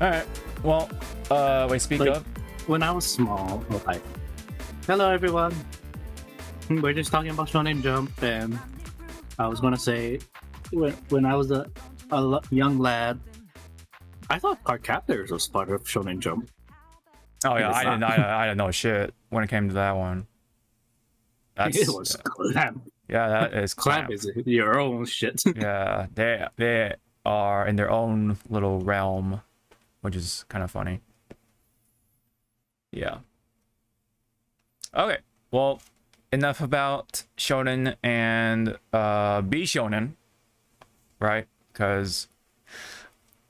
All right. Well, wait, speak Like, up. when I was small, like, hello everyone. We're just talking about Shonen Jump, and I was gonna say, when I was a young lad, I thought Card Captors was part of Shonen Jump. Oh yeah, It's I didn't know shit when it came to that one. That's It was Clamp. yeah, that is Clamp Clamp. is your own shit. Yeah, they are in their own little realm, which is kind of funny. Yeah. Okay. Well, enough about shonen and B shonen, right? Because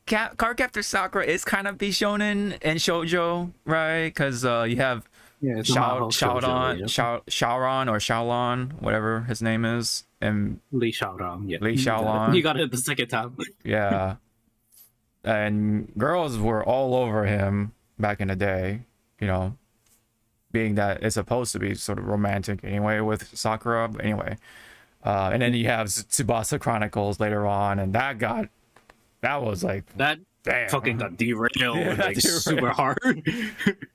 Cardcaptor Sakura is kind of B shonen and shoujo, right? Because you have Shaoran or Shaolon, whatever his name is, and Lee Shaoran. Yeah, Lee Shaolon. You got it the second time. Yeah. And girls were all over him back in the day, you know, being that it's supposed to be sort of romantic anyway with Sakura. But anyway, and then you have Tsubasa Chronicles later on, and that was like that damn. Fucking got derailed, Yeah, like super hard.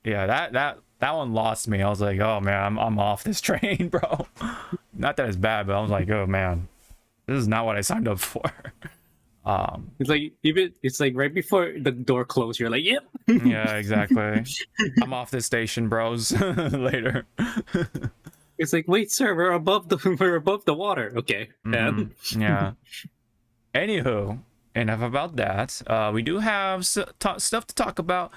Yeah, that one lost me. I was like, oh man, I'm off this train, bro. Not that it's bad, but I was like, oh man, this is not what I signed up for. It's like right before the door closed, you're like, yep. Yeah, exactly. I'm off this station, bros. Later. It's like, wait, sir, we're above the water. Okay. Yeah. Anywho, enough about that. We do have stuff to talk about.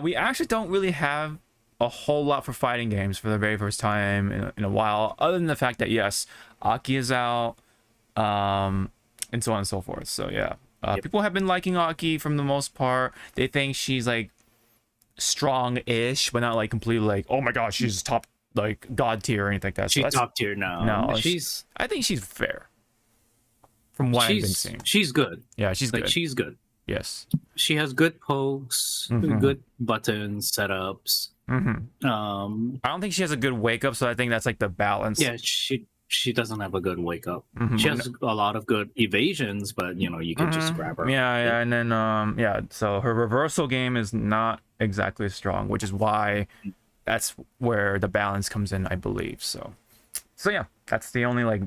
We actually don't really have a whole lot for fighting games for the very first time in a while, other than the fact that yes, Aki is out, and so on and so forth. So yeah, people have been liking Aki from the most part. They think she's like strong-ish, but not like completely like, oh my gosh, she's top like god tier or anything like that. She's top tier now. No, I think she's fair. From what I've been seeing, she's good. Yeah, she's like good. She's good. Yes, she has good pokes, good button setups. I don't think she has a good wake up, so I think that's like the balance. Yeah, she doesn't have a good wake up. She has a lot of good evasions, but you can just grab her. Yeah, and then so her reversal game is not exactly strong, which is why that's where the balance comes in, I believe. So yeah, that's the only like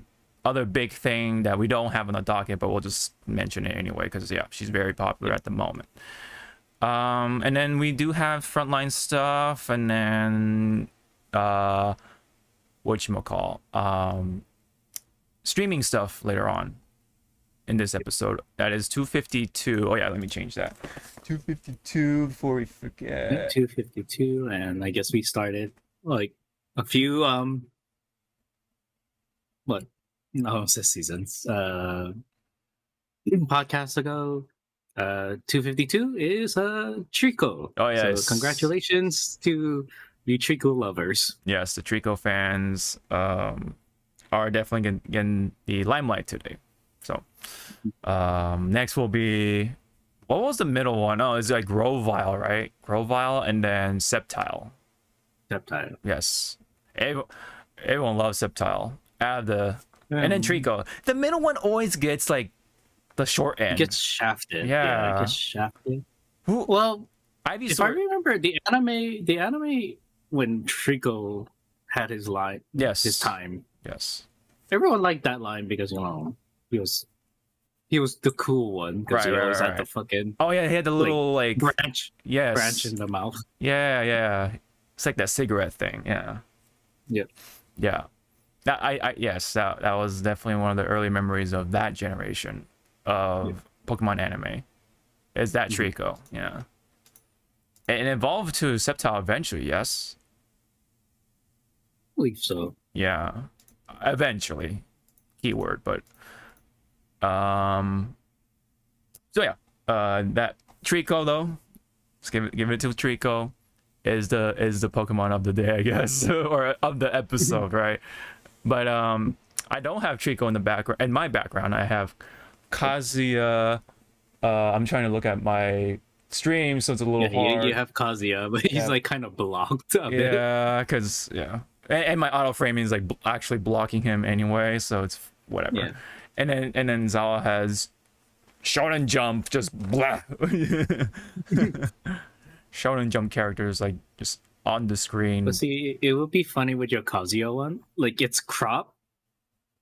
other big thing that we don't have on the docket, but we'll just mention it anyway because yeah, she's very popular at the moment. And then we do have frontline stuff, and then whatchamacall, streaming stuff later on in this episode. That is 252. Oh yeah, let me change that. 252 before we forget. 252, and I guess we started like a few seasons podcasts ago. 252 is Trico. Oh yeah, so congratulations to the Trico lovers. Yes, the Trico fans are definitely getting the limelight today. So next will be, what was the middle one? Oh, it's like Grovyle, right? Grovyle, and then Sceptile. Yes, everyone loves Sceptile. And then Trico. The middle one always gets like the short end. Gets shafted. Yeah, gets shafted. Well, I remember the anime when Trico had his line, his time. Yes, everyone liked that line because he was the cool one because he always had the fucking. Oh yeah, he had the little like branch. Yes, branch in the mouth. Yeah. It's like that cigarette thing. Yeah. Yep. Yeah. That was definitely one of the early memories of that generation of Pokemon anime. Is that Trico? Yeah. And evolved to Sceptile eventually, yes? I believe so. Yeah. Eventually. Keyword, but so yeah. That Trico though, let's give it to Trico, is the Pokemon of the day, I guess. Or of the episode, right? But I don't have Trico in the background. In my background, I have Kazuya. I'm trying to look at my stream, so it's a little hard. You have Kazuya, but he's like kind of blocked a bit. Yeah, because and my auto framing is like actually blocking him anyway, so it's whatever. And then Zawa has Shonen Jump, just blah. Shonen Jump characters like just on the screen. But see, it would be funny with your Kazuya one. Like it's cropped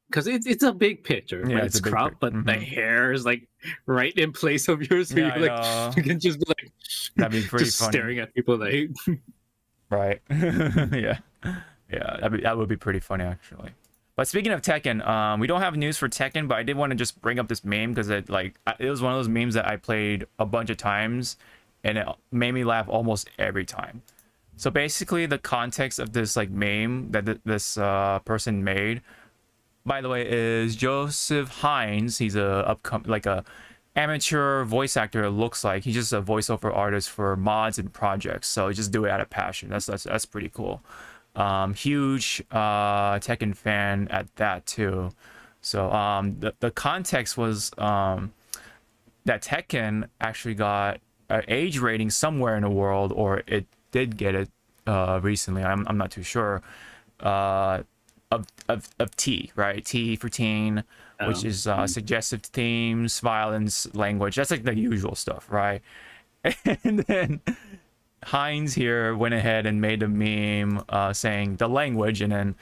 because it's a big picture, Yeah, but it's it's a big cropped, but the hair is like right in place of yours. So Yeah, you're I know. like you can just be like That'd be pretty just funny. staring at people like Right. Yeah. Yeah, that would be pretty funny actually. But speaking of Tekken, we don't have news for Tekken, but I did want to just bring up this meme because it was one of those memes that I played a bunch of times, and it made me laugh almost every time. So basically, the context of this like meme that this person made, by the way, is Joseph Hines. He's a amateur voice actor. It looks like he's just a voiceover artist for mods and projects. So he just do it out of passion. That's pretty cool. Huge Tekken fan at that too. So the context was that Tekken actually got an age rating somewhere in the world, or it did get it recently. I'm not too sure. Of T, right? T for teen, which is suggestive themes, violence, language. That's like the usual stuff, right? And then Heinz here went ahead and made a meme saying the language, and then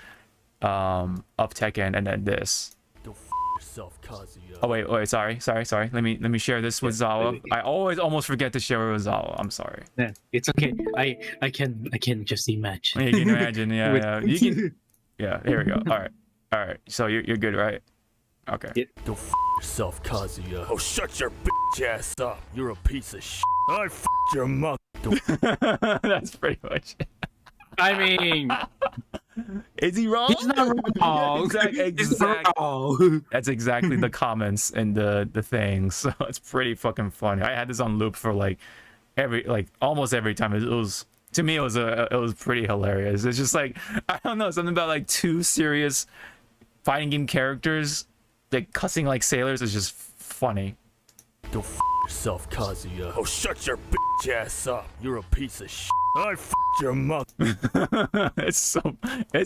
of Tekken, and then this. Go yourself, Kazuya. Oh wait, sorry. Let me share this with Zawa. I always almost forget to share it with Zawa. I'm sorry. yeah, it's okay. I can just imagine. You can imagine, yeah, With- yeah. You can, yeah. Here we go. All right. So you're good, right? Okay. Yeah. Go yourself, Kazuya. Oh, shut your bitch ass up. You're a piece of shit. I f***ed your mother. That's pretty much it. I mean, Is he wrong? he's not wrong. He's not wrong. That's exactly the comments and the things. So it's pretty fucking funny. I had this on loop for like almost every time. It was, to me, it was pretty hilarious. It's just like, I don't know, something about like two serious fighting game characters like cussing like sailors is just funny. Go yourself, Kazuya. Oh, shut your bitch ass up. You're a piece of shit. I f***ed your mother. It's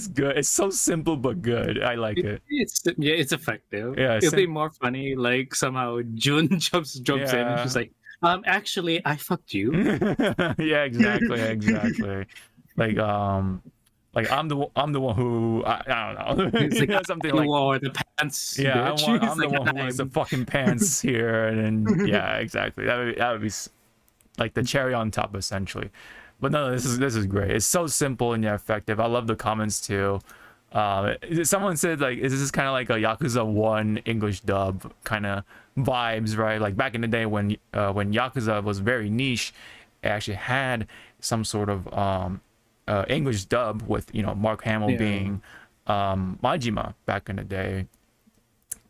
good. It's so simple but good. I like it. It's effective. Yeah, It'll be more funny. Like somehow Jun jumps in and she's like, actually, I fucked you. Yeah, exactly. Like I'm the one who I don't know. It's like, something you like, wore the pants. yeah, bitch. I'm It's the like, one who wears the fucking pants here, and then yeah, exactly. That would be like the cherry on top, essentially. But no, this is great. It's so simple and yet effective. I love the comments too. Someone said like, is this kind of like a Yakuza 1 English dub kind of vibes, right? Like back in the day when Yakuza was very niche, it actually had some sort of English dub with, you know, Mark Hamill being Majima back in the day.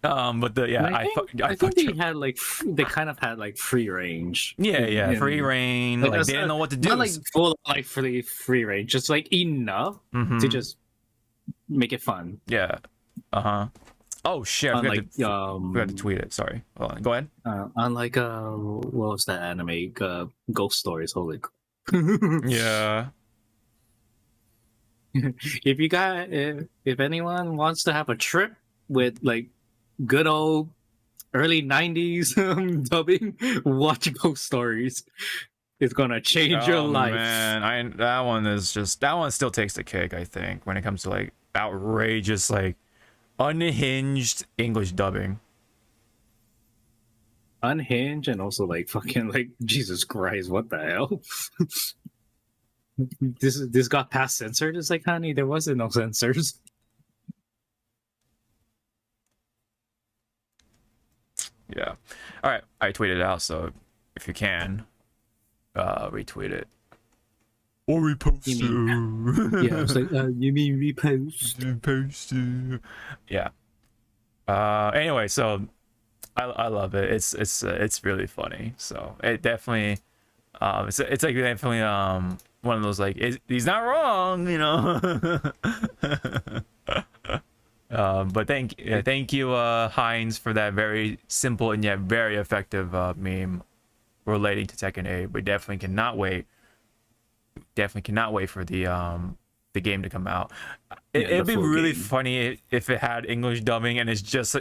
But I think they had like they kind of had like free range. Yeah, free reign. Like they didn't know what to do. Not like full like free range, just like enough to just make it fun. Yeah. Oh shit! I Unlike forgot to tweet it. Sorry. Hold on. Go ahead. unlike what was that anime? Ghost Stories. Holy. Yeah. If you got if anyone wants to have a trip with like good old early 90s dubbing, watch Ghost Stories. It's gonna change your life. Man, that one still takes the cake, I think, when it comes to like outrageous, like unhinged English dubbing. Unhinged and also like fucking like Jesus Christ, what the hell? This got past censored. It's like, honey, there wasn't no censors. Yeah. All right. I tweeted it out, so if you can, retweet it or repost it. Yeah, I was like, you mean repost? Repost it. Yeah. Anyway, so I love it. It's really funny. So it definitely, it's like definitely one of those like he's not wrong, you know. But thank you, Heinz, for that very simple and yet very effective meme relating to Tekken 8. We definitely cannot wait. Definitely cannot wait for the game to come out. It'd be really funny if it had English dubbing and it's just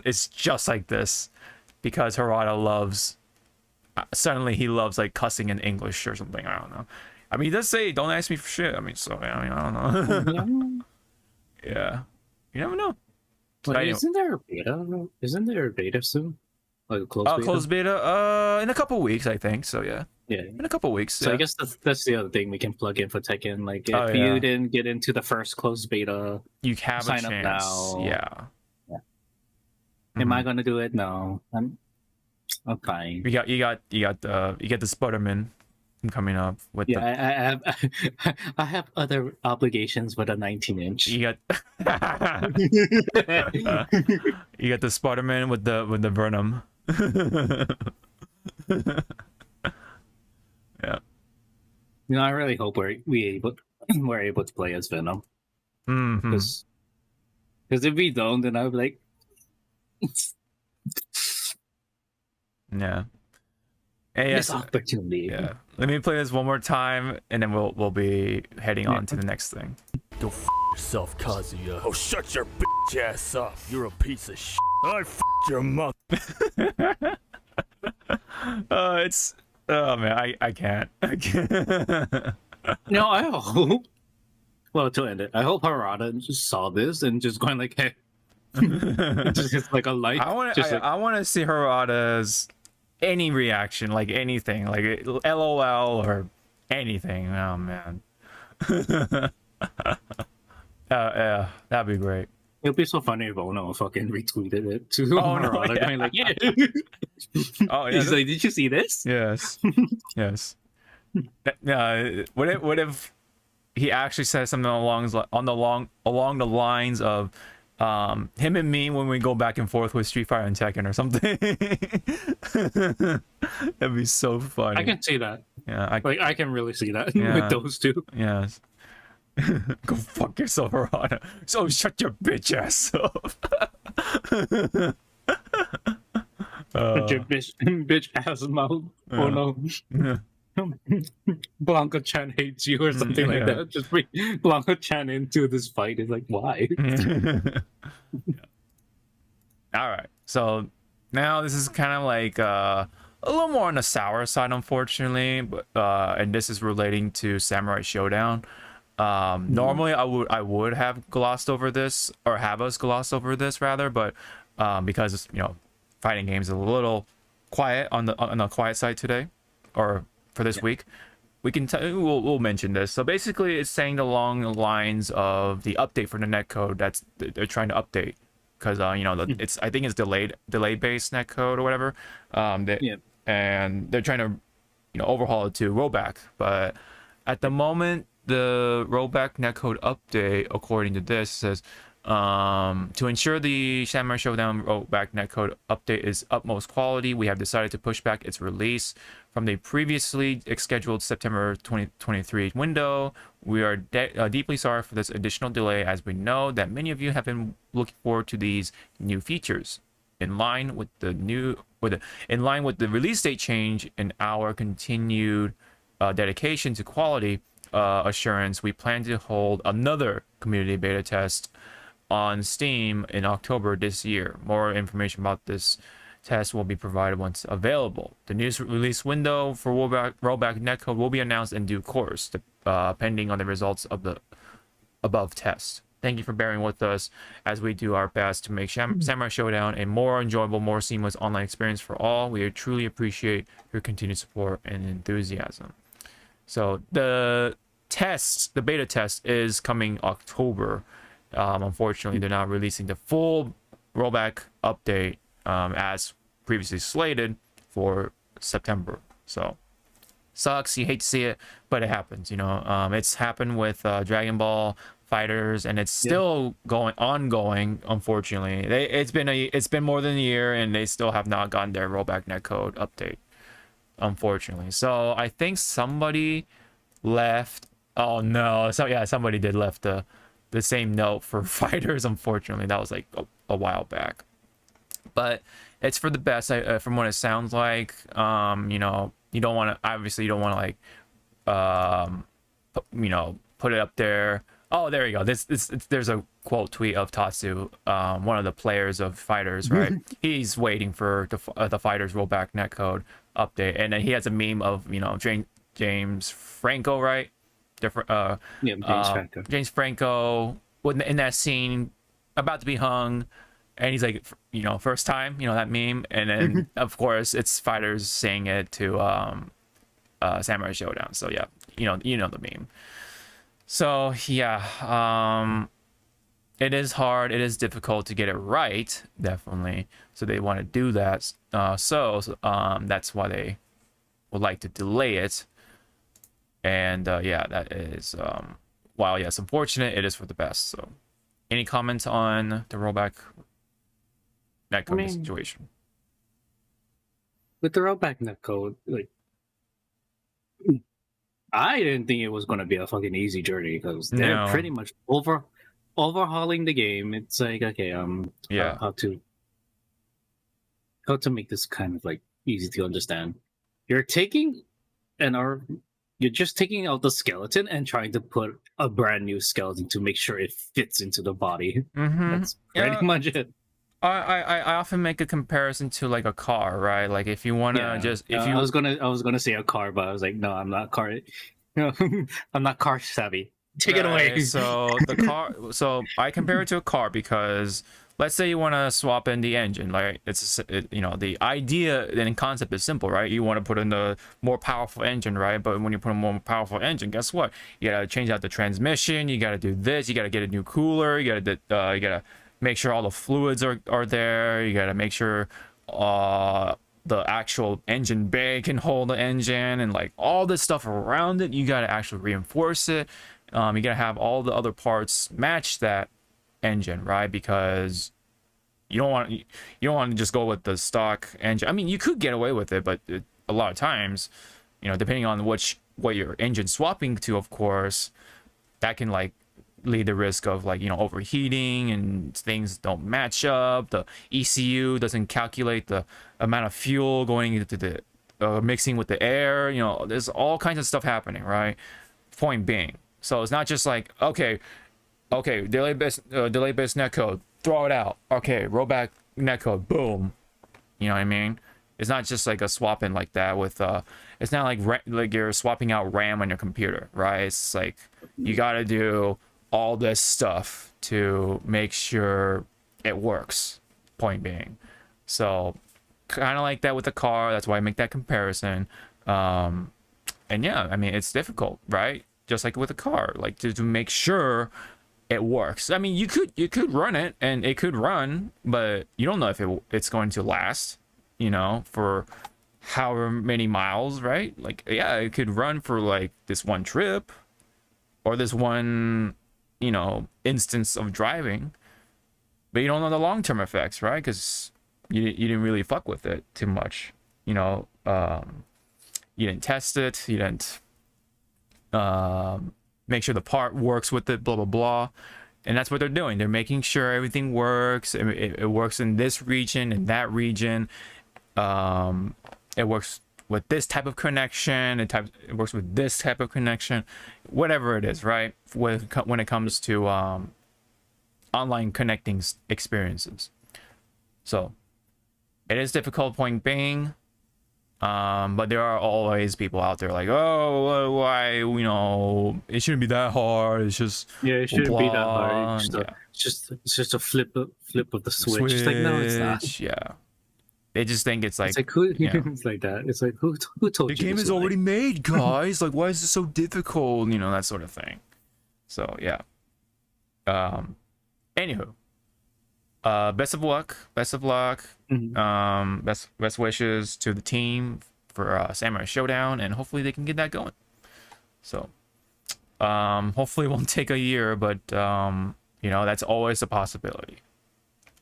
like this. because Harada loves. Suddenly he loves like cussing in English or something. I don't know. I mean, he does say, "Don't ask me for shit." I mean, so I mean, I don't know. Yeah, you never know. But isn't there a beta? Isn't there a beta soon? Like a closed beta? Closed beta. In a couple weeks, I think. So yeah. Yeah. In a couple weeks. So yeah. I guess that's the other thing we can plug in for Tekken. Like if Oh, you yeah. didn't get into the first closed beta, You have sign a up chance. now. Yeah. Am I gonna do it? No. I'm fine. You got the Sputterman coming up with Yeah, I have I have other obligations with a 19-inch. you got you got the Sputterman with the Venom. Yeah. You know, I really hope we're able to play as Venom. Mm-hmm. Because if we don't, then I'll be like, Yeah. Hey, this yes. opportunity. Yeah. Let me play this one more time, and then we'll be heading on to the next thing. Go yourself, Kazuya. Oh, shut your bitch ass up. You're a piece of shit. I your mother. It's oh man, I can't. I can't. No, I hope. Well, to end it, I hope Harada just saw this and just going like, hey, just like a like. I want to see Harada's any reaction, like anything, like LOL or anything. Oh man. Yeah, that'd be great. It'd be so funny if Ono fucking retweeted it to no, Harada, yeah. going like, yeah. Oh yeah. He's like, did you see this? Yes. Yes. What if he actually says something along the lines of him and me when we go back and forth with Street Fighter and Tekken or something. That'd be so funny. I can see that. Yeah, I can really see that Yeah. with those two. Yes. Go fuck yourself, Harada. So shut your bitch ass up. Your bitch ass mouth. Oh no. Yeah. Blanca Chan hates you or something like that. Just bring Blanca Chan into this fight. It's like, why? All right. So now this is kind of like a little more on the sour side, unfortunately, but and this is relating to Samurai Showdown. Normally I would have glossed over this, or have us gloss over this rather, but because fighting games is a little quiet on the quiet side today, or for this week, we'll mention this. So basically, it's saying along the lines of the update for the netcode that's they're trying to update, because it's I think it's delayed based netcode or whatever. And they're trying to overhaul it to rollback, but at the moment the rollback netcode update, according to this, says to ensure the Samurai Showdown rollback netcode update is utmost quality, we have decided to push back its release from the previously scheduled September 2023 window. We are deeply sorry for this additional delay, as we know that many of you have been looking forward to these new features. In line with the release date change and our continued dedication to quality assurance, we plan to hold another community beta test on Steam in October this year. More information about this test will be provided once available. The new release window for rollback netcode will be announced in due course, pending on the results of the above test. Thank you for bearing with us as we do our best to make Samurai Showdown a more enjoyable, more seamless online experience for all. We truly appreciate your continued support and enthusiasm. So the beta test is coming October. Unfortunately, they're not releasing the full rollback update as previously slated for September. So sucks. You hate to see it, but it happens. It's happened with Dragon Ball Fighters, and it's still ongoing. Unfortunately, it's been more than a year, and they still have not gotten their rollback netcode update. Unfortunately, so I think somebody left. Oh no! Somebody did left the same note for Fighters. Unfortunately, that was like a while back, but it's for the best. From what it sounds like, you don't want to like, put it up there Oh, there you go. There's a quote tweet of Tatsu, one of the players of Fighters, right? He's waiting for the Fighters rollback netcode update, and then he has a meme of James Franco, right? Different. Yeah, James Franco. James Franco in that scene about to be hung, and he's like, first time, that meme, and then of course it's Fighters saying it to Samurai Showdown. So yeah, you know the meme. So yeah, it is hard, it is difficult to get it right, definitely. So they want to do that. So that's why they would like to delay it. And yeah, that is while yes, unfortunate, it is for the best. So any comments on the rollback netcode situation? With the rollback netcode, like, I didn't think it was going to be a fucking easy journey because they're pretty much overhauling the game. It's like, okay, yeah, how to make this kind of like easy to understand. You're just taking out the skeleton and trying to put a brand new skeleton to make sure it fits into the body. That's pretty much it. I often make a comparison to like a car, right? Like if you want to I was gonna say a car, but I was like, no, I'm not car. No, I'm not car savvy. Take it away. So the car. So I compare it to a car because let's say you want to swap in the engine. Like the idea and concept is simple, right? You want to put in the more powerful engine, right? But when you put in a more powerful engine, guess what? You gotta change out the transmission. You gotta do this. You gotta get a new cooler. You gotta make sure all the fluids are there. You gotta make sure the actual engine bay can hold the engine, and like all this stuff around it. You gotta actually reinforce it. You gotta have all the other parts match that engine, right? Because you don't want to just go with the stock engine. I mean, you could get away with it, but a lot of times, depending on what your engine's swapping to, of course, that can like lead the risk of like overheating and things don't match up. The ECU doesn't calculate the amount of fuel going into the mixing with the air. There's all kinds of stuff happening, right? Point being, so it's not just like okay, delay based netcode, throw it out. Okay, rollback netcode, boom. You know what I mean? It's not just like a swapping like that with it's not like you're swapping out RAM on your computer, right? It's like you got to do all this stuff to make sure it works, point being. So kind of like that with the car, that's why I make that comparison. And yeah, I mean, it's difficult, right? Just like with a car, like to make sure it works. I mean, you could run it and it could run, but you don't know if it's going to last, for however many miles, right? Like, yeah, it could run for like this one trip or this one instance of driving, but you don't know the long-term effects, right? Because you didn't really fuck with it too much. You didn't test it, you didn't make sure the part works with it, blah blah blah. And that's what they're doing. They're making sure everything works. It works in this region, in that region. It works with this type of connection. It works with this type of connection, whatever it is, right? When it comes to online connecting experiences. So it is difficult, point being. But there are always people out there like, oh, why, it shouldn't be that hard. It's just it shouldn't be that hard. It's just a flip of the switch. It's like, no, it's not. Yeah, they just think it's like who, it's like that. It's like who told you the game is already made, guys? Like, why is it so difficult? That sort of thing. So yeah. Anywho, best of luck. Mm-hmm. Best wishes to the team for Samurai Showdown, and hopefully they can get that going. So hopefully it won't take a year, but that's always a possibility,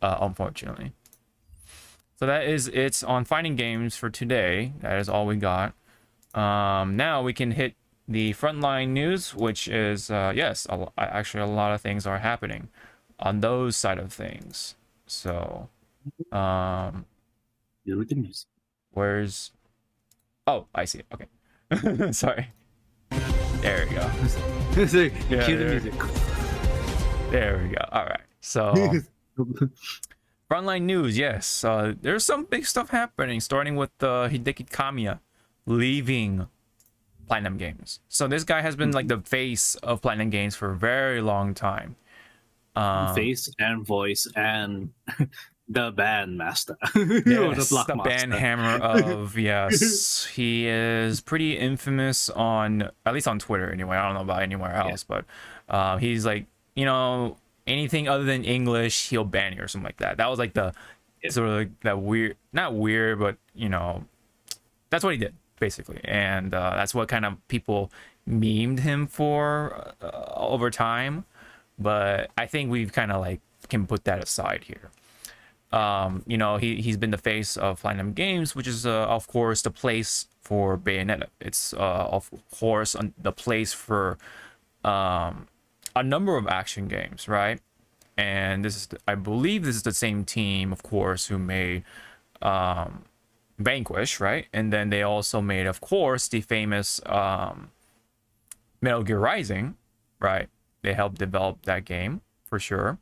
unfortunately. So that is it on fighting games for today. That is all we got. Now we can hit the frontline news, which is yes, actually a lot of things are happening on those side of things. So where's I see it. Okay. Sorry. There we go. Cue the music. There we go. All right. So frontline news, yes. There's some big stuff happening, starting with Hideki Kamiya leaving Platinum Games. So this guy has been like the face of Platinum Games for a very long time. Face and voice and the band master. Yes, Block the band master. hammer of yes. He is pretty infamous on, at least on Twitter anyway. I don't know about anywhere else, but he's like, you know, anything other than English, he'll ban you or something like that. That was like the sort of like that weird, not weird, but you know, that's what he did basically, and that's what kind of people memed him for over time. But I think we've kind of like can put that aside here. You know, he's been the face of Platinum Games, which is of course the place for Bayonetta. It's of course the place for a number of action games, right? And this is, I believe this is the same team, of course, who made Vanquish, right? And then they also made, of course, the famous Metal Gear Rising, right? They helped develop that game for sure.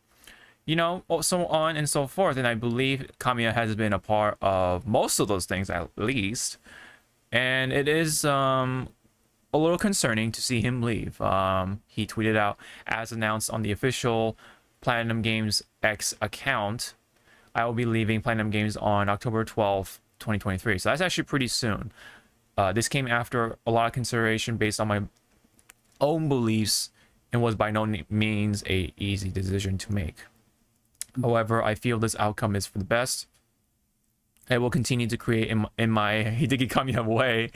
You know, so on and so forth. And I believe Kamiya has been a part of most of those things at least. And it is a little concerning to see him leave. He tweeted out, as announced on the official Platinum Games X account, I will be leaving Platinum Games on October 12th, 2023. So that's actually pretty soon. This came after a lot of consideration based on my own beliefs and was by no means a easy decision to make. However, I feel this outcome is for the best. I will continue to create in my Hideki Kamiya way.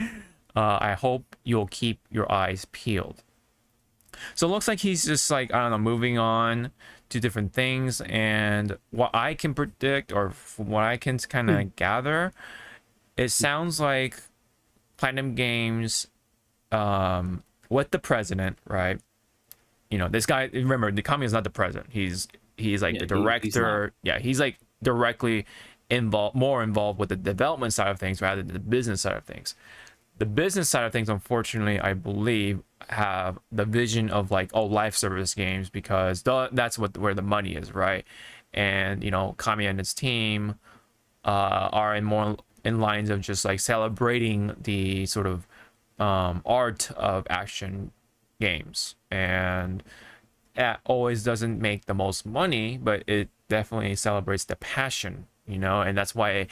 I hope you'll keep your eyes peeled. So it looks like he's just like, I don't know, moving on to different things. And what I can predict, or from what I can kind of gather, it sounds like Platinum Games with the president, right? You know, this guy, remember, the Kamiya is not the president. He's like the director. He's like directly more involved with the development side of things rather than the business side of things. The business side of things, unfortunately, I believe, have the vision of like, oh, live service games, because that's where the money is, right? And you know, Kamiya and his team are more in lines of just like celebrating the sort of art of action games, and that always doesn't make the most money, but it definitely celebrates the passion, you know. And that's why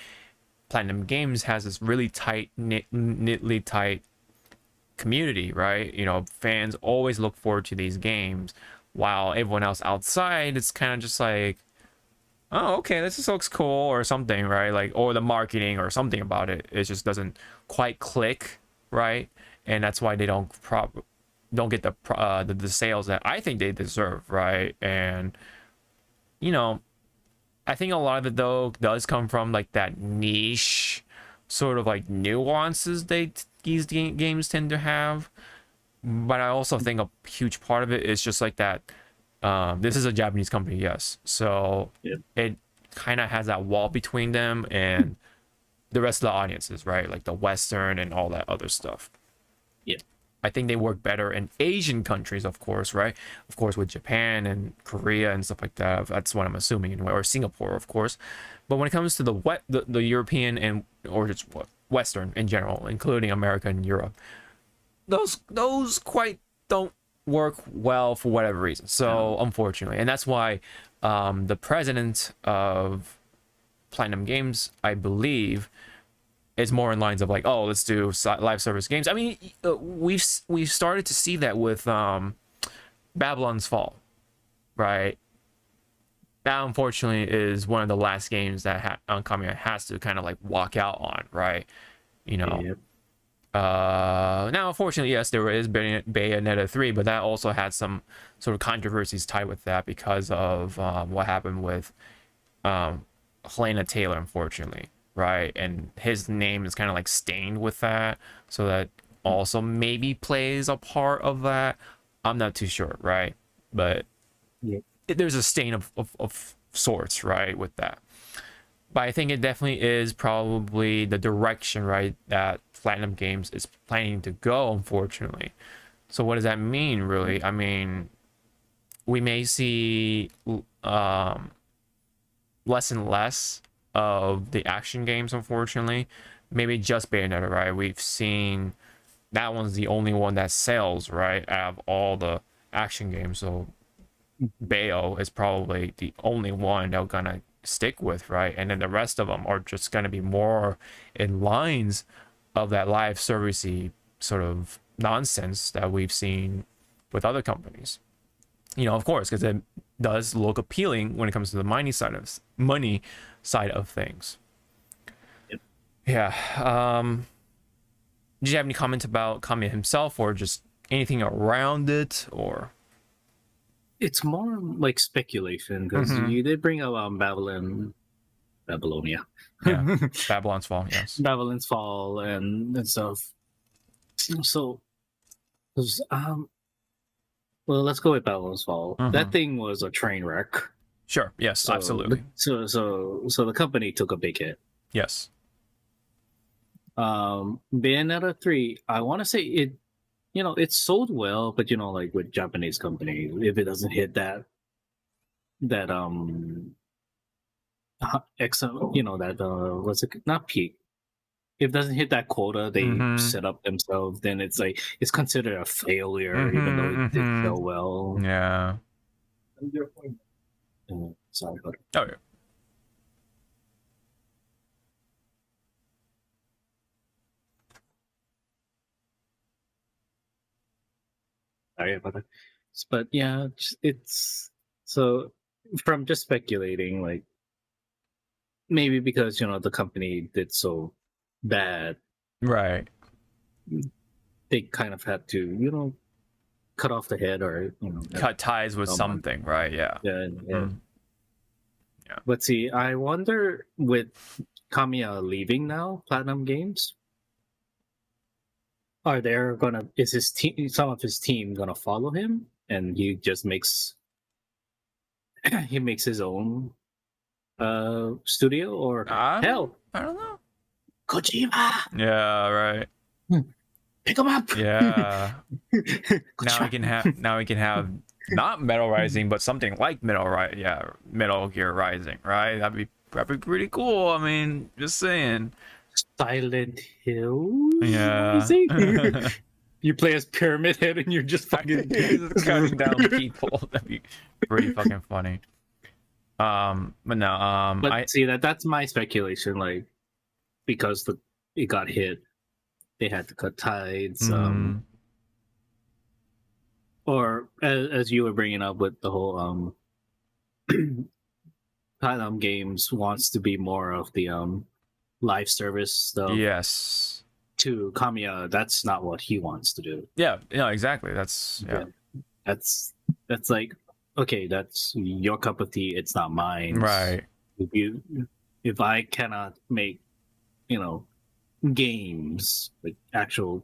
Platinum Games has this really tight knitly tight community, right? You know, fans always look forward to these games, while everyone else outside, it's kind of just like, oh, okay, this just looks cool or something, right? Like, or the marketing or something about it just doesn't quite click, right? And that's why they don't get the sales that I think they deserve, right? And you know, I think a lot of it though does come from like that niche sort of like nuances these games tend to have. But I also think a huge part of it is just like that. This is a Japanese company, yes, so it kind of has that wall between them and the rest of the audiences, right? Like the Western and all that other stuff. Yeah. I think they work better in Asian countries, of course, right? Of course, with Japan and Korea and stuff like that. That's what I'm assuming anyway, or Singapore, of course. But when it comes to the European and or just Western in general, including America and Europe, those quite don't work well for whatever reason. So unfortunately, and that's why the president of Platinum Games, I believe, is more in lines of like, oh, let's do live service games. I mean, we've started to see that with Babylon's Fall, right? That unfortunately is one of the last games that Kamiya has to kind of like walk out on, right? You know. Now, unfortunately, yes, there is Bayonetta 3, but that also had some sort of controversies tied with that because of what happened with Helena Taylor, unfortunately. Right, and his name is kind of like stained with that, so that also maybe plays a part of that. I'm not too sure, right? But there's a stain of sorts, right, with that. But I think it definitely is probably the direction, right, that Platinum Games is planning to go, unfortunately. So what does that mean, really? I mean, we may see less and less of the action games, unfortunately. Maybe just Bayonetta, right? We've seen that one's the only one that sells, right, out of all the action games. So Bayo is probably the only one they're gonna stick with, right? And then the rest of them are just gonna be more in lines of that live servicey sort of nonsense that we've seen with other companies. You know, of course, because it does look appealing when it comes to the money side of things. Yep. Yeah. Did you have any comments about Kamiya himself, or just anything around it, or? It's more like speculation because you did bring up Babylonia. Yeah, Babylon's Fall, yes. Babylon's Fall and stuff. So, 'cause, well, let's go with Babylon's Fall. That thing was a train wreck. Sure. Yes, absolutely. So the company took a big hit. Yes. Bayonetta 3, I want to say it, it sold well, but like with Japanese companies, if it doesn't hit that what's it, not peak, if it doesn't hit that quota they set up themselves, then it's like it's considered a failure, even though it did so well. Yeah. Sorry about it. Oh yeah. Sorry about that. But yeah, it's so from just speculating, like maybe because the company did so bad, Right. they kind of had to cut off the head or Cut ties with something, right? Yeah. Yeah. Yeah. But see, I wonder with Kamiya leaving now Platinum Games, is his team, some of his team gonna follow him, and he just makes his own studio, or hell, I don't know. Kojima. Yeah, right. Pick him up. Yeah. now we can have not Metal Rising, but something like Metal Gear Rising, right? That'd be pretty cool. I mean, just saying. Silent Hill. Yeah. You play as Pyramid Head and you're just fucking cutting down people. That'd be pretty fucking funny. But no. But see that's my speculation. Like, because it got hit, they had to cut ties. Or as you were bringing up with the whole Platinum Games wants to be more of the live service stuff. Yes. To Kamiya, that's not what he wants to do. Yeah, exactly. That's That's like, okay, that's your cup of tea. It's not mine. Right. If I cannot make, games, like actual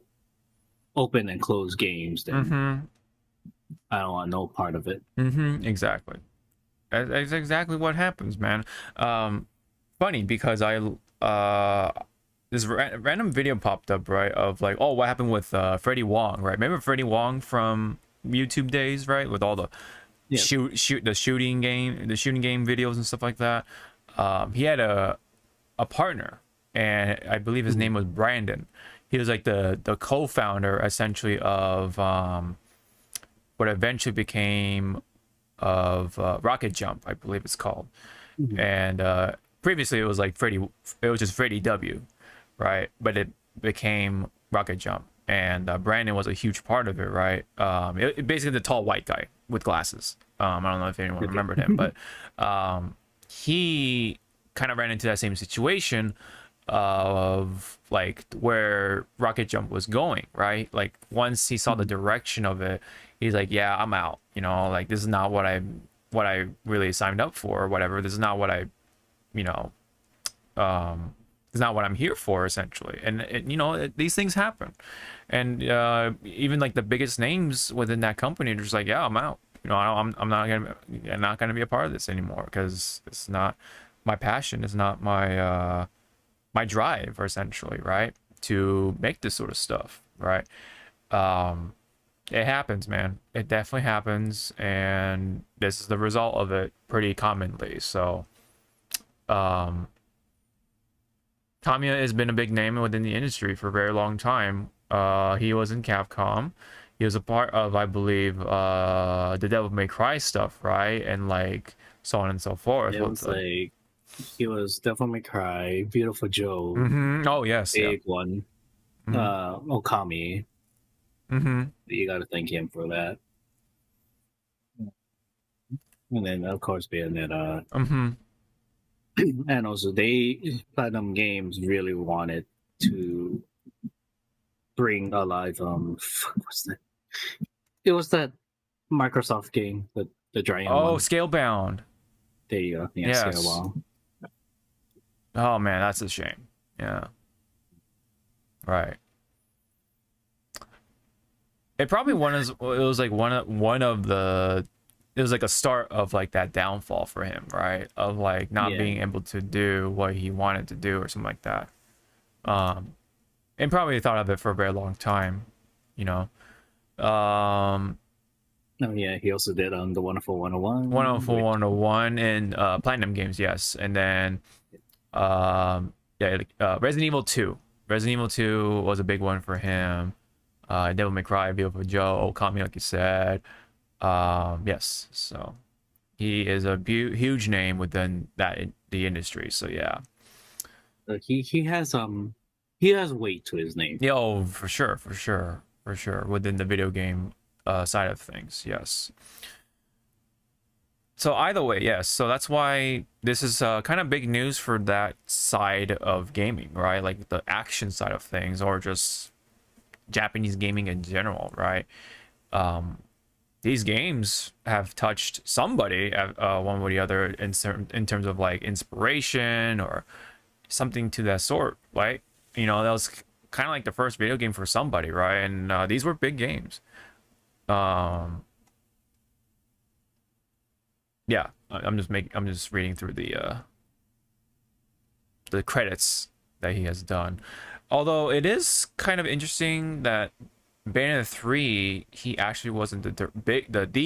open and closed games, then I don't want no part of it. Exactly. That's exactly what happens, man. Funny because this random video popped up, right, of like, oh, what happened with Freddie Wong, right? Remember Freddie Wong from YouTube days, right, with all the shooting game videos and stuff like that. He had a partner, and I believe his name was Brandon. He was like the co-founder essentially of what eventually became of Rocket Jump, I believe it's called. And previously it was like just Freddie W, right? But it became Rocket Jump, and Brandon was a huge part of it, right? Basically the tall white guy with glasses. I don't know if anyone remembered him, but he kind of ran into that same situation of like where Rocket Jump was going, right? Like once he saw the direction of it, he's like, yeah, I'm out, like this is not what I really signed up for, or whatever. This is not what I it's not what I'm here for, essentially. And these things happen, and even like the biggest names within that company are just like, yeah, I'm out. I'm not gonna be a part of this anymore, because it's not my passion. It's not my my drive, essentially, right, to make this sort of stuff, right? It happens, man. It definitely happens, and this is the result of it pretty commonly. So, um, Kamiya has been a big name within the industry for a very long time. He was in Capcom. He was a part of, I believe, the Devil May Cry stuff, right? And like so on and so forth. It was like he was Devil May Cry, Beautiful Joe, Oh yes, yeah. big one, Mm-hmm. Okami. Mm-hmm. You got to thank him for that. And then of course Bayonetta, Mm-hmm. and also Platinum Games really wanted to bring alive what's that? It was that Microsoft game, the giant Oh, one. Scalebound. There you go. Yeah, Yes. Scalebound. Oh man, that's a shame. Yeah. Right. It probably it was like one of the it was like a start of like that downfall for him, right? Of like not Yeah. being able to do what he wanted to do or something like that. And probably thought of it for a very long time, you know. Oh yeah, he also did the Wonderful 101. 104 101 and Platinum Games, yes. And then Resident Evil 2. Resident Evil 2 was a big one for him. Devil May Cry, Beautiful Joe, Okami, like you said. Yes, so he is a huge name within the industry. So yeah, He has weight to his name. yeah, oh, for sure, within the video game side of things. Yes. So either way, yes. So that's why this is kind of big news for that side of gaming, right? Like the action side of things, or just Japanese gaming in general, right? These games have touched somebody one way or the other in terms of like inspiration or something to that sort, right? You know, that was kind of like the first video game for somebody, right? And these were big games. Yeah, I'm just reading through the credits that he has done. Although it is kind of interesting that Bayonetta 3, he actually wasn't the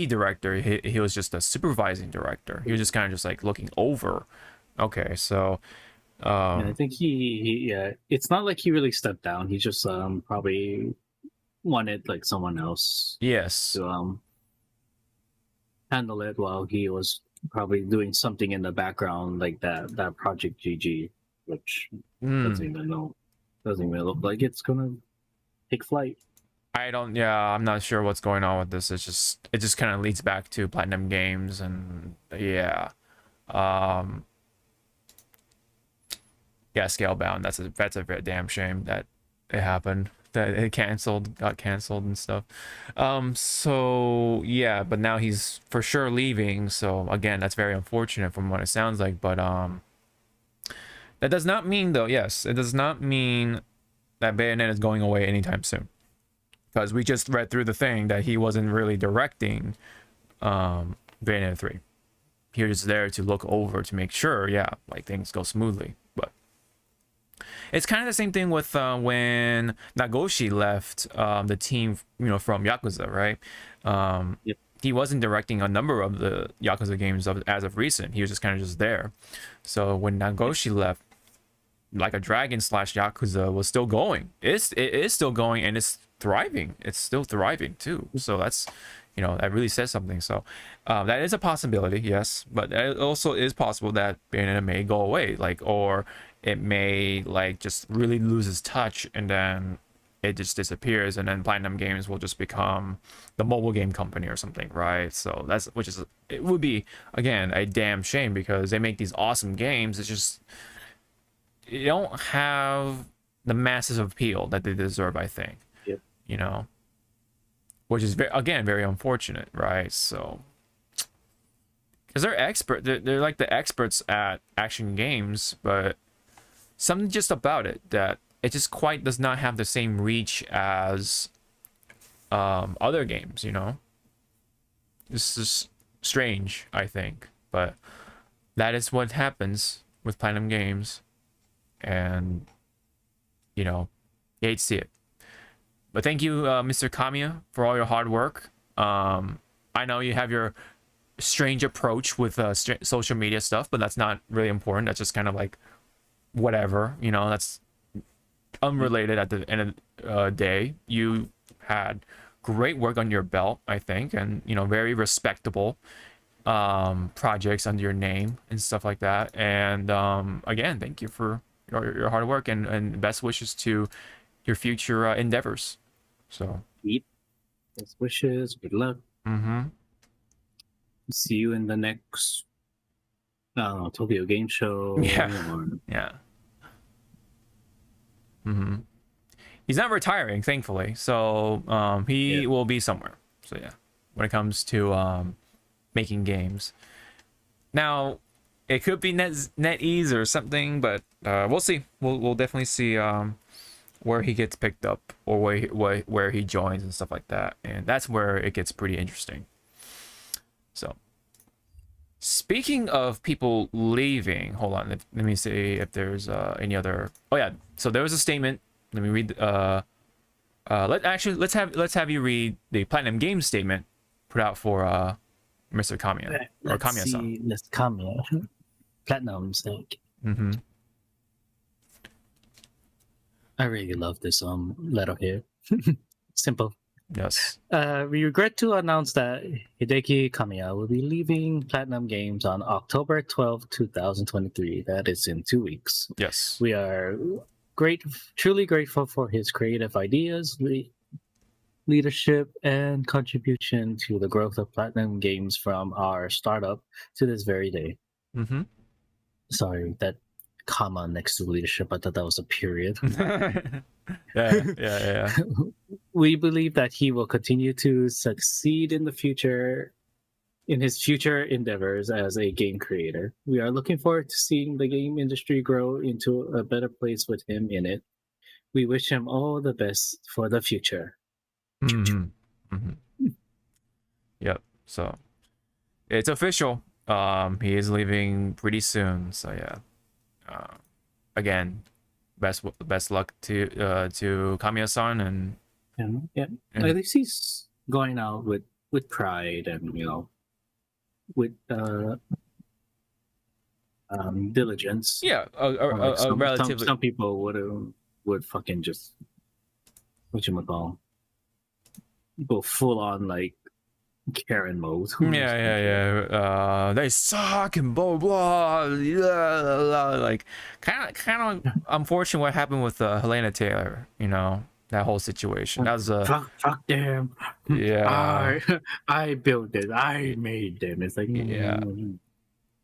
director. He was just a supervising director. He was just kind of just like looking over. Okay, so Yeah, I think he yeah, it's not like he really stepped down. He just probably wanted like someone else yes, to handle it while he was probably doing something in the background like that Project GG, which doesn't even look like it's gonna take flight. I'm not sure what's going on with this. It just kind of leads back to Platinum Games, and yeah, yeah, Scalebound. That's a very damn shame that it happened. That it got canceled and stuff. So yeah, but now he's for sure leaving. So again, that's very unfortunate from what it sounds like. But that does not mean though. Yes, it does not mean that Bayonetta is going away anytime soon. Because we just read through the thing that he wasn't really directing Bayonetta 3. He was there to look over to make sure, yeah, like things go smoothly. But it's kind of the same thing with when Nagoshi left the team, you know, from Yakuza, right? Yep. He wasn't directing a number of the Yakuza games as of recent. He was just kind of just there. So when Nagoshi left, Like a Dragon / Yakuza was still going. It is still going, and it's thriving. It's still thriving too. So that's, you know, that really says something. So that is a possibility, yes, but it also is possible that Bayonetta may go away, like, or it may like just really lose its touch, and then it just disappears, and then Platinum Games will just become the mobile game company or something, right? So it would be, again, a damn shame, because they make these awesome games. It's just, you don't have the massive appeal that they deserve, I think. Yep. You know, which is very unfortunate, right? So, because they're like the experts at action games, but something just about it that it just quite does not have the same reach as other games. You know, this is strange, I think, but that is what happens with Platinum Games. And, you know, you hate to see it. But thank you, Mr. Kamiya, for all your hard work. I know you have your strange approach with social media stuff, but that's not really important. That's just kind of like whatever, you know, that's unrelated at the end of the day. You had great work on your belt, I think, and, you know, very respectable projects under your name and stuff like that. And again, thank you for your hard work, and best wishes to your future endeavors. So Best wishes, good luck. See you in the next Tokyo Game Show. Yeah. He's not retiring, thankfully, so he will be somewhere. So yeah, when it comes to making games. Now, it could be NetEase or something, but we'll see. We'll definitely see where he gets picked up, or where he joins and stuff like that, and that's where it gets pretty interesting. So, speaking of people leaving, hold on, let me see if there's any other. Oh yeah, so there was a statement. Let me read. Let's have you read the Platinum Games statement put out for Mr. Kamiya, or Kamiya-san. Let's Kamiya. Platinum's like. I really love this letter here. Simple. Yes. We regret to announce that Hideki Kamiya will be leaving Platinum Games on October 12, 2023. That is in 2 weeks. Yes. We are truly grateful for his creative ideas, leadership, and contribution to the growth of Platinum Games from our startup to this very day. Sorry, that comma next to leadership, I thought that was a period. yeah. We believe that he will continue to succeed in his future endeavors as a game creator. We are looking forward to seeing the game industry grow into a better place with him in it. We wish him all the best for the future. Yep. So it's official. He is leaving pretty soon. So yeah. Again, best luck to Kamiya-san, and at least he's going out with pride and, you know, with diligence. Yeah, relatively. Some people would fucking just whatchamacall, go full on like Karen mode. They suck and blah blah. Like kind of unfortunate what happened with Helena Taylor. You know, that whole situation. That was fuck them. Yeah. I built it. I made them. It's like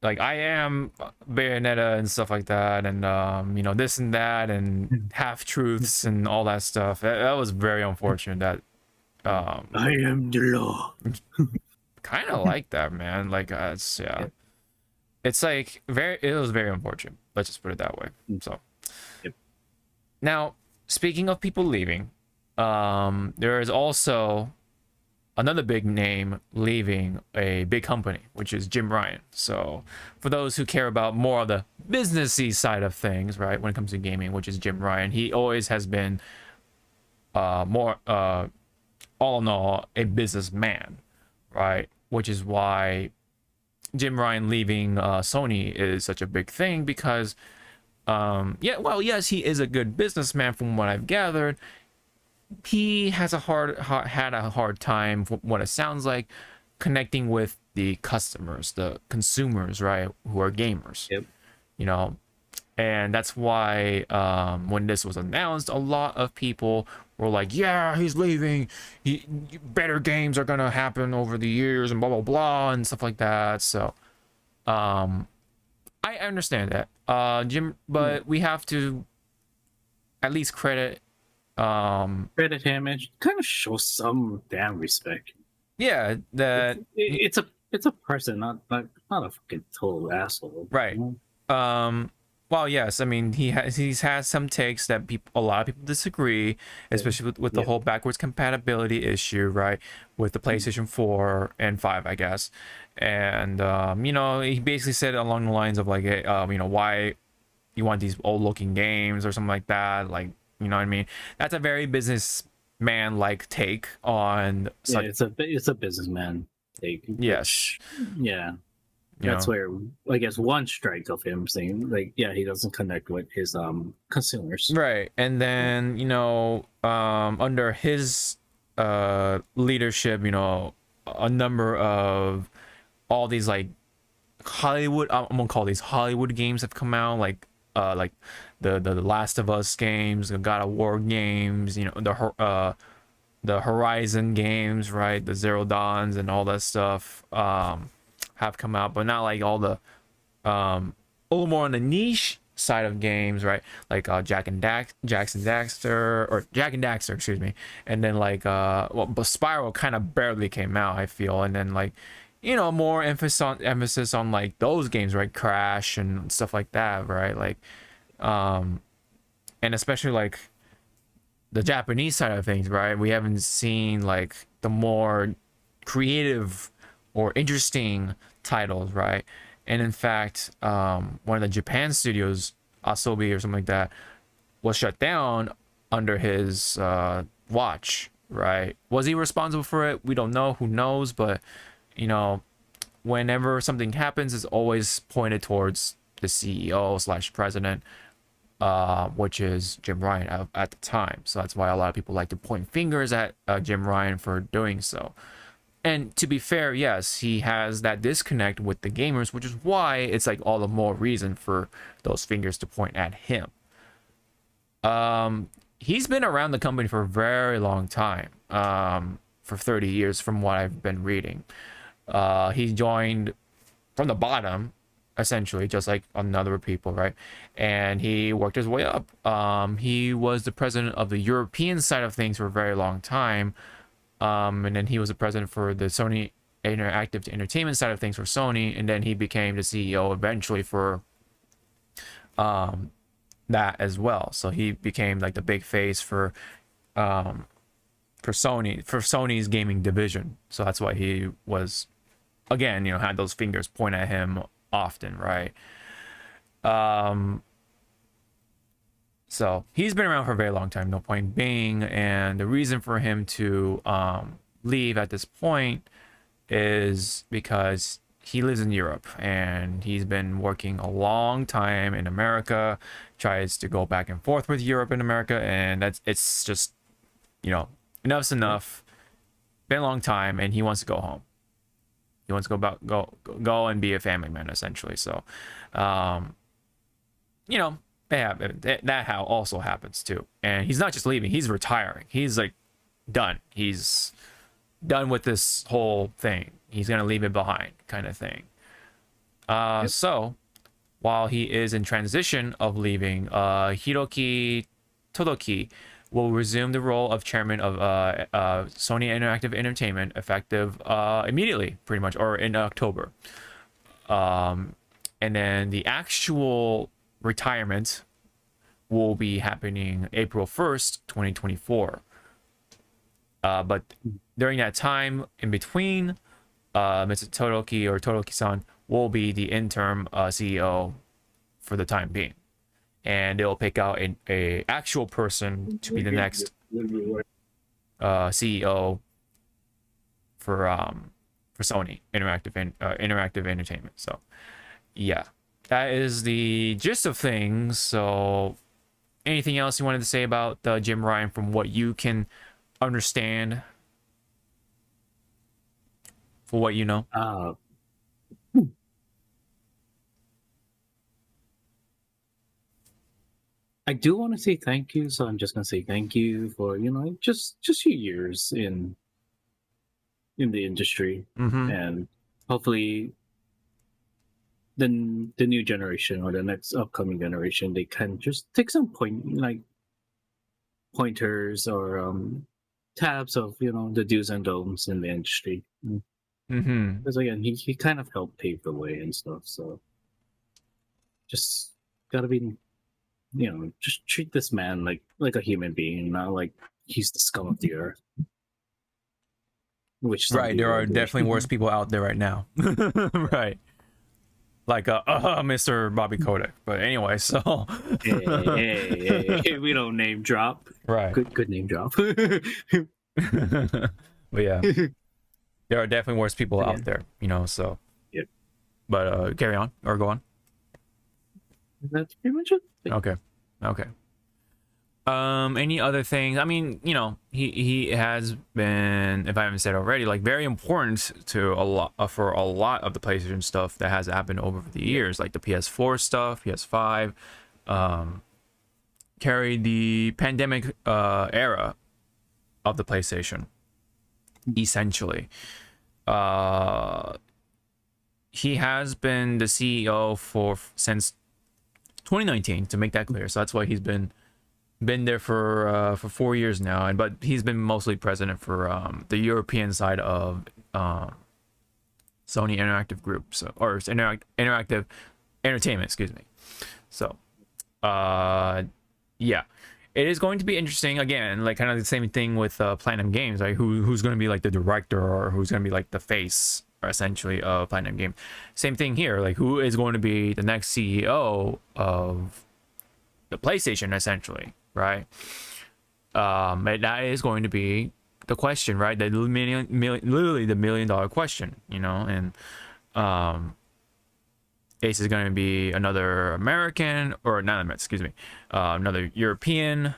like I am Bayonetta and stuff like that, and you know, this and that, and half truths and all that stuff. That was very unfortunate. That I am the law. Kind of like that, man. Like it's like it was very unfortunate. Let's just put it that way. So now, speaking of people leaving, there is also another big name leaving a big company, which is Jim Ryan. So for those who care about more of the businessy side of things, right, when it comes to gaming, which is Jim Ryan, he always has been more all in all a businessman, right? Which is why Jim Ryan leaving Sony is such a big thing, because yes, he is a good businessman from what I've gathered. He has had a hard time, from what it sounds like, connecting with the customers, the consumers, right, who are gamers. You know, and that's why when this was announced, a lot of people were like, yeah, he's leaving, better games are gonna happen over the years and blah blah blah and stuff like that. So I understand that, Jim, but we have to at least credit him and kind of show some damn respect. Yeah, that it's a person, not a fucking total asshole, right? You know? Well, yes, I mean, he's had some takes that a lot of people disagree, especially with the whole backwards compatibility issue, right, with the PlayStation 4 and 5, I guess. And you know, he basically said along the lines of like, you know, why you want these old looking games or something like that, like, you know what I mean? That's a very businessman man like take on such. Yeah, it's a businessman take. Yes, Yeah, you that's know. where I guess one strike of him saying like, yeah, he doesn't connect with his consumers. Right. And then, under his leadership, a number of all these like Hollywood, I'm gonna call these Hollywood games have come out, like the Last of Us games, the God of War games, the Horizon games, right? The Zero Dawns and all that stuff have come out, but not like all the a little more on the niche side of games, right? Like Jack and Daxter, or Jack and Daxter, excuse me. And then like but Spiral kind of barely came out, I feel. And then like, more emphasis on like those games, right? Crash and stuff like that, right? Like and especially like the Japanese side of things, right? We haven't seen like the more creative or interesting titles, right? And in fact, one of the Japan studios, Asobi or something like that, was shut down under his watch, right? Was he responsible for it? We don't know. Who knows? But, whenever something happens, it's always pointed towards the CEO slash president, which is Jim Ryan at the time. So that's why a lot of people like to point fingers at Jim Ryan for doing so. And to be fair, yes, he has that disconnect with the gamers, which is why it's like all the more reason for those fingers to point at him. He's been around the company for a very long time, for 30 years from what I've been reading. He joined from the bottom, essentially, just like other people, right? And he worked his way up. He was the president of the European side of things for a very long time. And then he was the president for the Sony Interactive Entertainment side of things for Sony, and then he became the CEO eventually for that as well. So he became like the big face for Sony's gaming division. So that's why he was, again, had those fingers point at him often, right? So he's been around for a very long time, no point being. And the reason for him to leave at this point is because he lives in Europe and he's been working a long time in America, tries to go back and forth with Europe and America. And it's just, enough's enough. Been a long time, and he wants to go home. He wants to go and be a family man, essentially. So, that how also happens too. And he's not just leaving, he's retiring. He's like done. He's done with this whole thing. He's gonna leave it behind, kind of thing. So while he is in transition of leaving, Hiroki Todoki will resume the role of chairman of Sony Interactive Entertainment, effective immediately, pretty much, or in October. And then the actual retirement will be happening April 1st, 2024. But during that time in between, Mr. Todoki or Todoki-san will be the interim CEO for the time being. And they'll pick out a actual person to be the next CEO for Sony Interactive Entertainment. So yeah, that is the gist of things. So anything else you wanted to say about Jim Ryan from what you can understand, for what you know? I do want to say thank you, so I'm just gonna say thank you for just your years in the industry, and hopefully the new generation or the next upcoming generation, they can just take some pointers or tabs of the do's and don'ts in the industry. Because again, he kind of helped pave the way and stuff. So just gotta be, just treat this man like a human being, not like he's the scum of the earth. Which right, there are definitely worse people out there right now. Right. like Mr. Bobby Kotick. But anyway, so Hey, we don't name drop. right. Good name drop. But yeah, there are definitely worse people Yeah. out there, you know. So, Yep. but carry on or go on. That's pretty much it. Okay. Okay. Any other things? I mean, you know, he has been, if I haven't said already, like very important to a lot for a lot of the PlayStation stuff that has happened over the years, like the PS4 stuff, PS5, carried the pandemic era of the PlayStation, essentially. He has been the CEO since 2019, to make that clear. So that's why he's been there for 4 years now, and but he's been mostly president for the European side of Sony Interactive Group, so or Interactive Entertainment, excuse me. So, yeah, it is going to be interesting. Again, like kind of the same thing with Platinum Games, like who's going to be like the director or who's going to be like the face, essentially, of Platinum Games. Same thing here, like who is going to be the next CEO of the PlayStation, essentially, right? And that is going to be the question, right? The literally the $1 million question, you know. And Ace is going to be another American, or not, excuse me, another European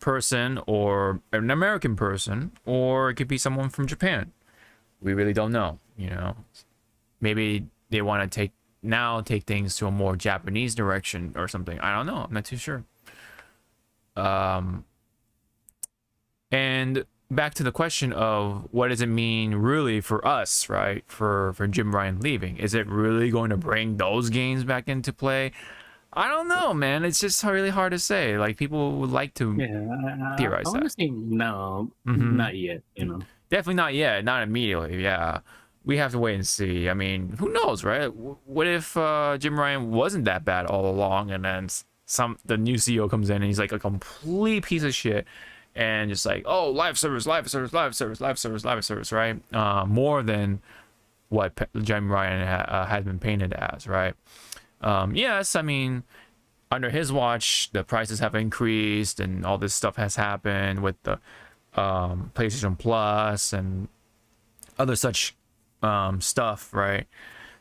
person, or an American person, or it could be someone from Japan. We really don't know, you know. Maybe they want to take things to a more Japanese direction or something. I don't know. I'm not too sure. And back to the question of what does it mean really for us, right? For Jim Ryan leaving. Is it really going to bring those games back into play? I don't know, man. It's just really hard to say. Like, people would like to theorize I want to that. say no, Mhm. not yet. You know. Definitely not yet. Not immediately. Yeah. We have to wait and see. I mean, who knows, right? What if Jim Ryan wasn't that bad all along, and then the new CEO comes in and he's like a complete piece of shit, and just like, oh, live service, right? More than what Jim Ryan has been painted as, right? Yes, I mean, under his watch, the prices have increased and all this stuff has happened with the PlayStation Plus and other such stuff, right?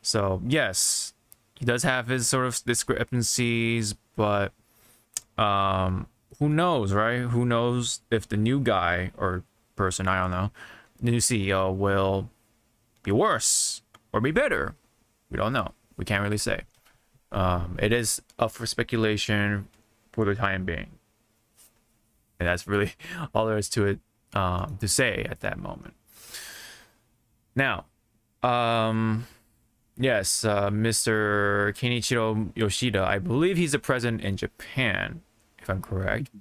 So yes, he does have his sort of discrepancies, but who knows, right? Who knows if the new guy or person, I don't know, the new CEO will be worse or be better. We don't know. We can't really say. It is up for speculation for the time being, and that's really all there is to it to say at that moment. Now, yes, Mr. Kenichiro Yoshida, I believe he's the president in Japan, if I'm correct.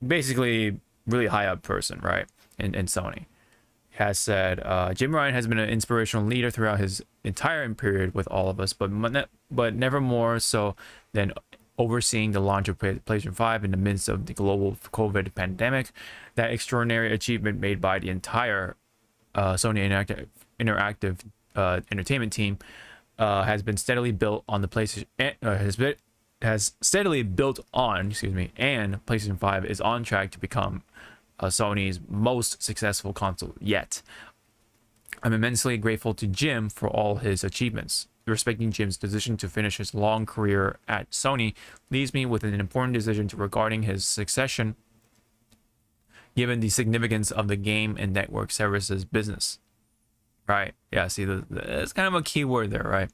Basically, really high up person, right? In Sony, has said Jim Ryan has been an inspirational leader throughout his entire period with all of us, but never more so than overseeing the launch of PlayStation 5 in the midst of the global COVID pandemic. That extraordinary achievement made by the entire Sony Interactive Entertainment team has been steadily built on the PlayStation. Has steadily built on, and PlayStation 5 is on track to become Sony's most successful console yet. I'm immensely grateful to Jim for all his achievements. Respecting Jim's decision to finish his long career at Sony leaves me with an important decision regarding his succession, given the significance of the game and network services business. Right? Yeah, see, that's kind of a key word there, right?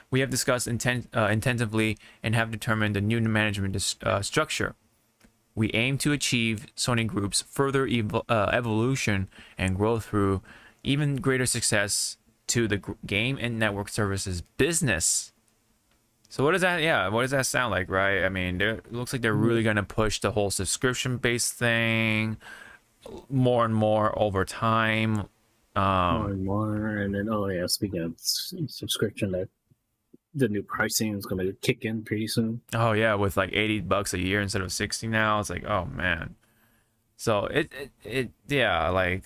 We have discussed intensively and have determined a new management structure. We aim to achieve Sony Group's further evolution and growth through even greater success to the game and network services business. So what does that? Yeah, what does that sound like, right? I mean, it looks like they're really gonna push the whole subscription-based thing more and more over time. More and more, and then speaking of subscription, that the new pricing is going to kick in pretty soon. Oh yeah, with like $80 a year instead of 60 now. It's like, oh man. So it yeah, like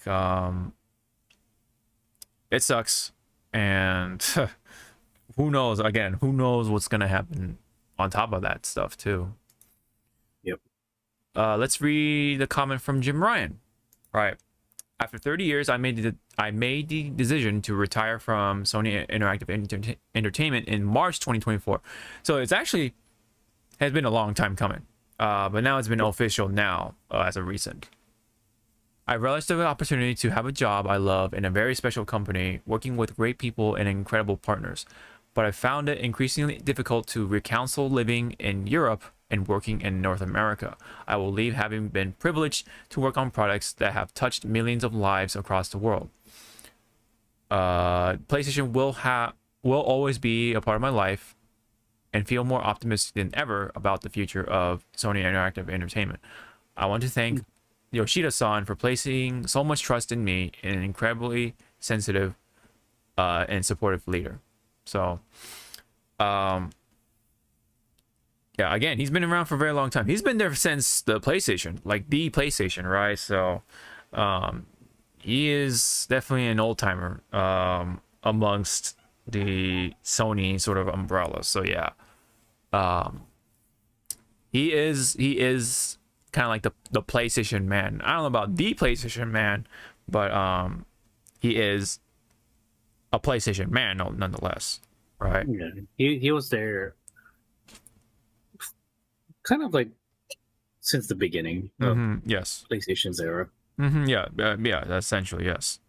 it sucks, and who knows? Again, who knows what's gonna happen on top of that stuff too. Yep. Let's read the comment from Jim Ryan. Right. After 30 years, I made the decision to retire from Sony Interactive Entertainment in March 2024. So it's actually has been a long time coming, but now it's been official now as of recent. I relished the opportunity to have a job I love in a very special company, working with great people and incredible partners. But I found it increasingly difficult to reconcile living in Europe and working in North America. I will leave having been privileged to work on products that have touched millions of lives across the world. PlayStation will always be a part of my life, and feel more optimistic than ever about the future of Sony Interactive Entertainment. I want to thank Yoshida-san for placing so much trust in me, an incredibly sensitive and supportive leader. So, yeah, again, he's been around for a very long time. He's been there since the PlayStation, like the PlayStation, right? So, he is definitely an old timer amongst the Sony sort of umbrella. So yeah, he is kind of like the PlayStation man. I don't know about the PlayStation man, but he is a PlayStation man nonetheless, right? Yeah, he was there, kind of like since the beginning of Yes. PlayStation's era. Yeah, essentially yes.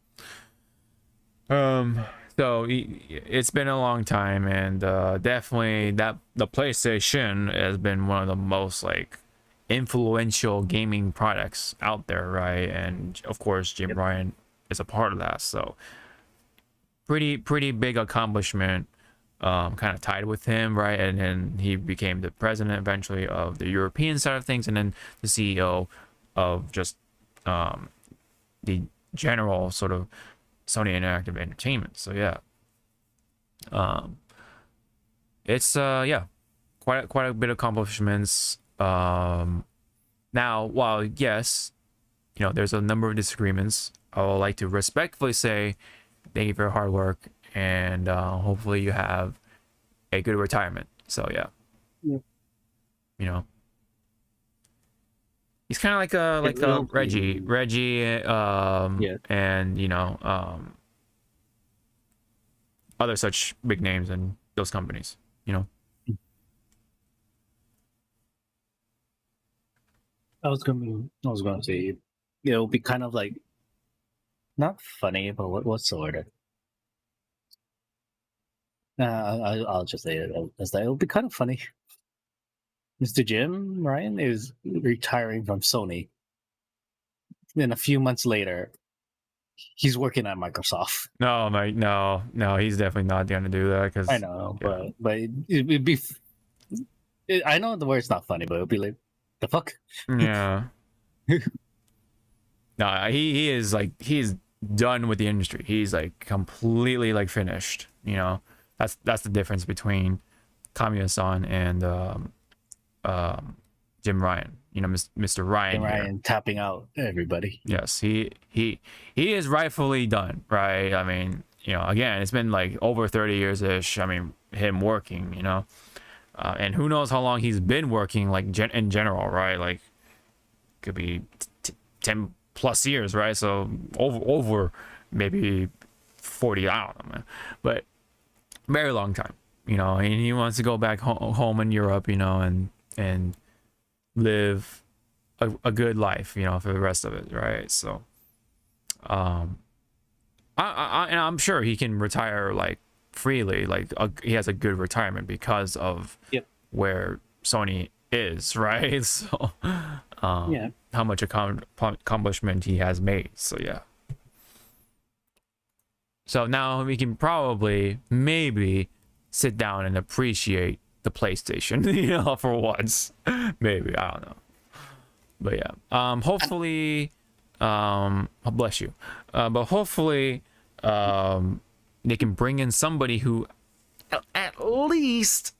So it's been a long time, and definitely that the PlayStation has been one of the most like influential gaming products out there, right? And of course, Jim Ryan is a part of that. So pretty big accomplishment, kind of tied with him, right? And then he became the president eventually of the European side of things, and then the CEO of just the general sort of Sony Interactive Entertainment. So yeah, it's yeah, quite a bit of accomplishments. Now, while yes, there's a number of disagreements, I would like to respectfully say thank you for your hard work, and hopefully you have a good retirement. So yeah, he's kind of like a Reggie, and other such big names in those companies. I was gonna say it'll be kind of like not funny, but what's the word? I'll just say it as that it'll be kind of funny. Mr. Jim Ryan is retiring from Sony. Then a few months later, he's working at Microsoft. No, mate, no, he's definitely not gonna do that. Because I know, but it'd be. I know the word's not funny, but it'll be like, the fuck. Yeah. No, he is like he's done with the industry. He's like completely like finished. That's the difference between Kamiya-san and Jim Ryan. Mr. Ryan. Jim Ryan tapping out everybody. Yes, he is rightfully done, right? I mean, again, it's been like over 30 years ish. I mean, him working, and who knows how long he's been working, like in general, right? Like, could be 10 plus years, right? So over maybe 40. I don't know, man. But very long time, and he wants to go back home in Europe, and live a good life, for the rest of it, right? So, I'm sure he can retire like freely, like he has a good retirement because of where Sony is, right? So, how much accomplishment he has made. So yeah. So now we can probably maybe sit down and appreciate the PlayStation, for once. Maybe, I don't know. But yeah, hopefully, bless you. But hopefully, they can bring in somebody who at least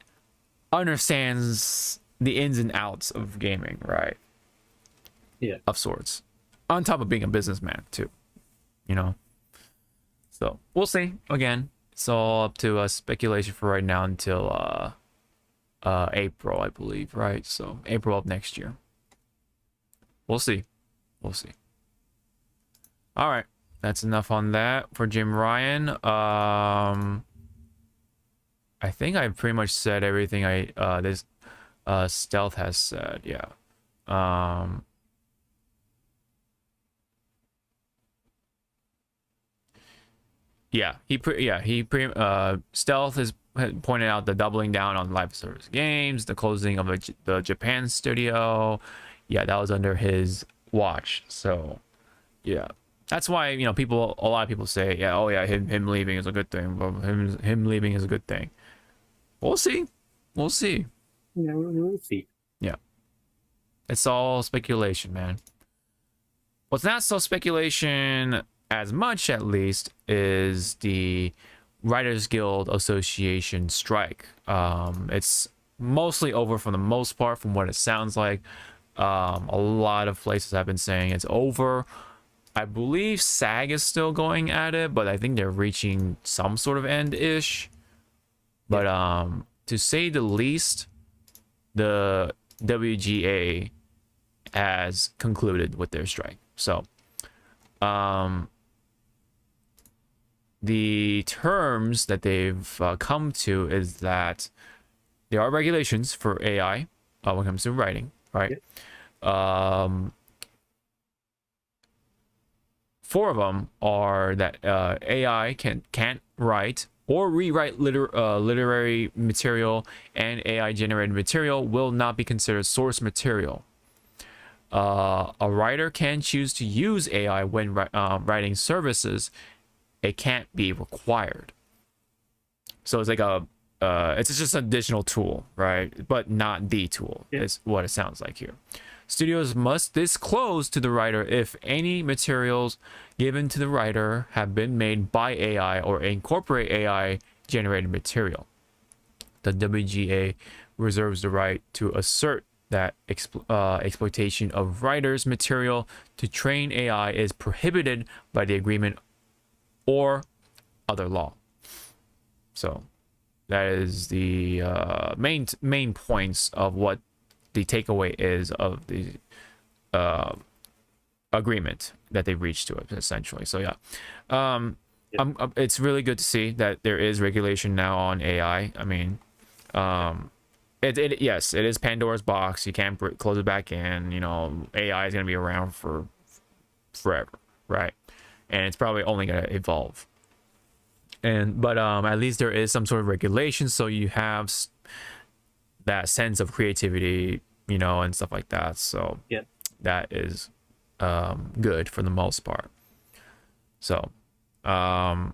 understands the ins and outs of gaming, right? Yeah. Of sorts. On top of being a businessman too, So we'll see. Again, It's all up to speculation for right now until April, I believe, right? So April of next year. We'll see. We'll see. All right, that's enough on that for Jim Ryan. I think I pretty much said everything this Stealth has said. Yeah. Stealth had pointed out the doubling down on live service games, the closing of the Japan studio. Yeah, that was under his watch. So, yeah, that's why a lot of people say, yeah, oh yeah, him leaving is a good thing. But him leaving is a good thing. We'll see. We'll see. Yeah, we'll see. Yeah, it's all speculation, man. What's not so speculation as much, at least, is the Writers Guild Association strike. It's mostly over for the most part, from what it sounds like. A lot of places have been saying it's over. I believe SAG is still going at it, but I think they're reaching some sort of end-ish. But to say the least, the WGA has concluded with their strike. So, the terms that they've come to is that there are regulations for AI when it comes to writing, right? Four of them are that AI can't write or rewrite literary material, and AI generated material will not be considered source material. A writer can choose to use AI when writing services. It can't be required. So it's like it's just an additional tool, right? But not the tool. Yeah. Is what it sounds like here. Studios must disclose to the writer if any materials given to the writer have been made by AI or incorporate AI generated material. The WGA reserves the right to assert that exploitation of writers' material to train AI is prohibited by the agreement or other law. So that is the main points of what the takeaway is of the agreement that they reached to it, essentially. So yeah, it's really good to see that there is regulation now on AI. I mean, yes, it is Pandora's box. You can't close it back in. AI is going to be around for forever, right? And it's probably only going to evolve. But at least there is some sort of regulation, so you have that sense of creativity, and stuff like that. So yeah, that is good for the most part. So now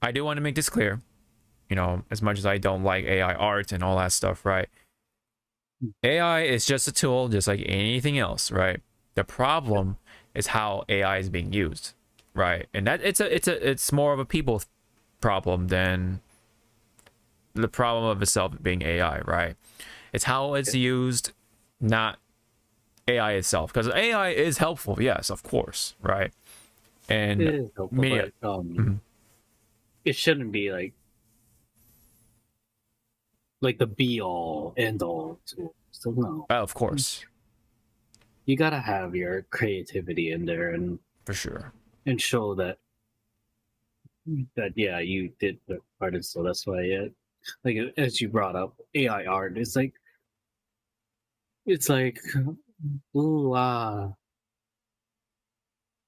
I do want to make this clear, as much as I don't like AI art and all that stuff, right? AI is just a tool, just like anything else, right? The problem is how AI is being used, right? And that it's more of a people problem than the problem of itself being AI, right? It's how it's used, not AI itself, because AI is helpful, yes, of course, right? And it is helpful, but it shouldn't be like the be all end all tool. So no, of course, you gotta have your creativity in there, and for sure, and show that yeah, you did the artist. So that's why like as you brought up AI art, it's like ooh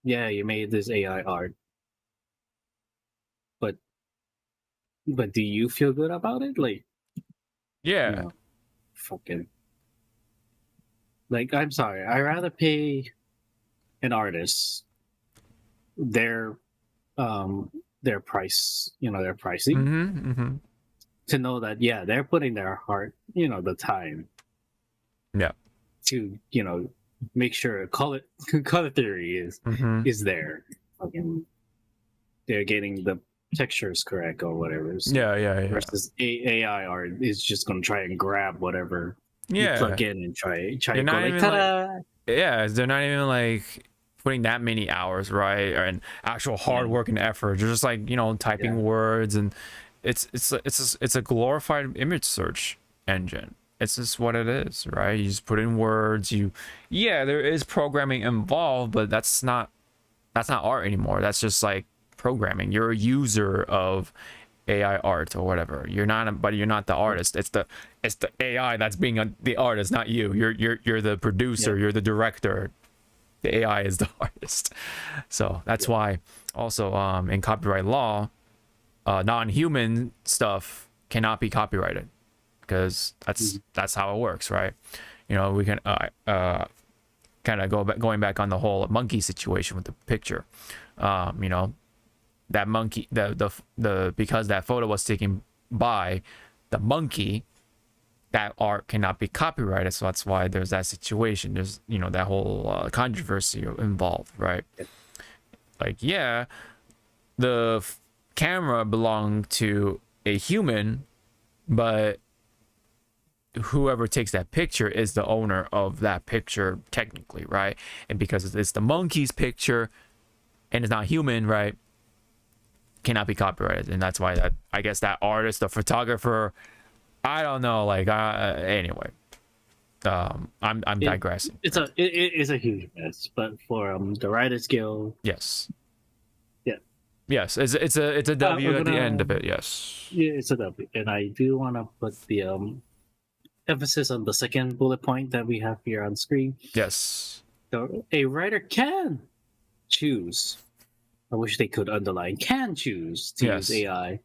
yeah, you made this AI art, but do you feel good about it? Like, yeah, fucking, like, I'm sorry, I rather pay an artist their price, their pricing, to know that they're putting their heart, the time, to make sure color theory is there. Fucking, they're getting the textures correct or whatever. So yeah. Versus AI art is just gonna try and grab whatever you plug in and try to go like, ta-da! Yeah, they're not even like putting that many hours, right, and actual hard work and effort. You're just like, you know, typing words, and it's a glorified image search engine. It's just what it is, right? You just put in words. There is programming involved, but that's not art anymore. That's just like programming. You're a user of AI art or whatever. You're not the artist. It's the AI that's being the artist, not you. You're the producer. You're the director. The AI is the artist. So that's why also in copyright law, non-human stuff cannot be copyrighted, because that's how it works, right? You know, we can kind of going back on the whole monkey situation with the picture. You know, that monkey, the because that photo was taken by the monkey, that art cannot be copyrighted. So that's why there's that situation. There's, you know, that whole controversy involved, right? Like, the camera belonged to a human, but whoever takes that picture is the owner of that picture technically, right? And because it's the monkey's picture and it's not human, right, cannot be copyrighted. And that's why that, I guess, that artist, the photographer, I don't know, like anyway, I'm digressing. It's a huge mess, but for the Writers Guild, yes, it's a W at the end of it. Yes, it's a W, and I do want to put the emphasis on the second bullet point that we have here on screen. Yes, a writer can choose. I wish they could underline can choose to use AI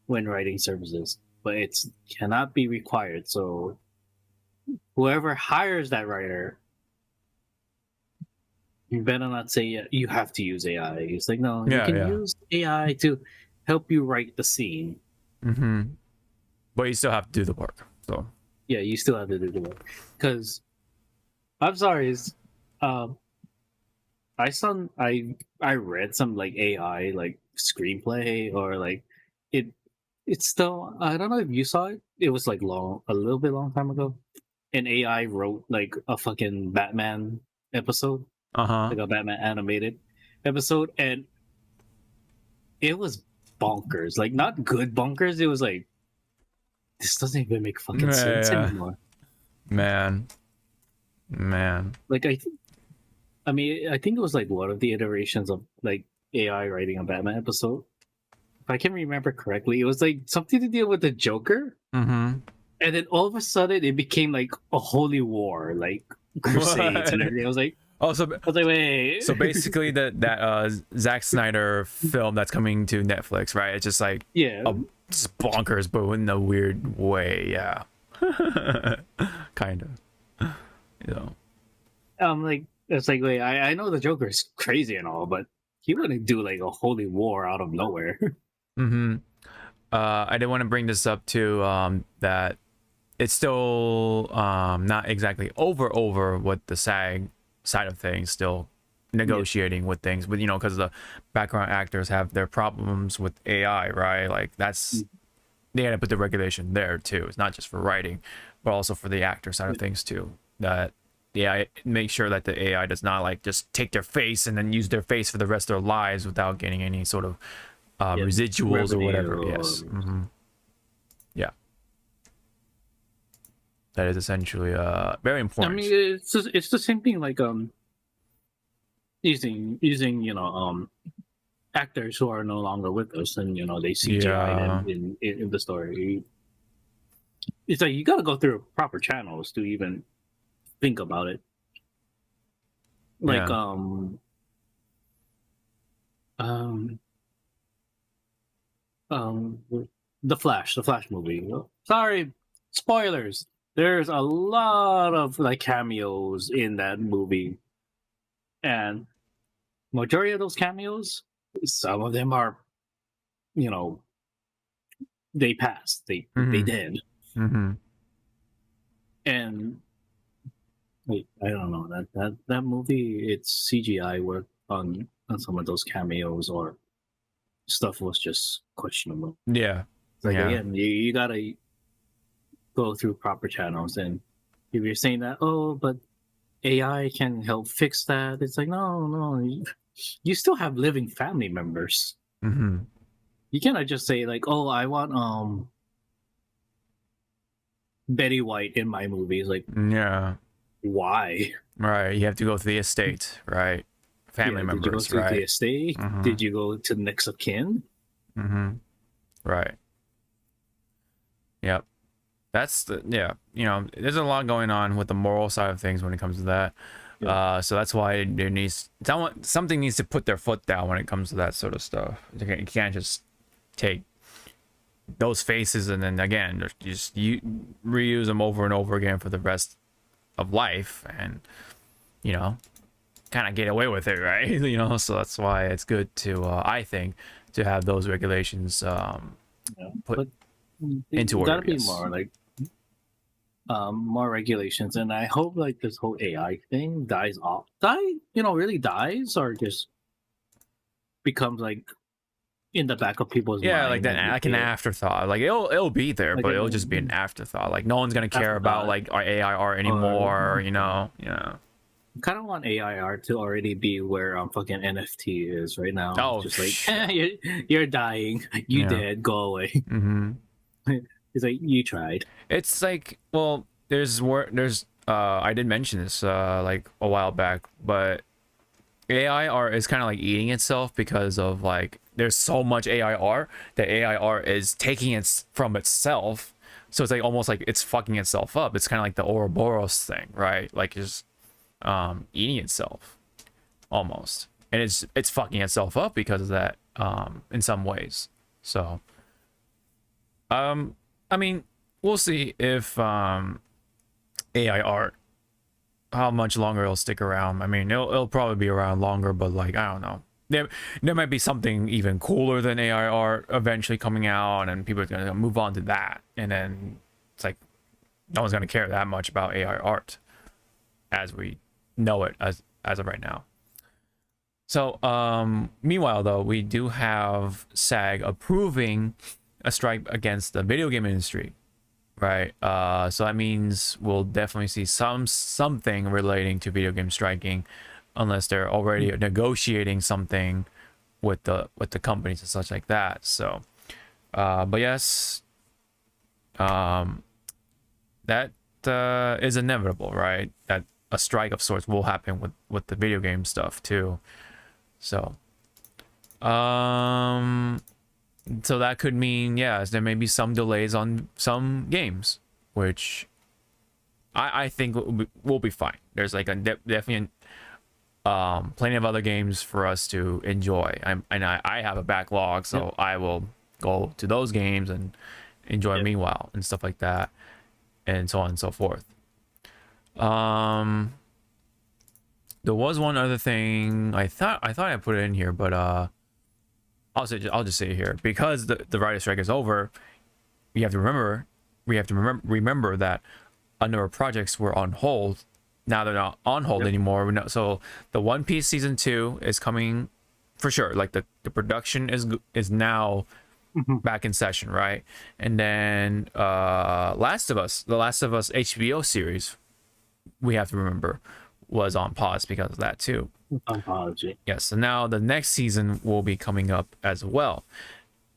when writing services, but it cannot be required. So whoever hires that writer, you better not say you have to use AI. It's like, no, you can use AI to help you write the scene. But you still have to do the work. So yeah, you still have to do the work. Because I'm sorry, I read some like AI like screenplay, or like it's still, I don't know if you saw it. It was like a little bit long time ago. An AI wrote like a fucking Batman episode. Like a Batman animated episode, and it was bonkers. Like, not good bonkers. It was like, this doesn't even make fucking sense anymore. Man. Like, I think it was like one of the iterations of like AI writing a Batman episode. If I can remember correctly, it was like something to deal with the Joker. And then all of a sudden, it became like a holy war, like crusades and everything. I was like, I was like, wait. So basically, that Zack Snyder film that's coming to Netflix, right? It's just like just bonkers, but in a weird way, kind of. You know, like, it's like, wait, I know the Joker is crazy and all, but he wouldn't do like a holy war out of nowhere. I did want to bring this up too. That it's still not exactly over with the SAG side of things, still negotiating with things, but you know, because the background actors have their problems with AI, right? Like, that's they had to put the regulation there too. It's not just for writing, but also for the actor side of things too. That the AI, make sure that the AI does not like just take their face and then use their face for the rest of their lives without getting any sort of residuals or whatever. Yes. That is essentially very important. I mean, it's the same thing, like using you know actors who are no longer with us, and you know they CGI them in the story. It's like you got to go through proper channels to even think about it. Like the Flash movie. Sorry, spoilers. There's a lot of like cameos in that movie, and majority of those cameos, some of them are, you know, they passed, they did, and wait, I don't know, that movie, it's CGI work on some of those cameos, or stuff was just questionable. Again, you gotta go through proper channels, and if you're saying that, oh, but AI can help fix that. It's like, no, you still have living family members. Mm-hmm. You cannot just say like, oh, I want Betty White in my movies. Like, Yeah. why? Right. You have to go to the estate, right? Family Did you go members, to the right? estate? Mhm. Did you go to next of kin? Mm-hmm. Right. Yep. That's the there's a lot going on with the moral side of things when it comes to that. Yeah. So that's why there needs something needs to put their foot down when it comes to that sort of stuff. You can't just take those faces and then again you reuse them over and over again for the rest of life and kind of get away with it, right? So that's why it's good to I think to have those regulations Yeah. put But into order. gotta be Yes. more like more regulations, and I hope like this whole AI thing dies off. Really dies, or just becomes like in the back of people's Yeah, mind. like that, and like an afterthought. Like it'll be there, Like but an- it'll just be an afterthought. Like no one's gonna care about Afterthought. like our AI art anymore. Yeah. kind of want AI art to already be where fucking NFT is right now. Oh, Just like shit. you're dying, you Yeah. dead, go away. Mm-hmm. It's like you tried. It's like, well, there's I did mention this like a while back, but AI art is kind of like eating itself because of like there's so much AI art that AI art is taking it from itself. So it's like almost like it's fucking itself up. It's kind of like the Ouroboros thing, right? Like it's eating itself almost, and it's fucking itself up because of that in some ways. So I mean, we'll see if AI art how much longer it'll stick around. I mean, it'll probably be around longer, but like I don't know. There might be something even cooler than AI art eventually coming out, and people are gonna move on to that, and then it's like no one's gonna care that much about AI art as we know it as of right now. So meanwhile though, we do have SAG approving a strike against the video game industry, right? So that means we'll definitely see something relating to video game striking, unless they're already negotiating something with the companies and such like that. So but yes, that is inevitable, right? That a strike of sorts will happen with the video game stuff too. So so that could mean, yes, there may be some delays on some games, which I think will be fine. There's like a definitely plenty of other games for us to enjoy. I have a backlog, so I will go to those games and enjoy meanwhile and stuff like that, and so on and so forth. There was one other thing I thought I put it in here, but I'll just say it here because the writer strike is over. We have to remember that a number of projects were on hold. Now they're not on hold anymore. So the One Piece season 2 is coming for sure. Like the production is now back in session, right? And then the Last of Us HBO series, we have to remember, was on pause because of that too. Apology. Yes, and now the next season will be coming up as well.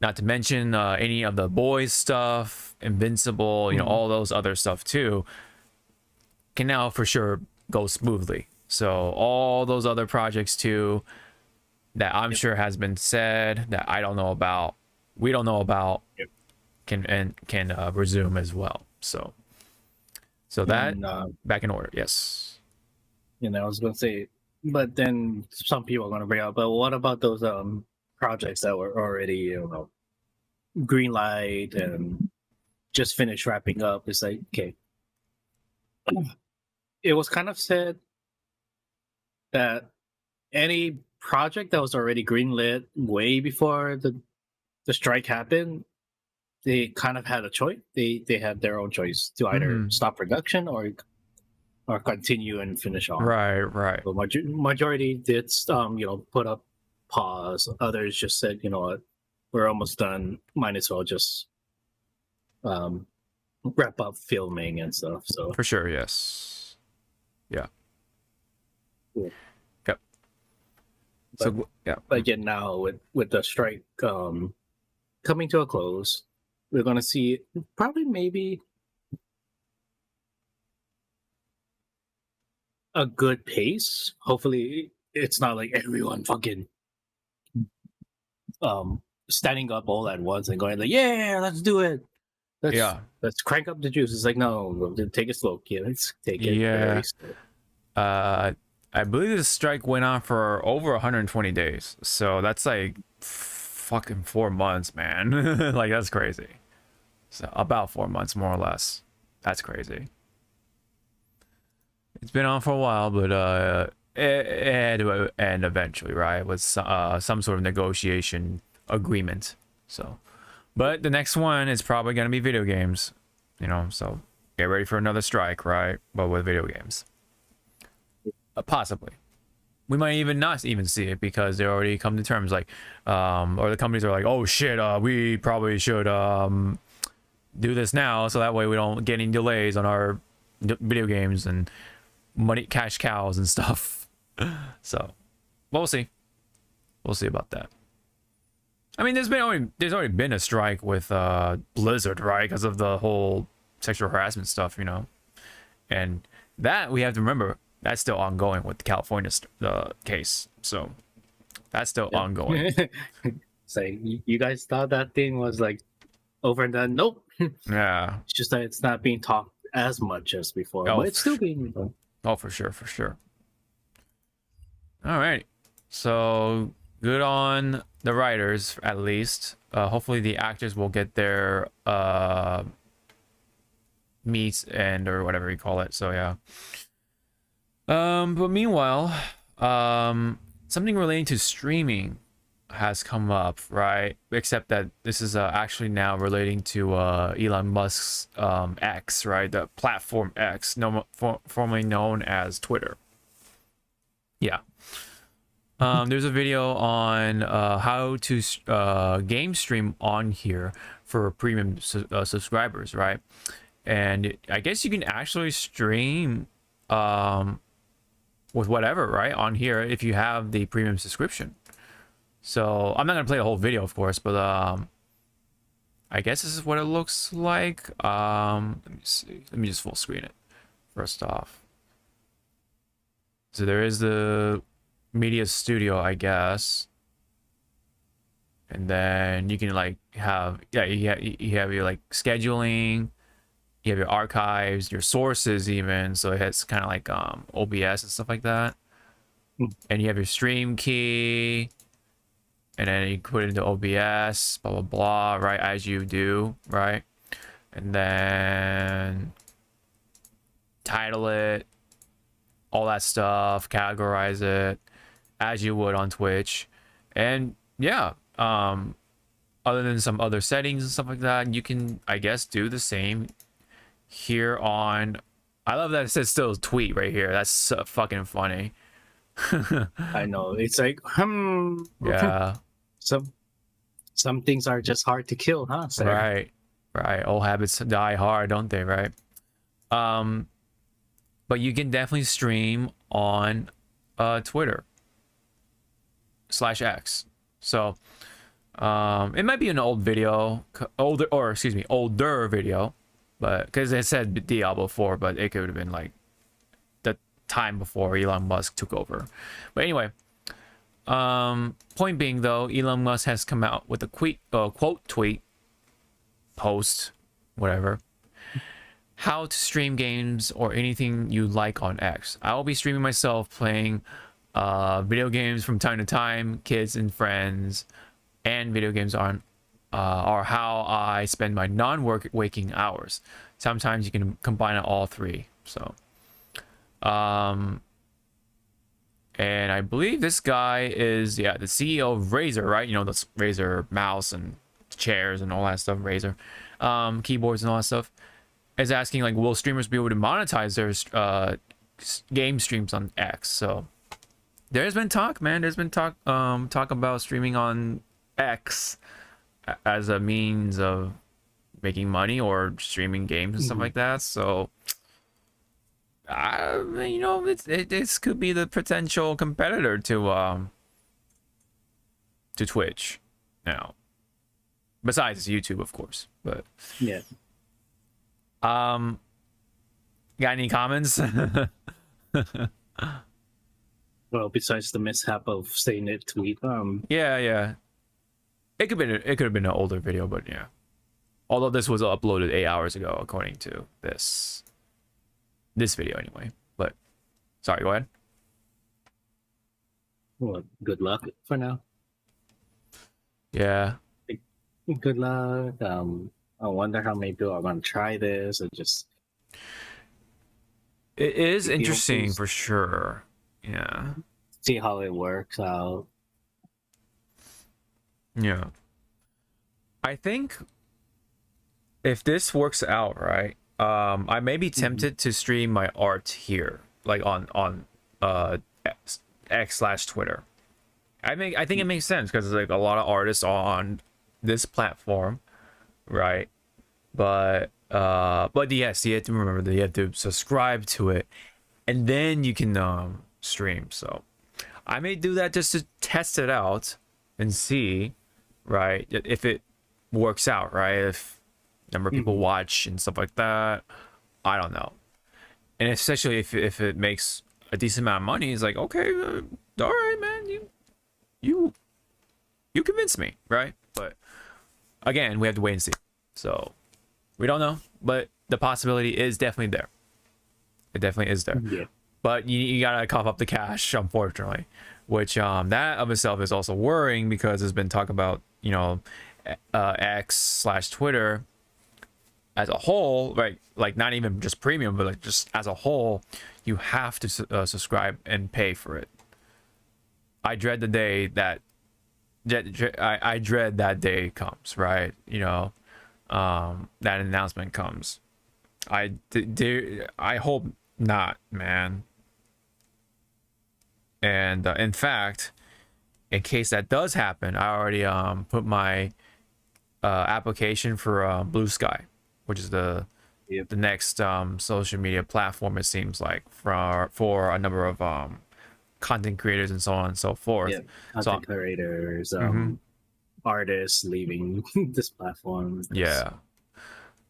Not to mention any of the boys stuff, Invincible, all those other stuff too, can now for sure go smoothly. So all those other projects too, that I'm sure has been said that I don't know about, we don't know about, can resume as well. So that back in order. Yes. I was gonna say, but then some people are gonna bring up, but what about those projects that were already green light and just finished wrapping up? It's like, okay, it was kind of said that any project that was already greenlit way before the strike happened, they kind of had a choice. They had their own choice to either stop production or continue and finish on. Right. So majority did put up pause. Others just said, you know what, we're almost done. Might as well just wrap up filming and stuff. So For sure, yes. Yeah. Yep. So yeah. But again, now with the strike coming to a close, we're gonna see probably maybe a good pace. Hopefully, it's not like everyone fucking standing up all at once and going like, "Yeah, let's do it. Yeah. Let's crank up the juice." It's like, no, we'll take it slow, kid. Let's take it very slow. I believe the strike went on for over 120 days. So that's like fucking 4 months, man. Like that's crazy. So about 4 months more or less. That's crazy. It's been on for a while, but it had to end eventually, right? With some sort of negotiation agreement. So, but the next one is probably gonna be video games, you know. So get ready for another strike, right? But with video games, possibly. We might even not even see it because they already come to terms like, or the companies are like, oh shit, we probably should do this now so that way we don't get any delays on our video games and money cash cows and stuff. So we'll see about that. I mean, there's already been a strike with Blizzard, right, because of the whole sexual harassment stuff, you know, and that we have to remember that's still ongoing with the California case. So that's still ongoing. So you guys thought that thing was like over and done? Nope. Yeah. It's just that it's not being talked as much as before, but it's still being done. Oh, for sure. All right. So good on the writers, at least. Hopefully the actors will get their meets and or whatever you call it. So yeah. But meanwhile, something relating to streaming has come up, right? Except that this is actually now relating to Elon Musk's X, right? The platform X, formerly known as Twitter. Yeah. There's a video on how to game stream on here for premium subscribers, right? And I guess you can actually stream with whatever, right, on here if you have the premium subscription. So I'm not gonna play the whole video, of course, but I guess this is what it looks like. Let me see. Let me just full screen it first off. So there is the media studio, I guess, and then you can like have you have your like scheduling, you have your archives, your sources even. So it's kind of like OBS and stuff like that, and you have your stream key. And then you put it into OBS, blah, blah, blah, right, as you do, right? And then title it, all that stuff, categorize it, as you would on Twitch. And yeah, other than some other settings and stuff like that, you can, I guess, do the same here on... I love that it says still tweet right here. That's so fucking funny. I know. It's like, Yeah. Some things are just hard to kill, huh? So. Right. Old habits die hard, don't they? Right. But you can definitely stream on Twitter /X. So it might be an old video, older video, but because it said Diablo 4, but it could have been like the time before Elon Musk took over. But anyway. Point being though, Elon Musk has come out with a quote tweet, post, whatever. How to stream games or anything you like on X. I will be streaming myself playing video games from time to time, kids and friends, and video games on are how I spend my non-work waking hours. Sometimes you can combine all three. So and I believe this guy is, the CEO of Razer, right? You know, the Razer mouse and chairs and all that stuff, Razer keyboards and all that stuff, is asking, like, will streamers be able to monetize their game streams on X? So there's been talk, man. There's been talk about streaming on X as a means of making money or streaming games and stuff like that. So you know, this could be the potential competitor to Twitch now. Besides YouTube, of course. But Yeah. got any comments? Well, besides the mishap of saying it tweet, Yeah. It could have been an older video, but yeah. Although this was uploaded 8 hours ago, according to this video anyway. But sorry, go ahead. well, good luck for now. Yeah. Good luck. I wonder how many people are gonna try this and just It is You know, interesting please. for sure. Yeah. see how it works out. Yeah. I think if this works out right, I may be tempted to stream my art here, like on X/Twitter. I think it makes sense because like a lot of artists on this platform, right? But yes, you have to remember that you have to subscribe to it, and then you can stream. So I may do that just to test it out and see, right, if it works out, right? If number of people watch and stuff like that, I don't know. And especially if it makes a decent amount of money, it's like, okay, all right, man, you convinced me, right? But again, we have to wait and see. So we don't know, but the possibility is definitely there. It definitely is there. Yeah. But you gotta cough up the cash, unfortunately, which that of itself is also worrying because there's been talk about, you know, X/Twitter as a whole, right? Like not even just premium, but like just as a whole, you have to subscribe and pay for it. I dread the day that I dread that day comes, right? You know, that announcement comes. I hope not, man. And in fact, in case that does happen, I already put my application for Blue Sky, which is the next social media platform, it seems like, for a number of content creators and so on and so forth. Yeah. So Content creators, artists leaving this platform. yeah.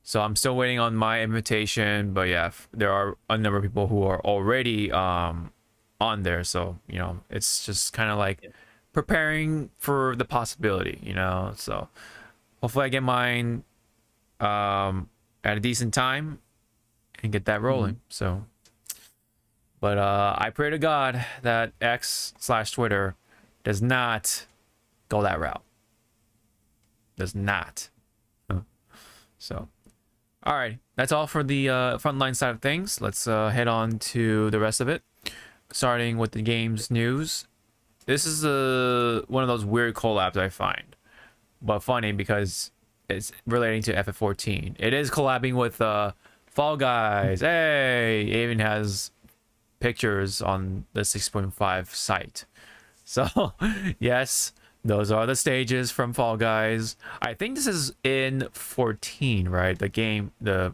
So I'm still waiting on my invitation, but yeah, there are a number of people who are already on there. So, you know, it's just kind of like preparing for the possibility, you know. So hopefully I get mine at a decent time and get that rolling. So, but I pray to God that X/Twitter does not go that route. Does not. So, all right, that's all for the frontline side of things. Let's head on to the rest of it, starting with the games news. This is one of those weird collabs I find, but funny because it's relating to FF14. It is collabing with Fall Guys. Hey, it even has pictures on the 6.5 site. So yes, those are the stages from Fall Guys. I think this is in 14, right? The game, the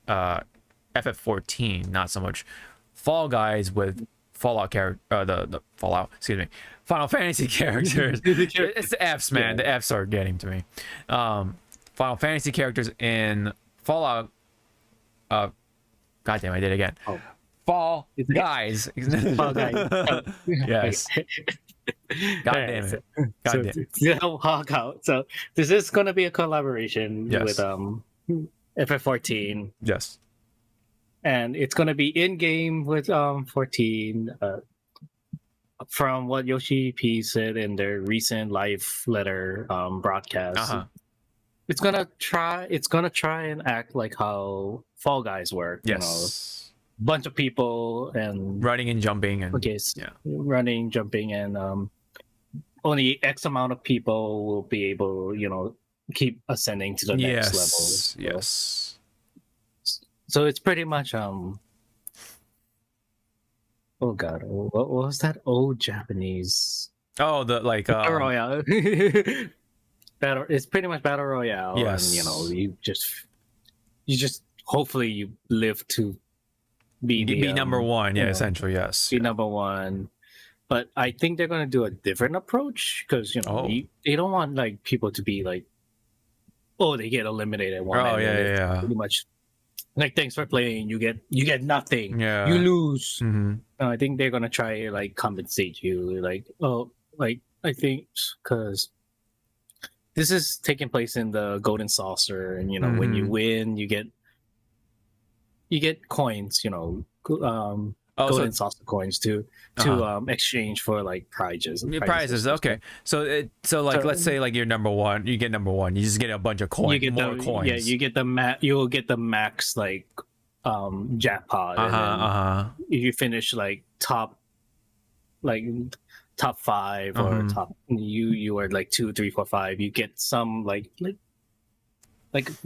FF14, not so much Fall Guys with Fallout character, the Fallout, excuse me, Final Fantasy characters. It's the Fs, man. The Fs are getting to me. Final Fantasy characters in Fallout. God damn, I did it again. Oh. Fall Guys. Fall Guys. Yes. God damn it. God damn it. So, Hawk Out. So this is gonna be a collaboration Yes. with FF14, Yes. and it's gonna be in game with 14. From what Yoshi P said in their recent live letter broadcast, it's gonna try and act like how Fall Guys work. Yes. You know, bunch of people and Running and jumping and running, jumping, and only X amount of people will be able, you know, keep ascending to the next level. Yes. So it's pretty much oh god, what was that old Japanese Oh, the like battle royale? It's pretty much battle royale. Yes. And, you know, you just hopefully you live to Be number one, yeah, you know, essentially, yes. be number one. But I think they're gonna do a different approach because they don't want like people to be like, oh, they get eliminated one, Oh, and yeah, then it's yeah. pretty much like thanks for playing, you get nothing, Yeah. you lose. Mm-hmm. I think they're gonna try like compensate you, like I think because this is taking place in the Golden Saucer, and when you win, you get coins, Golden Saucer coins to exchange for like prizes. Prizes, okay. So let's say like you're number one, you get number one, you just get a bunch of coins, more coins. Yeah, you get you'll get the max like jackpot. And then if you finish like top 5 or top, you are like 2, 3, 4, 5, you get some like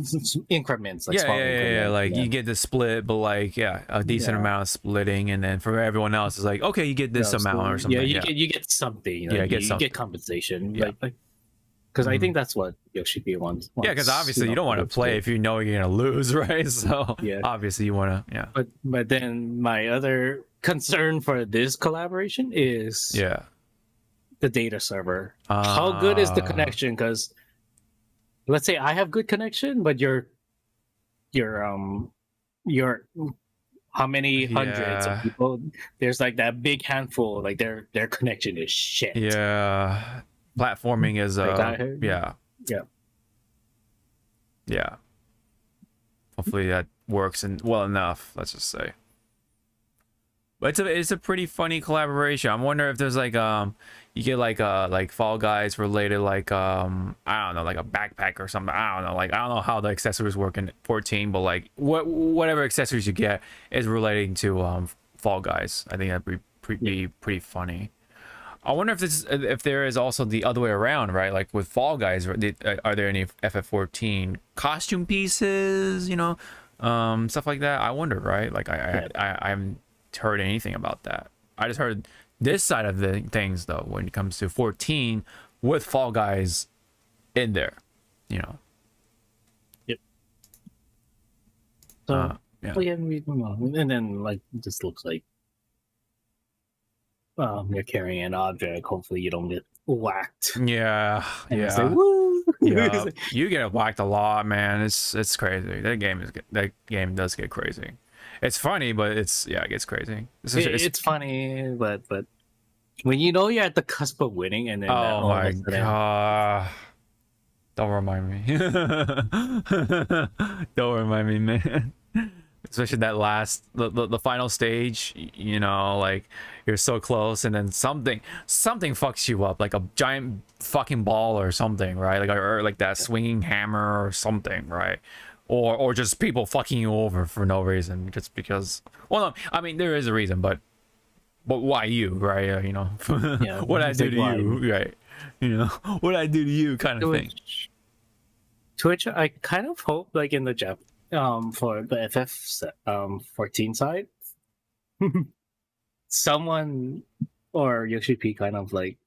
some increments, like small increments. Like you get the split, but like a decent amount of splitting, and then for everyone else, it's like okay, you get this amount or something. You get something. Like, you get compensation. Yeah. Like because I think that's what Yoshi wants. Yeah, because obviously you don't want to play if you know you're gonna lose, right? So obviously you want to. But then my other concern for this collaboration is the data server. How good is the connection? Because let's say I have good connection, but you're how many hundreds of people? There's like that big handful. Like their connection is shit. Yeah, platforming is yeah. Hopefully that works well enough. Let's just say. But it's a pretty funny collaboration. I'm wondering if there's like you get like Fall Guys related like I don't know, like a backpack or something. I don't know how the accessories work in 14, but like whatever accessories you get is relating to Fall Guys. I think that'd be pretty funny. I wonder if there is also the other way around, right? Like with Fall Guys, are there any FF14 costume pieces, stuff like that? I wonder, right? Like I'm heard anything about that. I just heard this side of the things though when it comes to 14 with Fall Guys in there, Yep. So we move on. And then like this looks like you're carrying an object. Hopefully you don't get whacked. Yeah. And it's like, woo! Yeah. You get whacked a lot, man. It's crazy. That game does get crazy. It's funny, but it gets crazy. It's funny, but when you're at the cusp of winning, and then oh my god, don't remind me. Don't remind me, man. Especially that the final stage, like you're so close, and then something fucks you up, like a giant fucking ball or something, right? Like or like that swinging hammer or something, right? Or just people fucking you over for no reason, just because. Well, no, I mean there is a reason, but why you, right? What I do to you, right? What I do to you, kind of thing. Twitch, I kind of hope, like in the for the FF14 side, someone or Yoshi P kind of like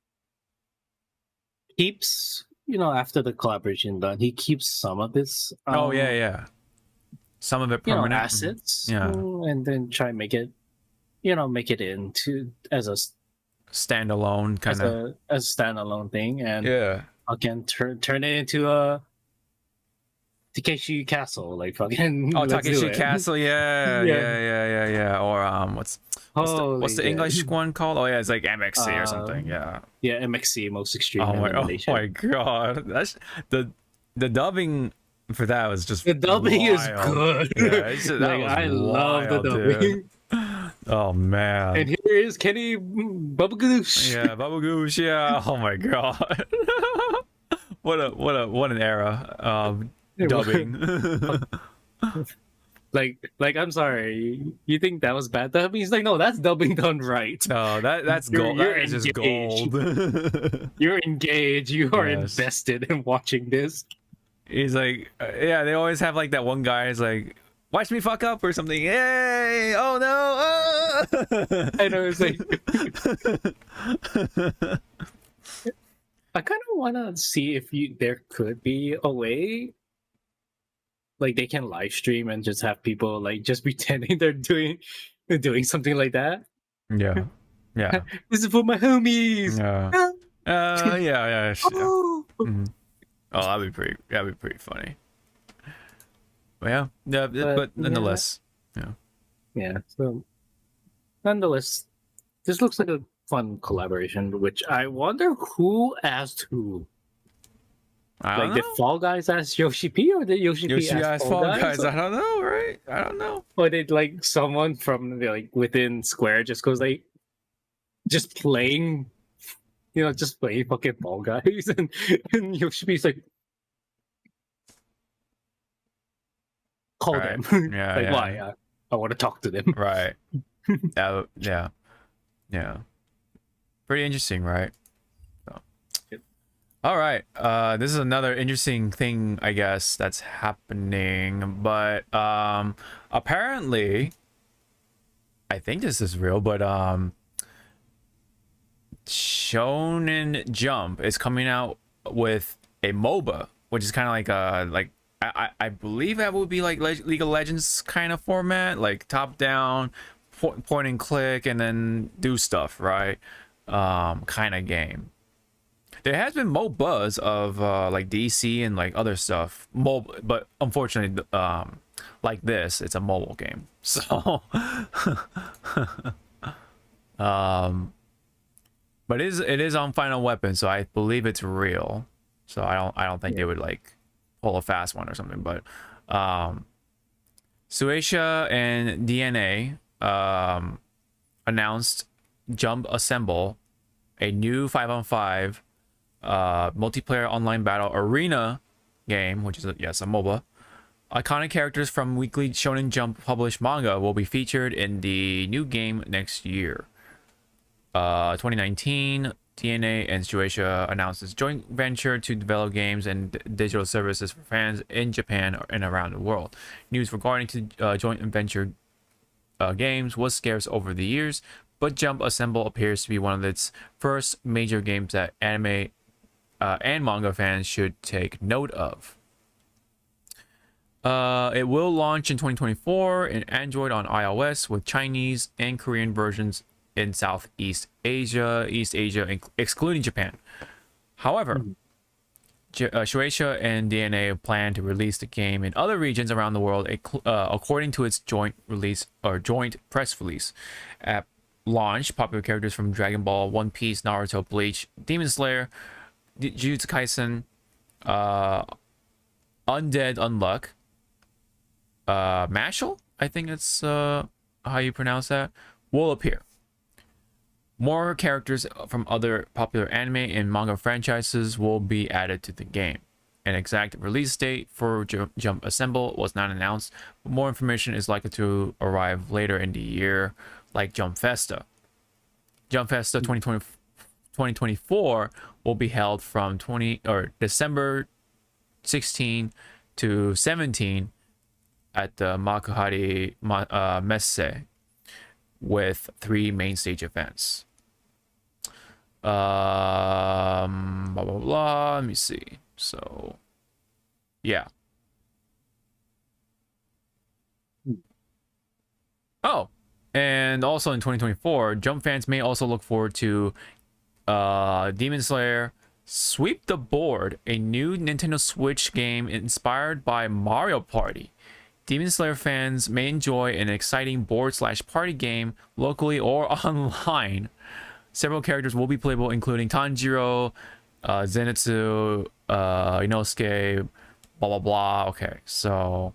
keeps. After the collaboration done, he keeps some of his some of it permanent assets, and then try and make it into as a standalone kind of as a standalone thing, and again turn it into a Takeshi Castle, like fucking. Oh, Takeshi Castle, yeah. Or what's the English one called? Oh yeah, it's like MXC or something. Yeah, MXC, most extreme. Oh my god, that's the dubbing for that was just the dubbing wild. Is good. Yeah, I love the dubbing. Dude. Oh man. And here is Kenny Babagoosh. Yeah, Babagoosh. Yeah. Oh my god. what an era. Dubbing. like I'm sorry, you think that was bad dubbing? He's like, no, that's dubbing done right. No, that's gold. That is just gold. You're engaged. You are invested in watching this. He's like, they always have like that one guy is like, watch me fuck up or something. Hey, oh no. I know, it's like I kind of want to see if there could be a way like they can live stream and just have people like just pretending they're doing doing something like that. Yeah. Yeah. This is for my homies. Yeah. Yeah. Oh. Mhm. Oh, that'd be pretty funny. But yeah. Yeah, but nonetheless. Yeah. Yeah. So nonetheless, this looks like a fun collaboration. Which I wonder who asked who. I don't Like, did know. Fall Guys ask Yoshi P, or did Yoshi P Yoshi ask guys, Fall Fall Guys? Guys. I don't know, right? I don't know. Or did like someone from like within Square just goes like just playing, just playing fucking Fall Guys, and Yoshi P's like, call Right. them. Yeah, Like, yeah. why? I want to talk to them. Right. Yeah. Pretty interesting, right? So. Yep. All right. This is another interesting thing, I guess, that's happening. But apparently, I think this is real. But Shonen Jump is coming out with a MOBA, which is kind of like I believe that would be like League of Legends kind of format, like top down, point and click, and then do stuff, right? Kind of game. There has been MOBAs of like DC and like other stuff, but unfortunately, like this, it's a mobile game. So, but it is on Final Weapon, so I believe it's real. So I don't think they would like pull a fast one or something. But Shueisha and DNA announced Jump Assemble, a new 5-on-5 multiplayer online battle arena game, which is a MOBA. Iconic characters from Weekly Shonen Jump published manga will be featured in the new game next year. 2019, DNA and Shueisha announced its joint venture to develop games and digital services for fans in Japan and around the world. News regarding to joint venture games was scarce over the years, but Jump Assemble appears to be one of its first major games that anime and manga fans should take note of. It will launch in 2024 in Android on iOS with Chinese and Korean versions in Southeast Asia, East Asia, excluding Japan. However, Shueisha and DNA plan to release the game in other regions around the world, according to its joint press release. At launch, popular characters from Dragon Ball, One Piece, Naruto, Bleach, Demon Slayer, Jujutsu Kaisen, Undead Unluck, Mashal, I think it's how you pronounce that, will appear. More characters from other popular anime and manga franchises will be added to the game. An exact release date for Jump Assemble was not announced, but more information is likely to arrive later in the year, like Jump Festa. Jump Festa 2024 will be held from December 16 to 17 at the Makuhari Messe, with 3 main stage events. Blah blah blah. Let me see. So, yeah. Oh, and also in 2024, Jump fans may also look forward to Demon Slayer Sweep the Board, a new Nintendo Switch game inspired by Mario Party. Demon Slayer fans may enjoy an exciting board/party game locally or online. Several characters will be playable, including Tanjiro, Zenitsu, Inosuke, blah blah blah. Okay, so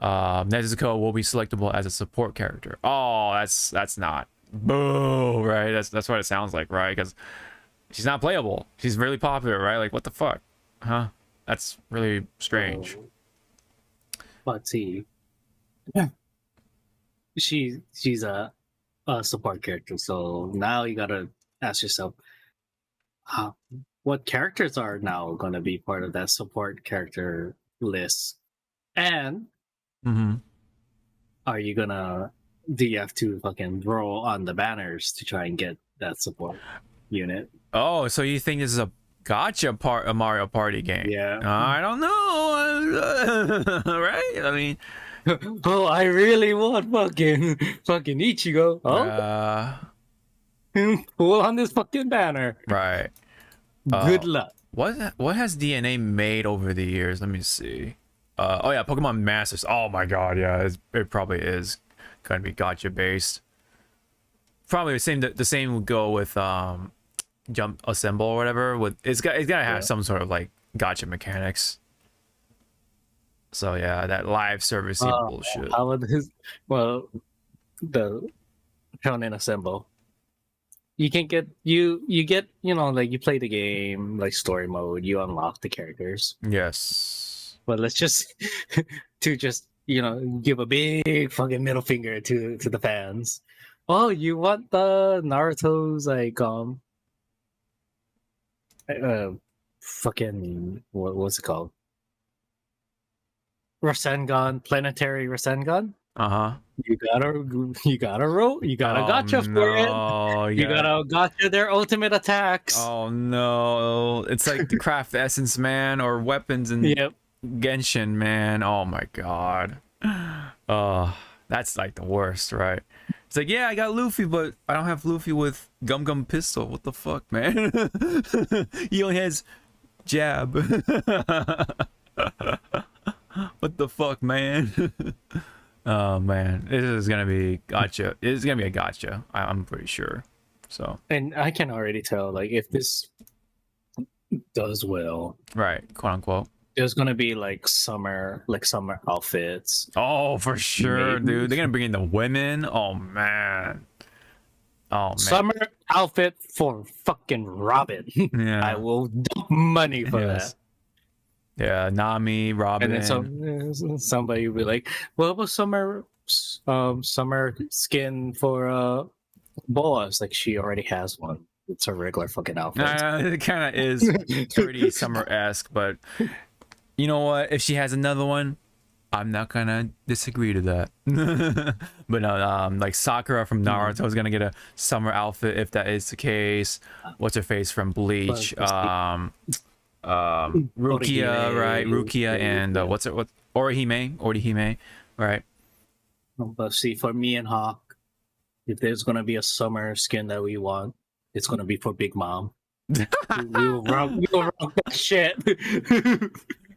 Nezuko will be selectable as a support character. Oh, that's not boo, right? That's what it sounds like, right? Because she's not playable. She's really popular, right? Like, what the fuck, huh? That's really strange. But see, she's a support character, so now you gotta ask yourself, what characters are now gonna be part of that support character list, and do you have to fucking roll on the banners to try and get that support unit? Oh, so you think this is a gotcha Mario Party game? Yeah. I don't know. Right? I mean, Oh, I really want fucking Ichigo. Oh, pull on this fucking banner. right. Good luck. What has DNA made over the years? Let me see. Oh yeah, Pokemon Masters. Oh my god, yeah, it probably is gonna be gacha based. Probably the same would go with Jump Assemble or whatever. With it's gotta have some sort of like gacha mechanics. So yeah, that live service bullshit. How about this? Well, the Shonen Assemble. You can get you get like you play the game like story mode. You unlock the characters. Yes. But let's just to just give a big fucking middle finger to the fans. Oh, you want the Naruto's like fucking what's it called? Rasengan, planetary Rasengan. Uh-huh. You gotta gotcha for it. You gotta gotcha their ultimate attacks. Oh no, it's like the craft essence, man, or weapons in Genshin, man. Oh my god. Oh, that's like the worst, right? It's like, yeah, I got Luffy, but I don't have Luffy with Gum Gum Pistol. What the fuck, man? He only has jab. What the fuck, man? Oh man, this is gonna be gotcha. It's gonna be a gotcha. I'm pretty sure. So, and I can already tell, like, if this does well, right, quote unquote, there's gonna be like summer outfits. Oh, for sure, dude. They're gonna bring in the women. Oh man. Oh man. Summer outfit for fucking Robin. Yeah. I will dump money for that. Yeah, Nami, Robin. And then somebody will be like, "What about summer skin for Boas?" Like, she already has one. It's a regular fucking outfit. It kind of is pretty summer-esque, but you know what? If she has another one, I'm not gonna disagree to that. But no, like Sakura from Naruto is gonna get a summer outfit if that is the case. What's her face from Bleach? Rukia, right? Rukia and what Orihime, right? But see, for me and Hawk, if there's gonna be a summer skin that we want, it's gonna be for Big Mom. we will rock that shit.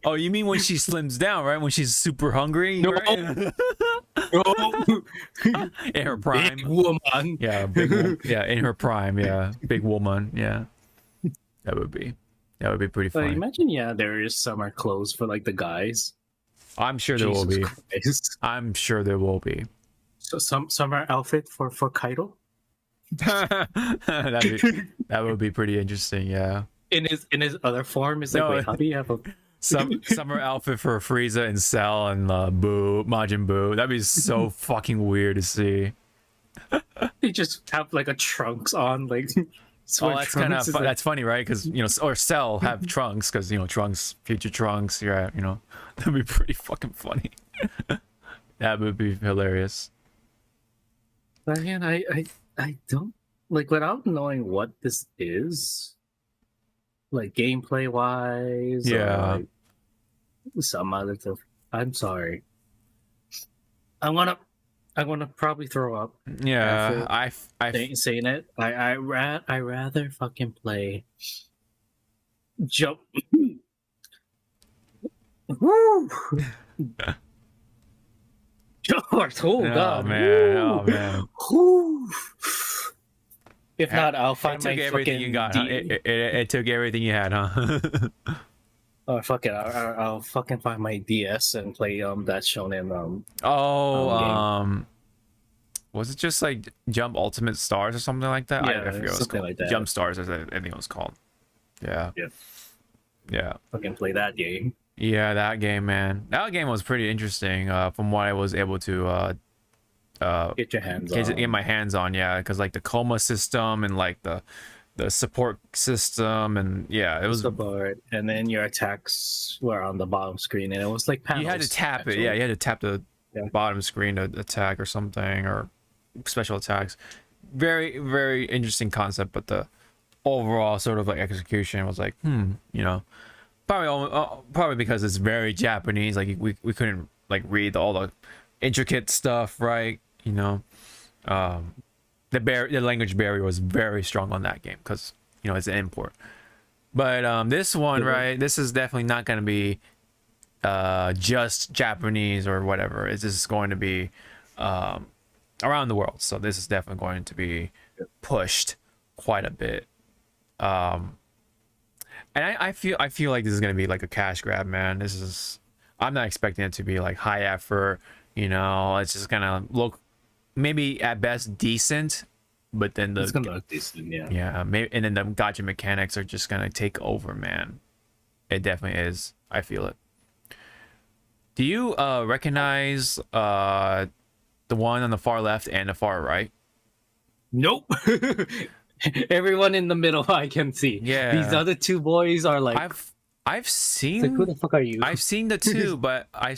Oh, you mean when she slims down, right? When she's super hungry, no. Right? No. In her prime, big woman. Yeah, in her prime, yeah, big woman, yeah. That would be pretty funny. Imagine, there is summer clothes for like the guys. I'm sure there will be. I'm sure there will be. So some summer outfit for Kaido. That would be pretty interesting, yeah. In his other form, is like, wait, how do you have a summer outfit for Frieza and Cell and Majin Buu? That'd be so fucking weird to see. They just have like a trunks on, like. Oh, that's kind of that's funny, right? Because or Cell have trunks, because Trunks, future Trunks, yeah, that'd be pretty fucking funny. That would be hilarious. But again, I don't like, without knowing what this is, like gameplay wise, yeah, or, like, some other stuff. I'm sorry. I'm gonna probably throw up. Yeah, I saying it. I rather fucking play jump. Woo! Oh god, man! Oh man! Woo! If not, I'll find my everything you got. Huh? It took everything you had, huh? Oh fuck it! I'll fucking find my DS and play that Shonen was it just like Jump Ultimate Stars or something like that? Yeah, I forget something like that. Jump Stars, as I think it was called. Yeah. Fucking play that game. Yeah, that game, man. That game was pretty interesting. From what I was able to get your hands get on. Get my hands on, yeah, because like the coma system and like the support system, and yeah, it was support, and then your attacks were on the bottom screen, and it was like panels, you had to tap actually. You had to tap the bottom screen to attack or something, or special attacks. Very, very interesting concept, but the overall sort of like execution was like, probably because it's very Japanese. Like we couldn't like read all the intricate stuff, right? You know, the language barrier was very strong on that game because you know it's an import. But this one, right? This is definitely not going to be just Japanese or whatever. It's just going to be around the world. So this is definitely going to be pushed quite a bit. And I feel like this is going to be like a cash grab, man. I'm not expecting it to be like high effort. You know, it's just gonna look maybe at best decent, but then it's gonna look decent, yeah, maybe, and then the gacha mechanics are just gonna take over, man. It definitely is. I feel it. Do you recognize the one on the far left and the far right? Nope. Everyone in the middle I can see. Yeah. These other two boys are like I've seen like, who the fuck are you? I've seen the two, but I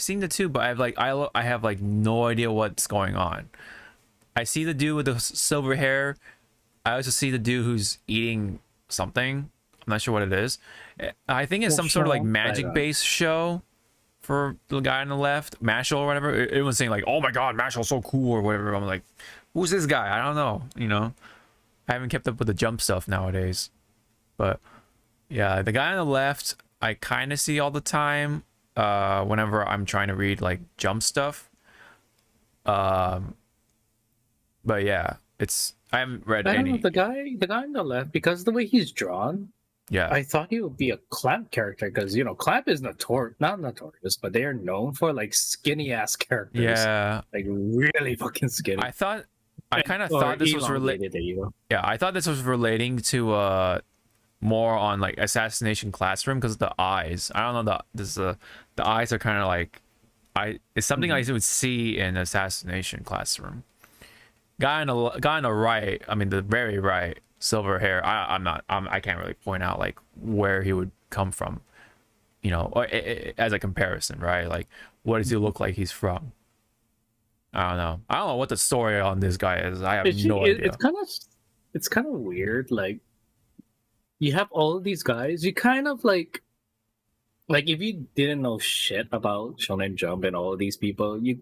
have like no idea what's going on. I see the dude with the silver hair. I also see the dude who's eating something. I'm not sure what it is. I think it's some sort of like magic based show for the guy on the left, Mashal or whatever. Everyone's saying like, "Oh my god, Mashal's so cool" or whatever. I'm like, "Who's this guy?" I don't know. You know, I haven't kept up with the jump stuff nowadays. But yeah, the guy on the left, I kind of see all the time whenever I'm trying to read like jump stuff. But yeah, I haven't read I don't any. know, the guy on the left, because the way he's drawn, Yeah, I thought he would be a Clamp character because you know Clamp is not notorious, but they are known for like skinny ass characters. yeah. like really fucking skinny. I kind of thought this was related. Yeah, I thought this was relating to more on like Assassination Classroom because of the eyes. I don't know, the eyes are kind of like it's something I would see in Assassination Classroom. Guy on the right, I mean the very right, silver hair. I can't really point out like where he would come from, you know, or, as a comparison, right? Like what does he look like he's from? I don't know what the story on this guy is. I have no idea. It's kind of weird. Like you have all of these guys. You kind of like if you didn't know shit about Shonen Jump and all of these people, you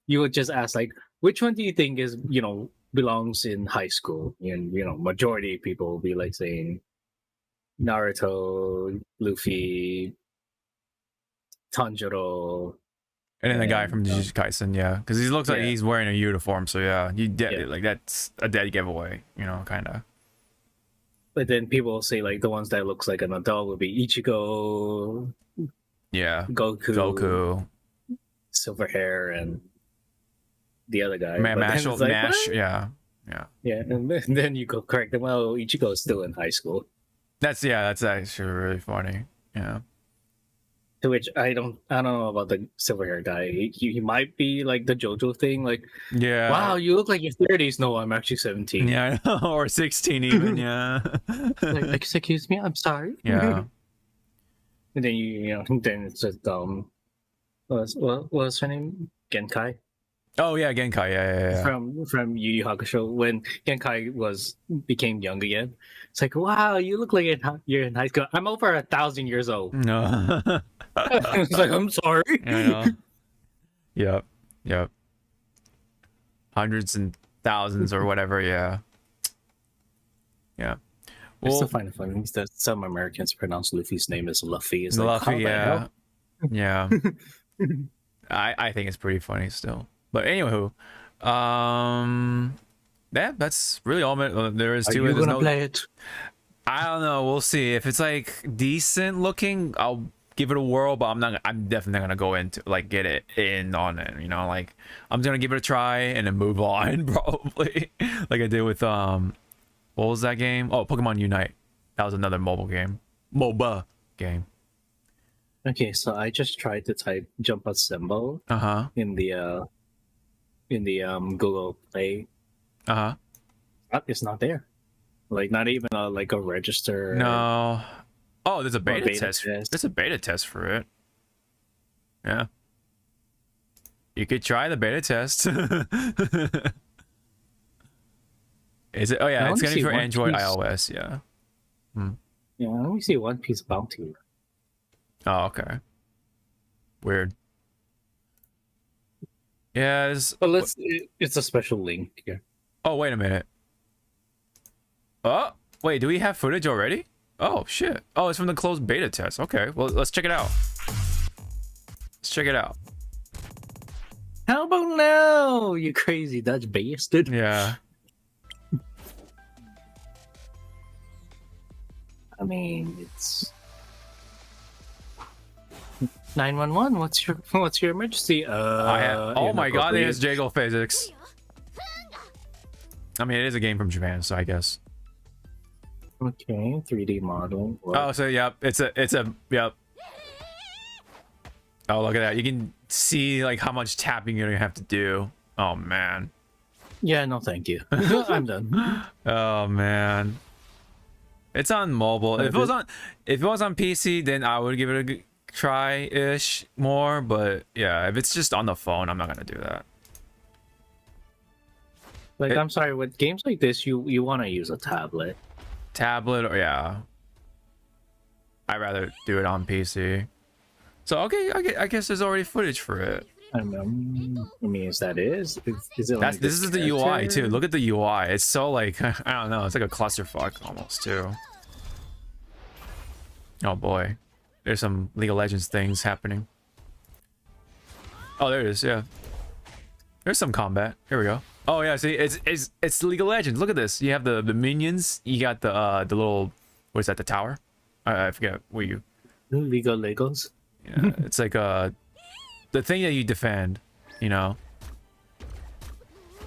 would just ask like, which one do you think is belongs in high school? And majority of people will be like saying Naruto, Luffy, Tanjiro. And then the guy from Jujutsu Kaisen, yeah, because he looks like he's wearing a uniform, so yeah, like that's a dead giveaway, kind of. But then people will say like the ones that looks like an adult would be Ichigo, Goku, silver hair, and the other guy. Mash, yeah. And then you go correct them. Well, Ichigo is still in high school. That's actually really funny. Yeah. To which I don't know about the silver hair guy. He might be like the JoJo thing, like, yeah. Wow, you look like you're 30s. No, I'm actually 17. Yeah, I know. Or 16 even. Yeah. like, excuse me, I'm sorry. Yeah. And then then it's just what was her name? Genkai. Oh yeah, Genkai. Yeah. From Yu Yu Hakusho, when Genkai became young again. It's like, wow, you look like you're in high school. I'm over 1,000 years old. No. It's like, I'm sorry. I know. Yep. Hundreds and thousands or whatever. Yeah. I still find it funny that some Americans pronounce Luffy's name as Luffy. It's like, Luffy, yeah. I think it's pretty funny still. But anywho, that's really all there is to it. Are you gonna play it? I don't know. We'll see. If it's like decent looking, I'll give it a whirl. But I'm definitely not gonna go into like get it in on it. Like I'm gonna give it a try and then move on probably, like I did with what was that game? Oh, Pokemon Unite. That was another MOBA game. Okay, so I just tried to type jump assemble in the Google Play. It's not there. Like not even a register. No. Oh, there's a beta test. There's a beta test for it. Yeah. You could try the beta test. Is it? Oh yeah, it's gonna be for Android, iOS. Yeah. Yeah, let me see One Piece Bounty. Oh, okay. Weird. Yes. But it's a special link here. Oh, wait a minute. Oh, wait, do we have footage already? Oh, shit. Oh, it's from the closed beta test. Okay, well, let's check it out. Let's check it out. How about now, you crazy Dutch bastard? Yeah. I mean, it's 911. What's your emergency? Oh my god, inappropriate. there's Jago physics. I mean, it is a game from Japan, so I guess. Okay, 3D model. What? Oh, so yep, it's a yep. Oh, look at that. You can see like how much tapping you're gonna have to do. Oh man. Yeah, no, thank you. I'm done. Oh man. It's on mobile. If it was on PC, then I would give it a try-ish more, but yeah, if it's just on the phone, I'm not gonna do that. Like, I'm sorry, with games like this, you want to use a tablet. Tablet or yeah. I'd rather do it on PC. So okay, I guess there's already footage for it. I mean, is that is it? This like is the UI too. Look at the UI. It's so like I don't know. It's like a clusterfuck almost too. Oh boy, there's some League of Legends things happening. Oh, there it is. Yeah, there's some combat. Here we go. Oh yeah, see, it's League of Legends. Look at this. You have the minions. You got the little what is that? The tower? I forget. What you? Legos. Yeah, it's like the thing that you defend. You know.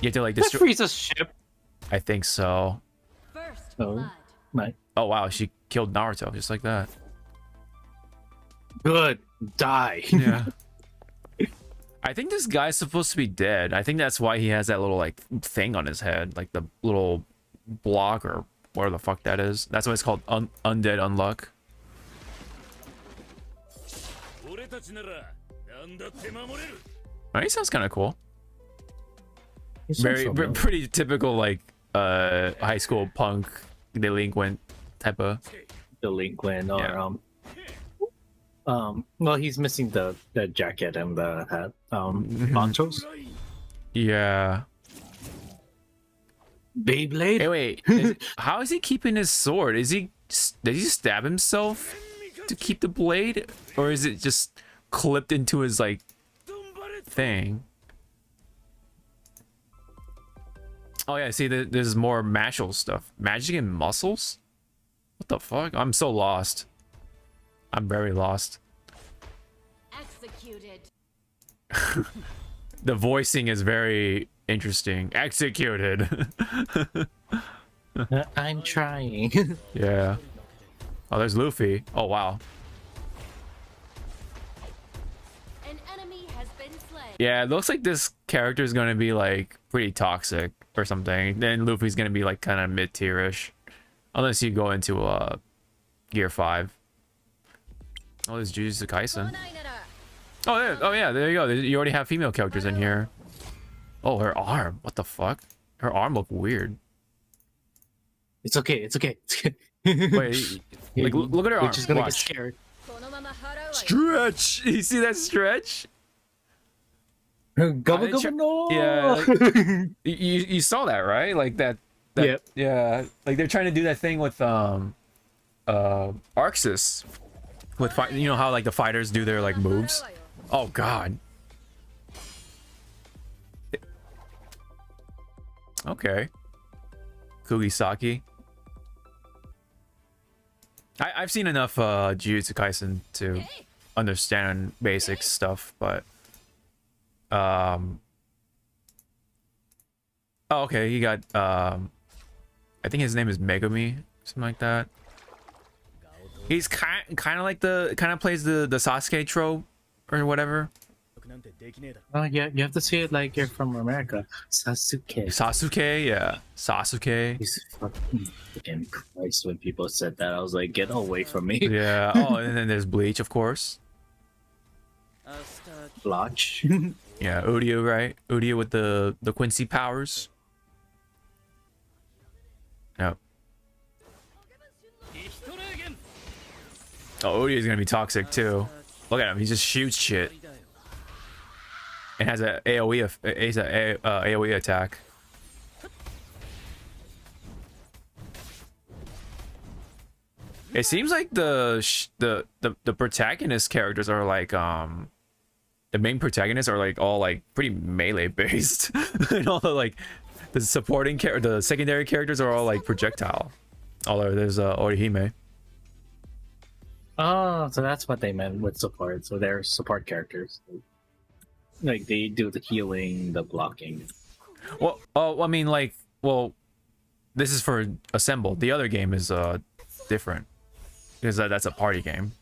You have to like That destroy. Frieza's ship. I think so. Oh, my. Oh wow, she killed Naruto just like that. Good. Die. Yeah. I think this guy's supposed to be dead. I think that's why he has that little like thing on his head, like the little block or whatever the fuck that is. That's why it's called undead unluck. Oh, he sounds kind of cool. Pretty typical like high school punk delinquent type of delinquent or Yeah. Well, he's missing the jacket and the hat. Ponchos. yeah. Beyblade. Hey, wait. How is he keeping his sword? Does he stab himself to keep the blade, or is it just clipped into his like thing? Oh yeah, see, there's more martial stuff. Magic and muscles? What the fuck? I'm so lost. I'm very lost. Executed. The voicing is very interesting. Executed. I'm trying. Yeah. Oh, there's Luffy. Oh wow. An enemy has been slain. Yeah, it looks like this character is gonna be like pretty toxic or something. Then Luffy's gonna be like kind of mid-tier-ish, unless you go into Gear 5. Oh, there's Jujutsu Kaisen. Oh, there, oh yeah, there you go. You already have female characters in here. Oh, her arm. What the fuck? Her arm looked weird. It's okay. It's okay. Wait, like look at her We're arm. just gonna Watch. get scared. Stretch. You see that stretch? Gobble I gobble tr- no. Yeah. You saw that, right? Like that. Yep. Yeah. Like they're trying to do that thing with Arxis. With you know how like the fighters do their like moves. Oh god. Okay. Kugisaki. I've seen enough Jujutsu Kaisen to understand basic stuff, but oh, okay, he got I think his name is Megumi, something like that. He's kind of like kind of plays the Sasuke trope or whatever. Oh yeah, you have to see it like you're from America. Sasuke. Sasuke, yeah, Sasuke. He's fucking Christ. When people said that, I was like, get away from me. Yeah. Oh, and then there's Bleach, of course. Blotch. Yeah, Udio, right? Udio with the Quincy powers. Yep. Oh, Udio's gonna be toxic too. Look at him, he just shoots shit. and has a AOE attack. It seems like the protagonist characters are like the main protagonists are like all like pretty melee based, and all the like the secondary characters are all like projectile. Although there's Orihime. Oh, so that's what they meant with support. So they're support characters. Like they do the healing, the blocking. Well, oh, I mean, like, well, this is for Assemble. The other game is different because that's a party game,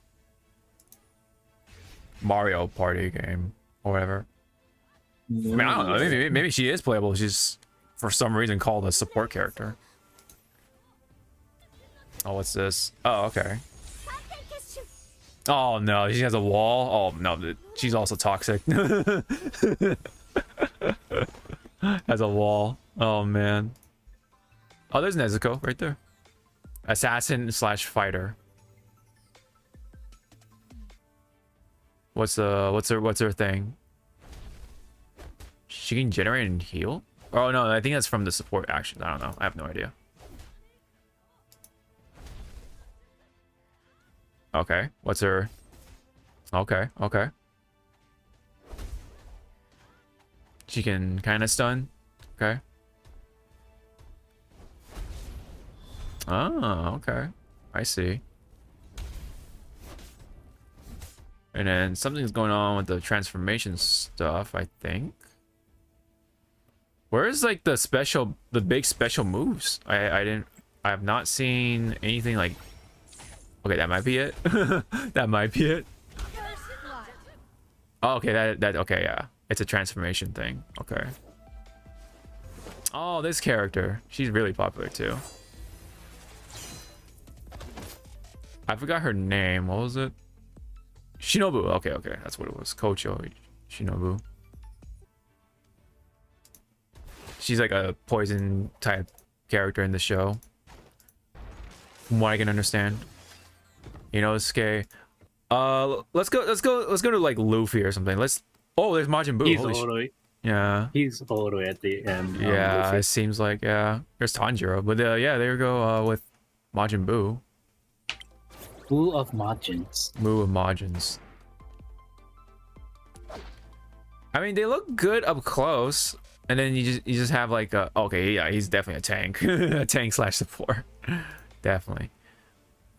Mario Party game or whatever. I mean, I don't know. Maybe she is playable. She's for some reason called a support character. Oh, what's this? Oh, okay. Oh no, she has a wall. Oh no, she's also toxic. Has a wall. Oh man. Oh, there's Nezuko right there. Assassin slash fighter. What's her thing? She can generate and heal? Oh no, I think that's from the support actions. I don't know. I have no idea. Okay, what's her? Okay. She can kind of stun. Okay. Oh, okay. I see. And then something's going on with the transformation stuff, I think. Where's like the big special moves? I have not seen anything like. Okay, that might be it. That might be it. Oh, okay, okay, yeah. It's a transformation thing. Okay. Oh, this character. She's really popular too. I forgot her name. What was it? Shinobu. Okay, that's what it was. Kocho Shinobu. She's like a poison type character in the show, from what I can understand. You know, Sasuke. Let's go to like Luffy or something. Oh, there's Majin Buu. He's all the way. Yeah. He's all the way at the end. Yeah, Luffy. it seems like, yeah. There's Tanjiro, but yeah, there we go with Majin Buu. Full of Majins. Moo of Majins. I mean, they look good up close, and then you just have like okay, yeah, he's definitely a tank, a tank slash support, definitely.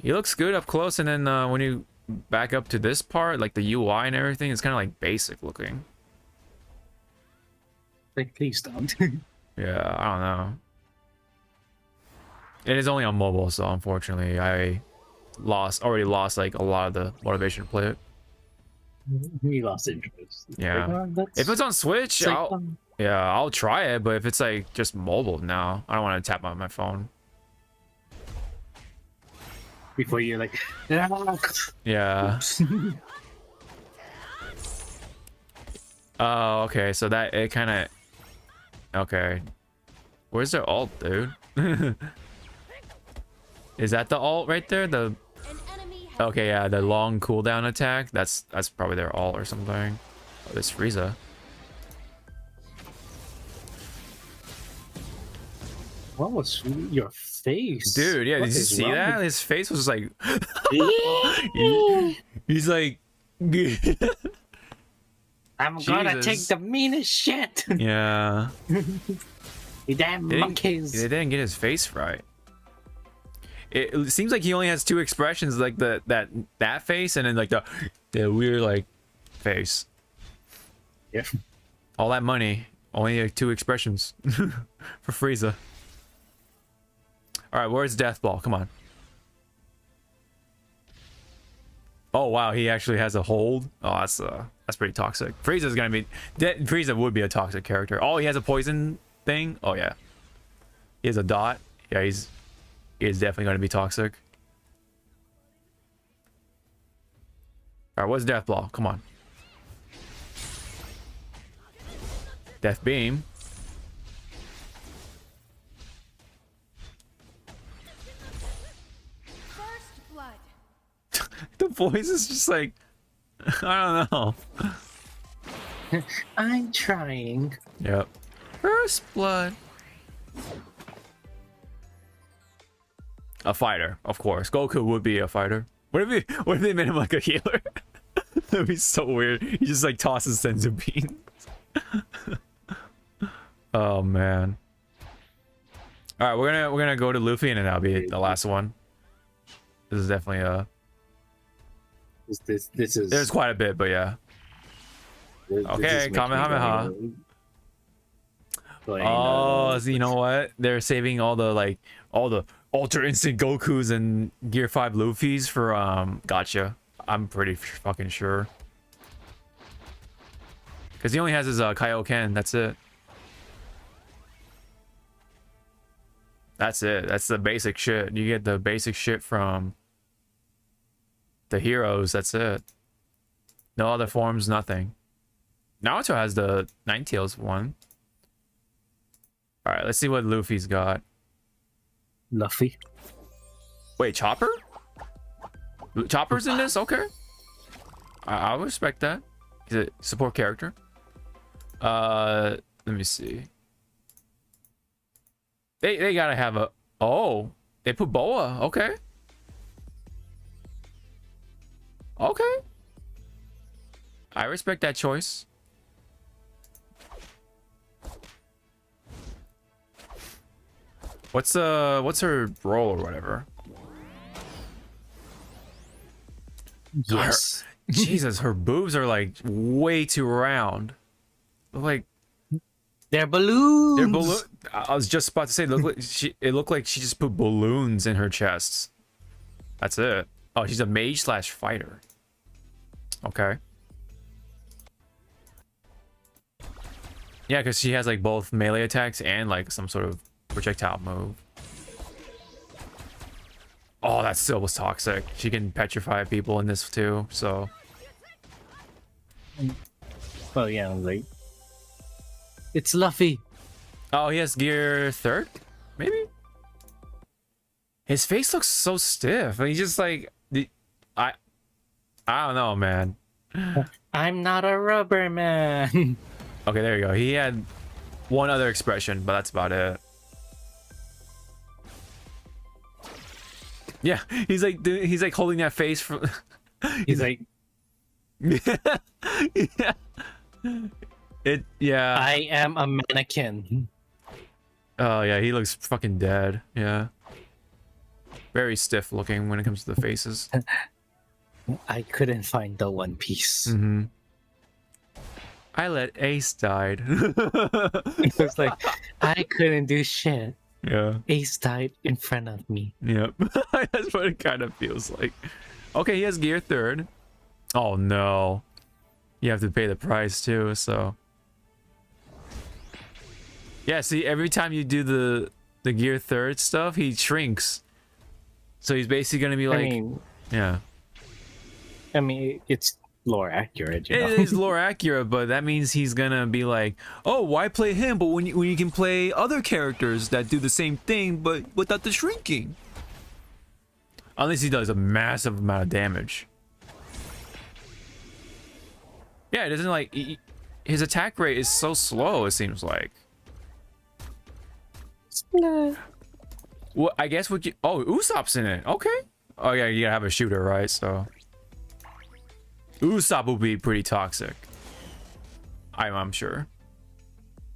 He looks good up close, and then when you back up to this part, like the UI and everything, it's kind of like basic looking. Like, please don't. Yeah, I don't know. It is only on mobile, so unfortunately, I already lost like a lot of the motivation to play it. He lost interest. Yeah. Like, If it's on Switch, I'll try it, but if it's like just mobile now, I don't want to tap on my phone. Before you're like, Yeah. Oh, okay. So that it kind of. Okay. Where's their ult, dude? Is that the ult right there? The. Okay, yeah, the long cooldown attack. That's probably their ult or something. Oh, this Frieza. what was your face? Dude, yeah, What did you is see wrong that? with- His face was like. He's like. I'm gonna take Jesus. the meanest shit. Yeah. You damn They monkeys. didn't get his face right. It seems like he only has two expressions, like that face, and then like the weird like face. Yeah. All that money, only like two expressions for Frieza. All right, where's Death Ball? Come on. Oh wow, he actually has a hold. Oh, that's pretty toxic. Frieza's gonna be. Frieza would be a toxic character. Oh, he has a poison thing. Oh yeah. He has a dot. Yeah, he is definitely gonna be toxic. All right, what's Death Ball? Come on. Death Beam. First blood. The voice is just like, I don't know. I'm trying. Yep. First blood. A fighter, of course. Goku would be a fighter. What if they made him like a healer? That'd be so weird. He just like tosses senzu beans. Oh man. All right, we're gonna go to Luffy and then that'll be the last one. This is definitely a. This is. There's quite a bit, but yeah. Okay, Kamehameha. Oh, so you know what? They're saving all the Ultra Instant Gokus and Gear 5 Luffy's for gotcha. I'm pretty fucking sure. Cause he only has his Kaioken, that's it. That's it. That's the basic shit. You get the basic shit from the heroes, that's it. No other forms, nothing. Naruto has the Ninetales one. Alright, let's see what Luffy's got. Luffy. Wait, Chopper? Chopper's in this? Okay. I'll respect that. He's a support character. Let me see. They gotta have a... Oh, they put Boa. Okay. Okay. I respect that choice. What's her role or whatever? Yes. Jesus, her boobs are like way too round. Like they're balloons. they're balloon. I was just about to say, it looked like she just put balloons in her chest. That's it. Oh, she's a mage / fighter. Okay. Yeah, because she has like both melee attacks and like some sort of projectile move. Oh, that still was toxic. She can petrify people in this too, so. Oh yeah, like it's Luffy. Oh, he has gear 3rd, maybe. His face looks so stiff. He's just like, I don't know, man. I'm not a rubber man. Okay, there you go. He had one other expression, but that's about it. Yeah, he's like holding that face from. He's like, yeah. Yeah. I am a mannequin. Oh yeah, he looks fucking dead. Yeah. Very stiff looking when it comes to the faces. I couldn't find the One Piece. Mm-hmm. I let Ace died. It was like I couldn't do shit. Yeah. Ace died in front of me. Yep. That's what it kind of feels like. Okay, he has gear 3rd. Oh no. You have to pay the price too, so. Yeah, see, every time you do the gear 3rd stuff, he shrinks. So he's basically gonna be like, yeah. I mean, it's lore accurate, you know? It is lore accurate, but that means he's gonna be like, oh, why play him? But when you can play other characters that do the same thing, but without the shrinking. Unless he does a massive amount of damage. Yeah, it doesn't like his attack rate is so slow. It seems like. Well, I guess what you... Oh, Usopp's in it. Okay. Oh yeah, you gotta have a shooter, right? So. Usopp will be pretty toxic. I'm sure.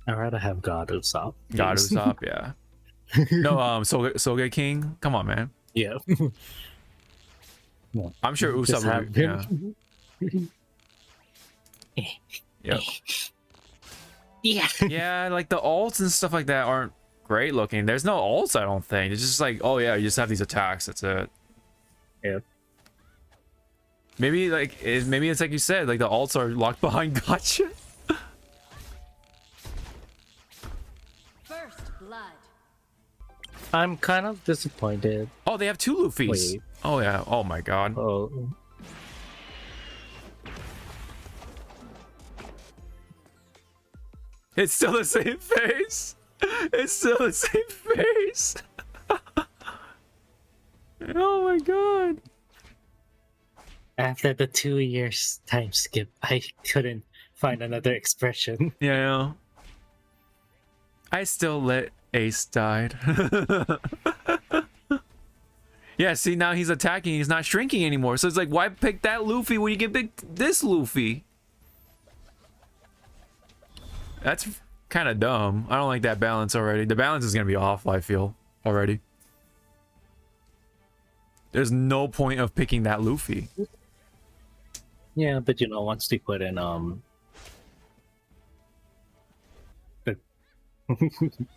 I'd rather have God Usopp. God Usopp, yeah. No, Soge King. Come on, man. Yeah. No, I'm sure just Usopp have would be, him. yeah. Yeah. Yeah, like the ults and stuff like that aren't great looking. There's no ults, I don't think. It's just like, oh yeah, you just have these attacks. That's it. Yeah. Maybe like maybe it's like you said, like the ults are locked behind gotcha. First blood. I'm kind of disappointed. Oh, they have 2 Luffy's. Wait. Oh yeah. Oh my god. Oh. It's still the same face. It's still the same face. Oh my god. After the 2 years time skip, I couldn't find another expression. Yeah. I still let Ace died. Yeah, see, now he's attacking. He's not shrinking anymore. So it's like, why pick that Luffy when you can pick this Luffy? That's kind of dumb. I don't like that balance already. The balance is going to be off, I feel, already. There's no point of picking that Luffy. Yeah, but you know, once they put in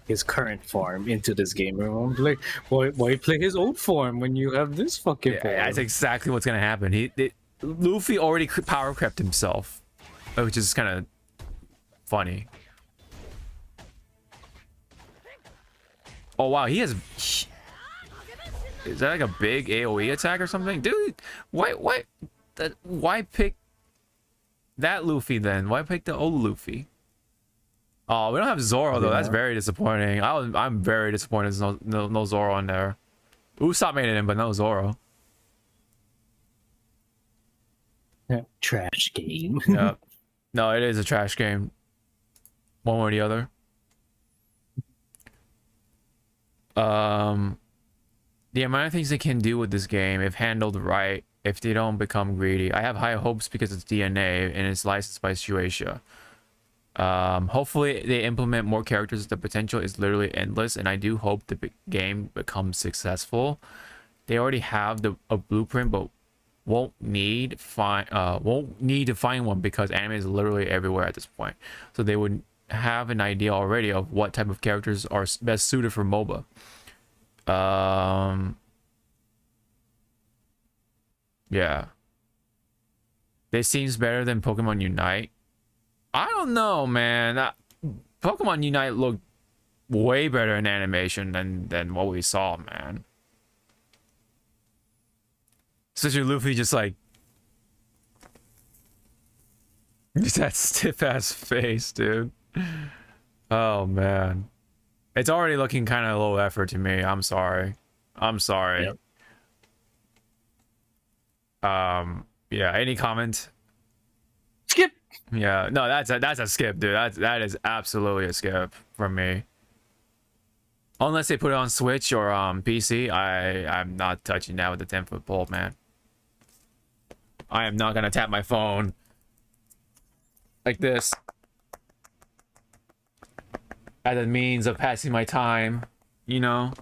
his current form into this game, I'm like, why play his old form when you have this fucking form? Yeah, that's exactly what's gonna happen. Luffy already power crept himself, which is kind of funny. Oh wow, he has. Is that like a big AOE attack or something, dude? Why pick that Luffy then? Why pick the old Luffy? Oh, we don't have Zoro though. That's very disappointing. I'm very disappointed. There's no Zoro in there. Usopp made it in, but no Zoro. Trash game. Yeah. No, it is a trash game. One way or the other. The amount of things they can do with this game, if handled right, if they don't become greedy. I have high hopes because it's DNA and it's licensed by Shueisha. Hopefully they implement more characters. The potential is literally endless, and I do hope the game becomes successful. They already have a blueprint, but won't need to find one because anime is literally everywhere at this point. So they would have an idea already of what type of characters are best suited for MOBA. Yeah. This seems better than Pokemon Unite. I don't know, man. Pokemon Unite looked way better in animation than what we saw, man. Especially Luffy just like... Just that stiff-ass face, dude. Oh, man. It's already looking kind of low effort to me. I'm sorry. I'm sorry. Yep. Yeah, any comment? Skip. Yeah, no, that's a skip, dude. That is absolutely a skip from me. Unless they put it on Switch or PC, I'm not touching that with the 10-foot pole, man. I am not gonna tap my phone like this as a means of passing my time, you know.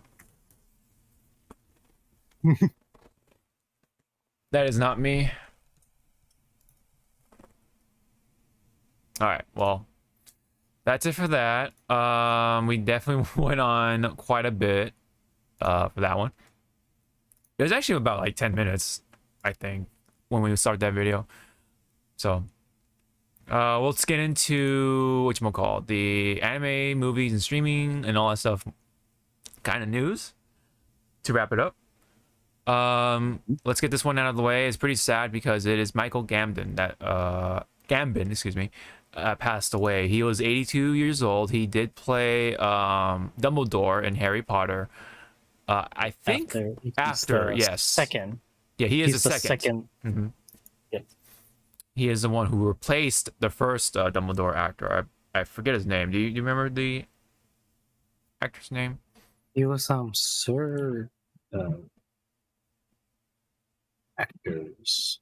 That is not me. All right, well, that's it for that. We definitely went on quite a bit for that one. It was actually about like 10 minutes, I think, when we started that video. So let's get into whatchamacallit, the anime, movies, and streaming and all that stuff kind of news to wrap it up. Let's get this one out of the way. It's pretty sad because it is Michael Gambon that Gambon, excuse me, passed away. He was 82 years old. He did play Dumbledore in Harry Potter. I think after yes, second. Yeah, he is He's the second. Mm-hmm. Yep. He is the one who replaced the first Dumbledore actor. I forget his name. Do you remember the actor's name? He was Sir actors.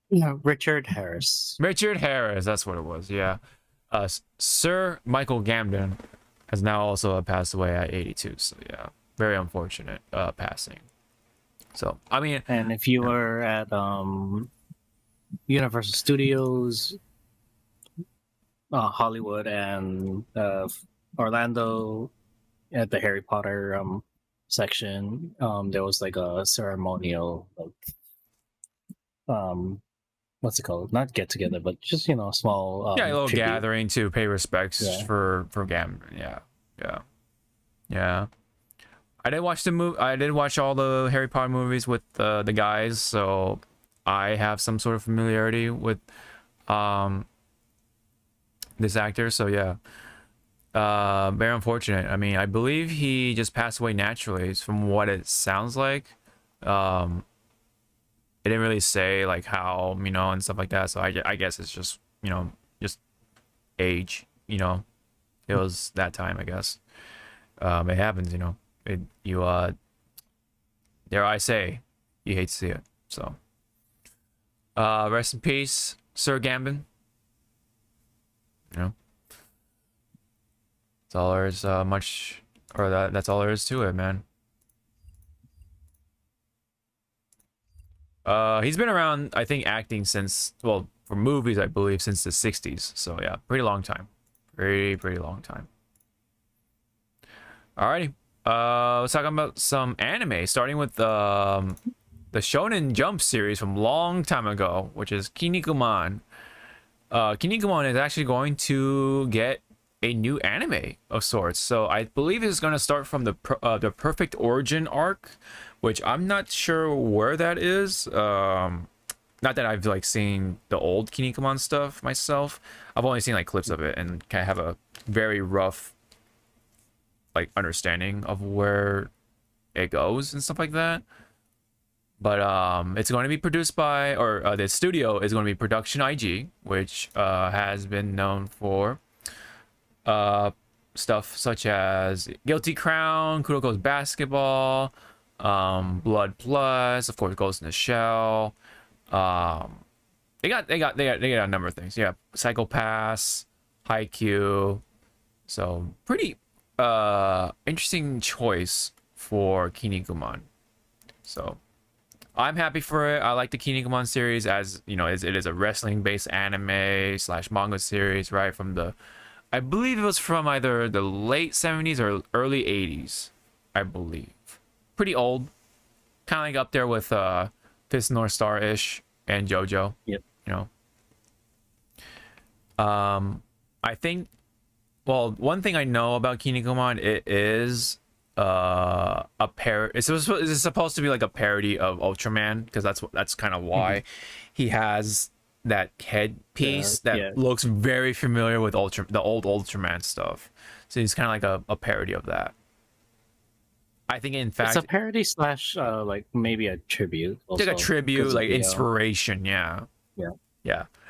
No, Richard Harris. Richard Harris, that's what it was. Yeah. Sir Michael Gambon has now also passed away at 82. So yeah, very unfortunate passing. So I mean, And if you were at Universal Studios, Hollywood, and Orlando at the Harry Potter section, there was like a ceremonial, like, what's it called? Not get together, but just a small yeah, a little tribute. gathering to pay respects Yeah. for Gambon. Yeah. I did watch the movie. I did watch all the Harry Potter movies with the guys, so I have some sort of familiarity with this actor. So yeah, very unfortunate. I mean, I believe he just passed away naturally, from what it sounds like. it didn't really say like how, you know, and stuff like that. So I guess it's just, you know, just age, you know. It was that time, I guess. It happens, you know. Dare I say, you hate to see it. So rest in peace, Sir Gambin. You know. That's all there is that's all there is to it, man. He's been around, I think, acting since, well, for movies, I believe, since the 60s. So yeah, pretty long time. Pretty long time. Alrighty. Let's talk about some anime, starting with the Shonen Jump series from long time ago, which is Kinnikuman. Kinnikuman is actually going to get a new anime of sorts. So I believe it's going to start from the Perfect Origin arc, which I'm not sure where that is. Not that I've like seen the old Kinnikuman stuff myself. I've only seen like clips of it and kind of have a very rough like understanding of where it goes and stuff like that. But it's going to be produced by, or the studio is going to be Production IG, which has been known for stuff such as Guilty Crown, Kuroko's Basketball, Blood Plus, of course, Ghost in the Shell. They got a number of things. Yeah, Psycho Pass, Haikyuu. So pretty interesting choice for Kinnikuman. So I'm happy for it. I like the Kinnikuman series, as you know, it is a wrestling based anime / manga series, right? From the, I believe it was from either the late 70s or early 80s, I believe. Pretty old, kind of like up there with Fist North Star ish and JoJo. Yep. You know. I think, well, one thing I know about Kinnikuman, it is a it's supposed to be like a parody of Ultraman, because that's kind of why he has that headpiece that looks very familiar with the old Ultraman stuff. So he's kind of like a parody of that. I think, in fact, it's a parody / like maybe a tribute. Also, like a tribute, like inspiration. Yeah.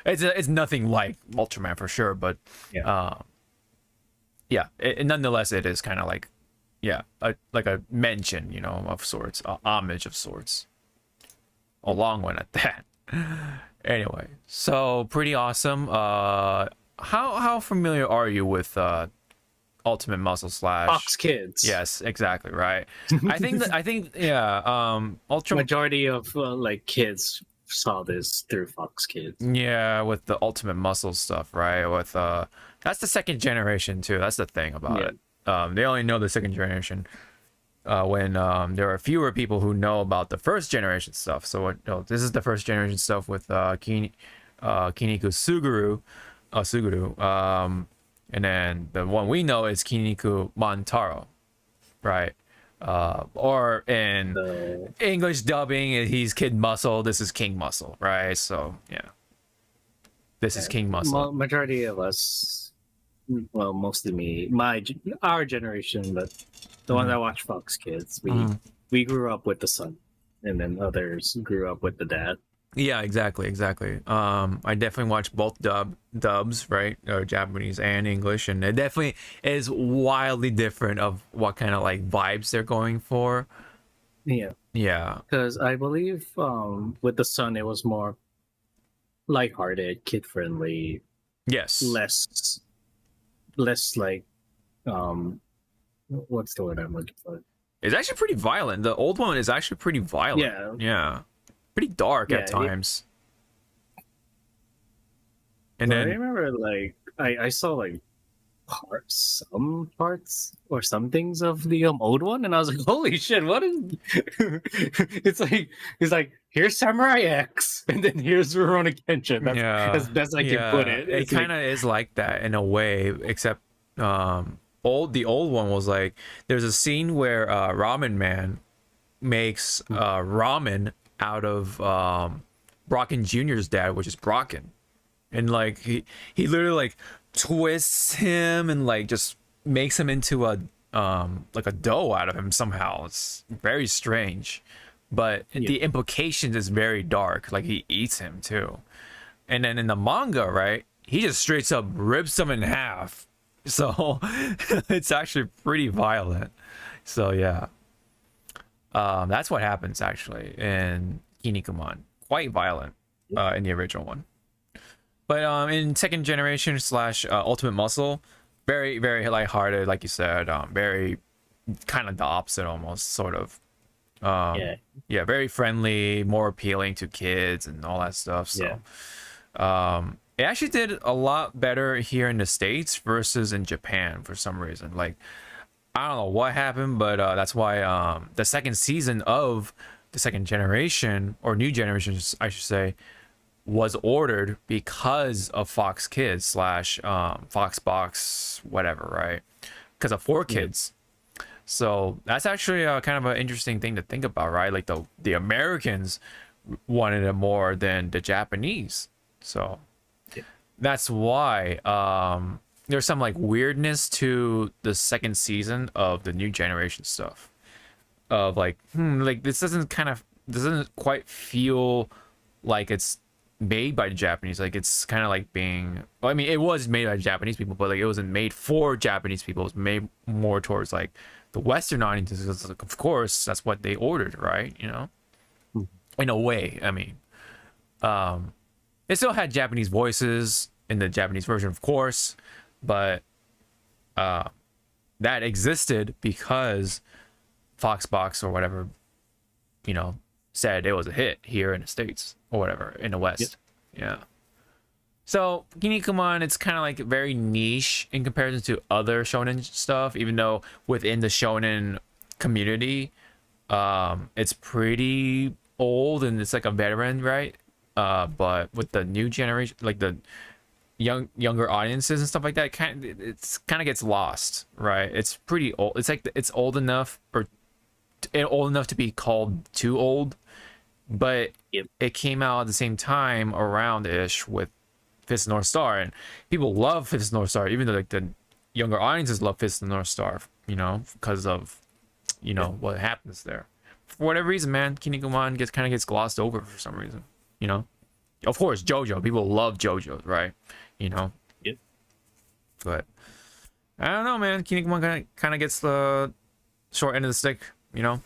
It's nothing like Ultraman for sure, but nonetheless, it is kind of like, like a mention, you know, of sorts, a homage of sorts. A long one at that. Anyway, so pretty awesome. How familiar are you with Ultimate Muscle / Fox Kids? Yes, exactly, right. I think majority of like kids saw this through Fox Kids. Yeah, with the Ultimate Muscle stuff, right? With that's the second generation too. That's the thing about it. They only know the second generation when there are fewer people who know about the first generation stuff. So this is the first generation stuff with Kiniku Suguru, and then the one we know is Kiniku Mantaro, right? Or in English dubbing, he's Kid Muscle. This is King Muscle, right? So yeah, this is King Muscle. Majority of us, well, mostly me, our generation, but the one that watched Fox Kids, we grew up with the son, and then others grew up with the dad. Yeah, exactly. I definitely watched both dubs, right? Japanese and English, and it definitely is wildly different of what kind of like vibes they're going for. Yeah. Because I believe with the son, it was more lighthearted, kid friendly. Yes. Less like what's the word I'm looking for? It's actually pretty violent. The old one is actually pretty violent. Yeah. Pretty dark at times. And then I remember like I saw like some parts or some things of the old one, and I was like, holy shit, what is it's like here's Samurai X and then here's Rurouni Kenshin. That's as best I can put it. It kind of is like that in a way, except the old one was like, there's a scene where Ramen Man makes ramen out of Brocken Jr.'s dad, which is Brocken, and like he literally like twists him and like just makes him into a like a dough out of him somehow. It's very strange, but the implications is very dark. Like he eats him too, and then in the manga, right, he just straight up rips him in half. So it's actually pretty violent. So yeah, that's what happens actually in Kinnikuman. Quite violent in the original one, but in second generation slash Ultimate Muscle, very very lighthearted, like you said. Very kind of the opposite, almost sort of. Yeah, very friendly, more appealing to kids and all that stuff. So it actually did a lot better here in the States versus in Japan for some reason. Like, I don't know what happened, but that's why the second season of the second generation, or new generations I should say, was ordered because of Fox Kids slash Fox Box whatever, right? Because of 4Kids. So that's actually kind of an interesting thing to think about, right? Like the Americans wanted it more than the Japanese. So that's why there's some like weirdness to the second season of the new generation stuff. Of like, like this doesn't quite feel like it's made by the Japanese. Like it's kind of like being, well, I mean, it was made by Japanese people, but like it wasn't made for Japanese people. It was made more towards like the Western audiences. Like, of course, that's what they ordered, right? You know, in a way. I mean, it still had Japanese voices in the Japanese version, of course, but that existed because Foxbox or whatever, you know, said it was a hit here in the States or whatever in the West. Yeah. So Kinnikuman, it's kind of like very niche in comparison to other shonen stuff, even though within the shonen community, it's pretty old and it's like a veteran, right? But with the new generation, like the younger audiences and stuff like that, it's kind of gets lost, right? It's pretty old. It's like it's old enough or old enough to be called too old, but it came out at the same time around ish with Fist of North Star, and people love Fist of North Star, even though like the younger audiences love Fist of North Star, you know, because of, you know, what happens there. For whatever reason, man, Kinnikuman kind of gets glossed over for some reason, you know. Of course, JoJo, people love JoJo, right? You know. Yep. But I don't know, man. Kinnikuman kind of gets the short end of the stick, you know.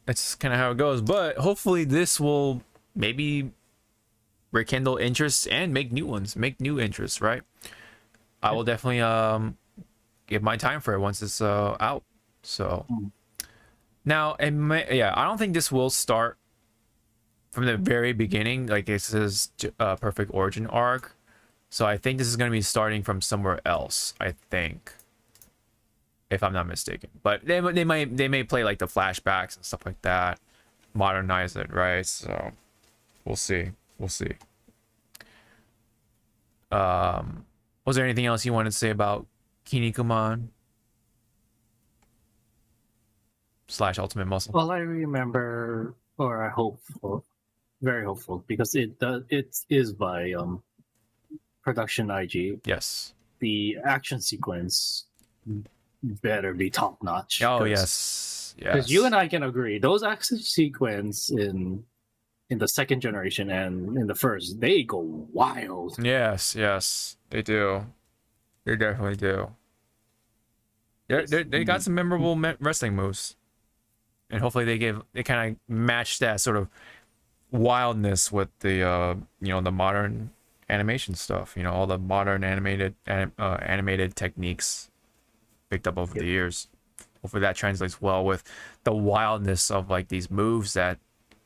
That's kind of how it goes. But hopefully, this will maybe rekindle interests and make new ones, make new interests, right? I will definitely give my time for it once it's out. So now, I don't think this will start from the very beginning, like it says perfect origin arc. So I think this is going to be starting from somewhere else, I think, if I'm not mistaken. But they may play like the flashbacks and stuff like that, modernize it, right? So we'll see. Was there anything else you wanted to say about Kinnikuman / Ultimate Muscle? Well, I remember, or I hope, very hopeful, because it is by Production IG. Yes. The action sequence better be top notch. Oh yes. Because you and I can agree, those action sequence in the second generation and in the first, they go wild. Yes, they do. They definitely do. They got some memorable wrestling moves, and hopefully they kind of match that sort of wildness with the you know, the modern animation stuff. You know, all the modern animated techniques picked up over the years. Hopefully that translates well with the wildness of like these moves that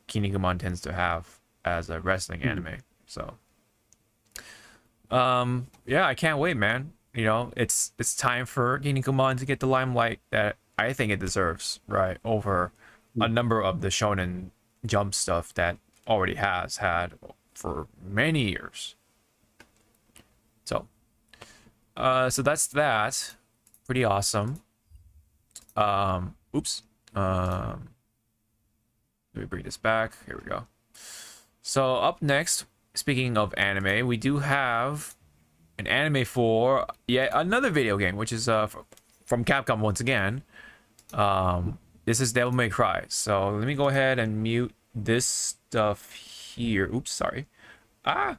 Kinnikuman tends to have as a wrestling anime. So yeah, I can't wait, man. You know, it's time for Kinnikuman to get the limelight that I think it deserves, right, over a number of the Shonen Jump stuff that already has had for many years. So so that's that. Pretty awesome. Oops. Let me bring this back. Here we go. So up next, speaking of anime, we do have an anime for yet another video game, which is from Capcom once again. this is Devil May Cry. So let me go ahead and mute this stuff here. Oops, sorry. There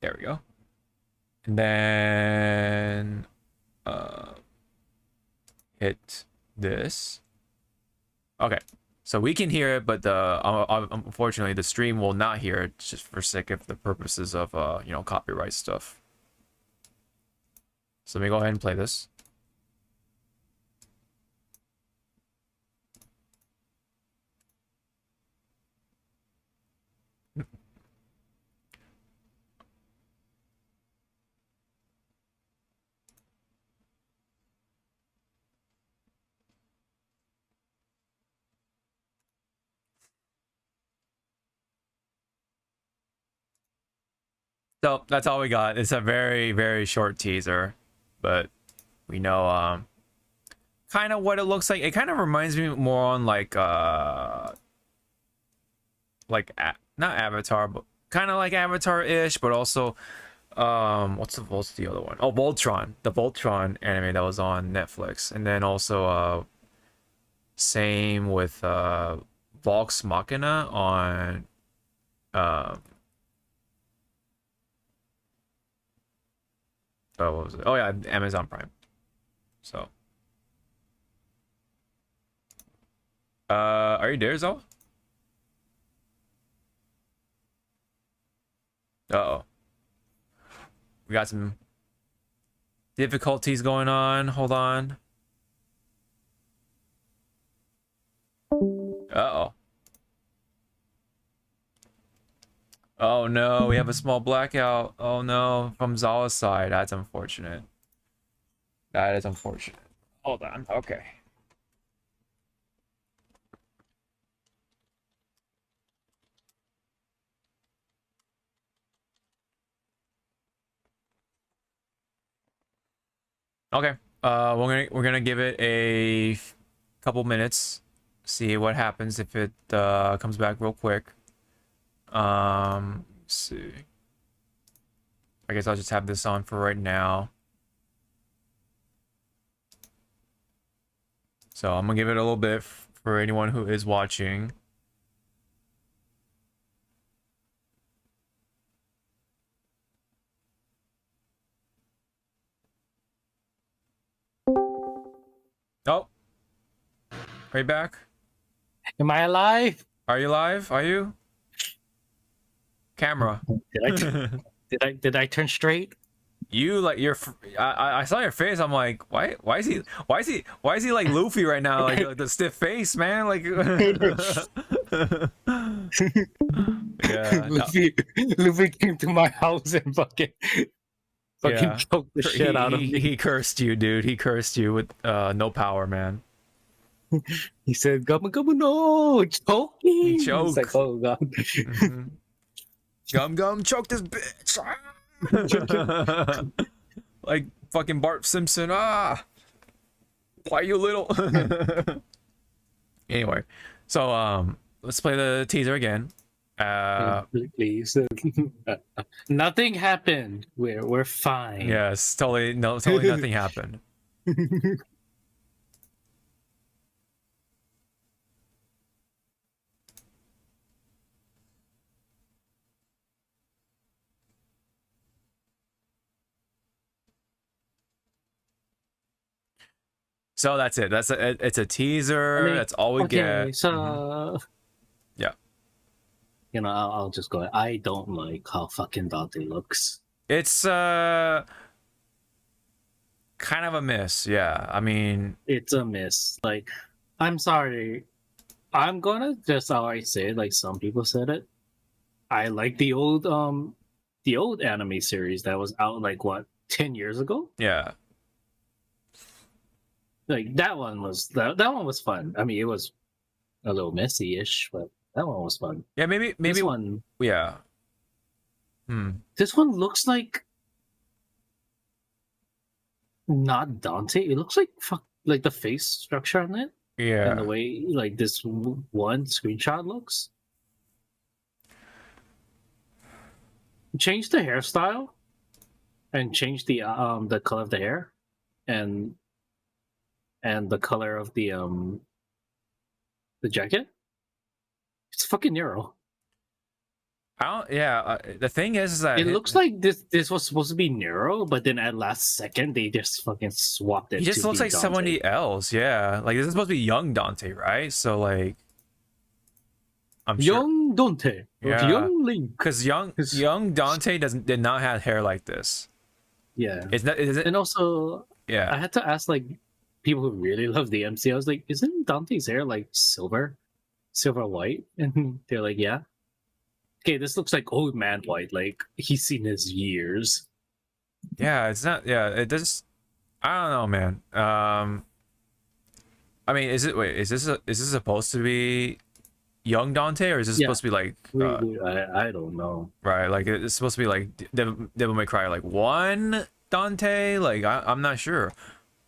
we go. And then hit this. Okay, so we can hear it, but unfortunately the stream will not hear it, just for sake of the purposes of you know, copyright stuff. So let me go ahead and play this. So that's all we got. It's a very, very short teaser, but we know kind of what it looks like. It kind of reminds me more on like not Avatar, but kind of like Avatar-ish, but also what's the other one? Oh, Voltron, the Voltron anime that was on Netflix, and then also same with Vox Machina on oh, what was it? Oh yeah, Amazon Prime. So are you there, Zoe? Uh-oh. We got some difficulties going on. Hold on. Uh-oh. Oh no, we have a small blackout. Oh no, from Zawa's side. That's unfortunate. That is unfortunate. Hold on. Okay. Okay. We're gonna give it a couple minutes. See what happens if it comes back real quick. Let's see. I guess I'll just have this on for right now. So I'm gonna give it a little bit for anyone who is watching. Oh, are you back? Am I alive? Are you live? Are you? Camera. Did I turn straight? You like I saw your face. I'm like, why is he like Luffy right now? Like the stiff face, man. Like yeah. Luffy came to my house and fucking Yeah. choked the shit out of me. He cursed you, dude. He cursed you with no power, man. He said, "Gum gum no choking." He choked. It's like, oh god. Mhm. Gum choke this bitch. Like fucking Bart Simpson. Why you little? Anyway, so let's play the teaser again. Please. Nothing happened. We're fine. Yes, totally nothing happened. So that's it. It's a teaser. I mean, that's all we okay, get. so Yeah. you know, I'll just go. I don't like how fucking Dante looks. It's kind of a miss. Yeah. I mean, It's a miss. Like, I'm sorry. I'm gonna just outright say it, like some people said it. I like the old anime series that was out like what 10 years ago. yeah. Like that one was that one was fun. I mean, it was a little messy-ish, but that one was fun. Yeah, maybe This one, yeah. this one looks like not Dante. It looks like the face structure on it Yeah. and the way like this one screenshot looks. Change the hairstyle and change the color of the hair, and and the color of the jacket. It's fucking Nero. I don't. Yeah. The thing is that It looks like this was supposed to be Nero, but then at last second they just fucking swapped it. he just to looks be like Dante. somebody else. Yeah. Like this is supposed to be young Dante, right? So like, I'm sure. Young Dante. Yeah. Young Link. Because young Dante did not have hair like this. Yeah. Is it? And also, I Yeah. had to ask like people who really love the MC. I was like, isn't Dante's hair like silver white? And they're like, yeah. Okay, this looks like old man white. Like he's seen his years. Yeah. It's not. Yeah. It does. I don't know, man. I mean, is this supposed to be young Dante, or is this Yeah. supposed to be like I don't know. right? Like it's supposed to be like Devil May Cry like 1 Dante? Like I'm not sure.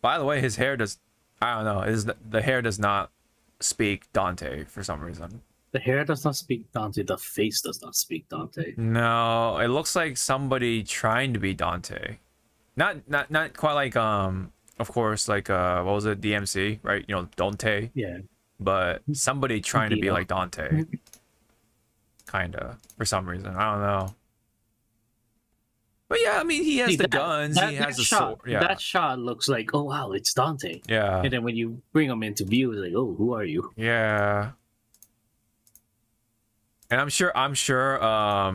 By the way, his hair does. I don't know. The hair does not speak Dante for some reason. The hair does not speak Dante. The face does not speak Dante. No, it looks like somebody trying to be Dante. Not quite like of course like what was it, DMC, right? You know, Dante. Yeah. But somebody trying to be Dino. like Dante. Kinda. For some reason. I don't know. But yeah, I mean he has See, the guns, he has the shot. sword. Yeah. That shot looks like, oh wow, it's Dante. Yeah. And then when you bring him into view, it's like, oh, who are you? Yeah. And I'm sure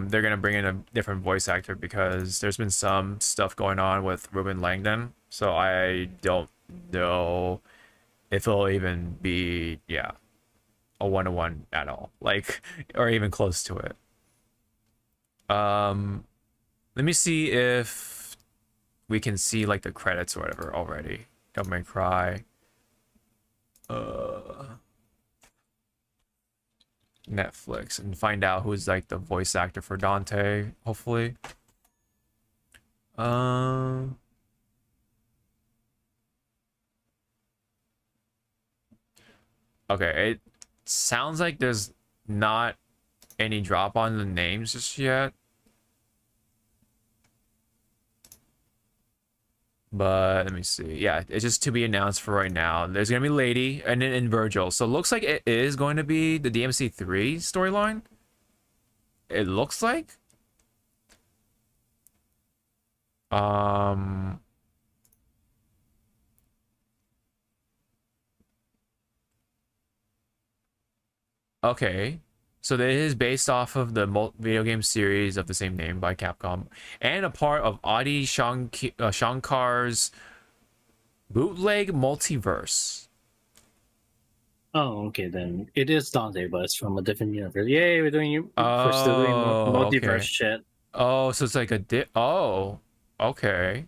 they're gonna bring in a different voice actor because there's been some stuff going on with Ruben Langdon. So I don't know if it'll even be a 1-to-1 at all. Like or even close to it. Let me see if we can see like the credits or whatever already. Devil May Cry. Netflix and find out who's like the voice actor for Dante, hopefully. Okay, it sounds like there's not any drop on the names just yet. But let me see. Yeah, it's just to be announced for right now. There's gonna be Lady and then Virgil. So it looks like it is going to be the DMC3 storyline. It looks like. Okay. So that is based off of the video game series of the same name by Capcom, and a part of Adi Shankar's bootleg multiverse. Oh, okay, then it is Dante, but it's from a different universe. Yay, we're still doing Oh, multiverse okay. shit. Oh, so it's like a oh, okay.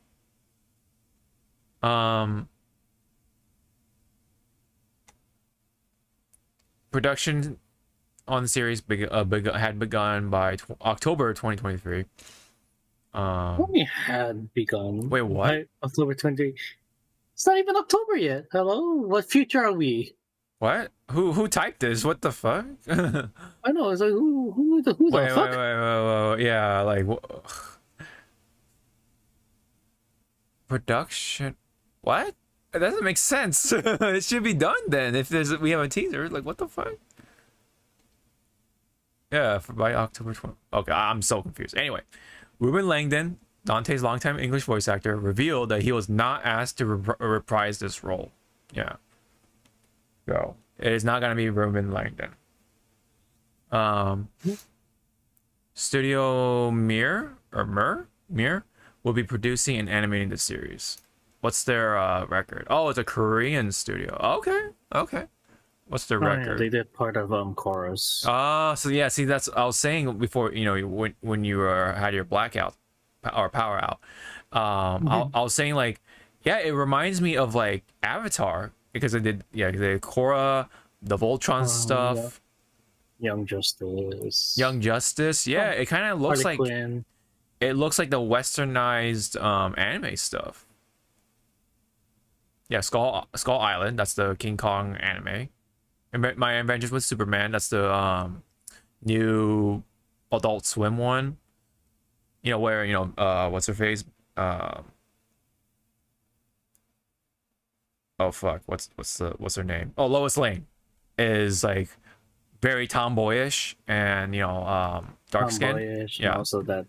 Production on the series had begun by October 2023. Only had begun. Wait, what? By October 20. It's not even October yet. Hello, what future are we? What? Who typed this? What the fuck? I know. It's like who the fuck? Wait. Yeah, like production. What? That doesn't make sense. It should be done then. If we have a teaser, like what the fuck? Yeah, by October 20th. Okay, I'm so confused. Anyway, Ruben Langdon, Dante's longtime English voice actor, revealed that he was not asked to reprise this role. Yeah. So, it is not going to be Ruben Langdon. Studio Mir will be producing and animating the series. What's their record? Oh, it's a Korean studio. Okay. What's their record? Yeah, they did part of Chorus. So yeah, see that's I was saying before, you know, when you had your blackout or power out. I was saying like, yeah, it reminds me of like Avatar because they did Korra, the Voltron stuff. Yeah. Young Justice. Yeah, it kind of looks Harley like Quinn. it looks like the westernized anime stuff. Yeah, Skull Island, that's the King Kong anime. My Adventures with Superman, that's the new Adult Swim one. You know, where, you know, what's her face? oh fuck, what's her name? Oh, Lois Lane is like very tomboyish and dark skin. Tomboyish, and Yeah. also that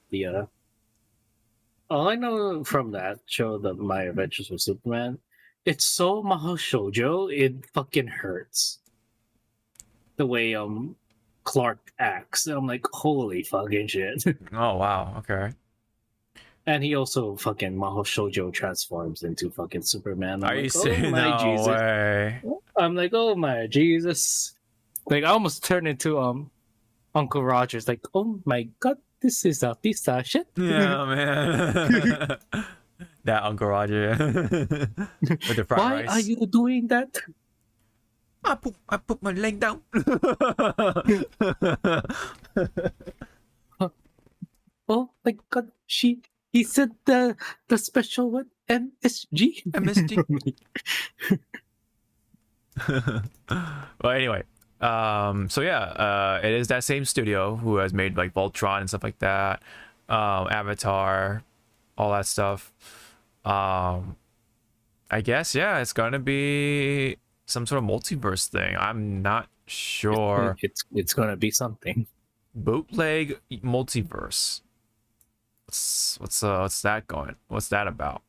all I know from that show, the My Adventures with Superman, it's so mahou shoujo, it fucking hurts. The way Clark acts. I'm like, holy fucking shit. Oh wow. Okay. And he also fucking mahou shoujo transforms into fucking Superman. I'm Are you like, oh serious? my No Jesus. way. I'm like, oh my Jesus. Like I almost turned into Uncle Rogers, like, oh my god, this is a piece of shit. Yeah, man. That Uncle Roger with the fried Why rice. are you doing that? I put my leg down. Oh my god, he said the special one MSG. MSG. Well, anyway, so yeah, it is that same studio who has made like Voltron and stuff like that, Avatar, all that stuff. I guess yeah, it's gonna be some sort of multiverse thing. I'm not sure. It's gonna be something. Bootleg multiverse. What's that going? What's that about?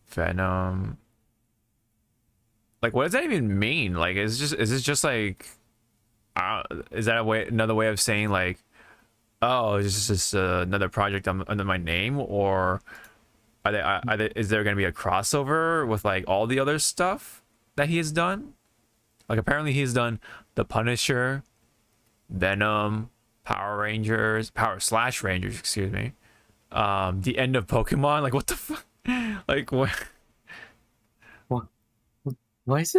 Venom. Like, what does that even mean? Like, is this just like, is that another way of saying like, oh, is this just another project under my name, or is there gonna be a crossover with like all the other stuff that he has done? Like, apparently he's done The Punisher, Venom, Power Slash Rangers, excuse me. The end of Pokemon. Like, what the fuck? Like, what? Why is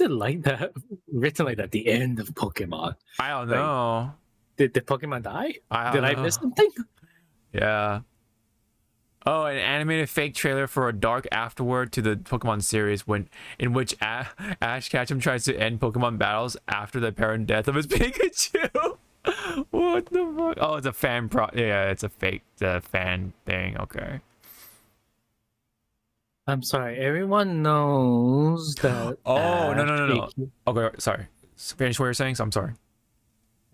it like that? Written like that, the end of Pokemon. I don't know. Did the Pokemon die? I Did don't I know. miss something? Yeah. Oh, an animated fake trailer for a dark afterward to the Pokemon series in which Ash Ketchum tries to end Pokemon battles after the apparent death of his Pikachu. What the fuck? Oh, it's a fan yeah, it's a fake fan thing. Okay. I'm sorry. Everyone knows that. Oh, no. Ash- Okay, sorry. Finish what you're saying. So I'm sorry.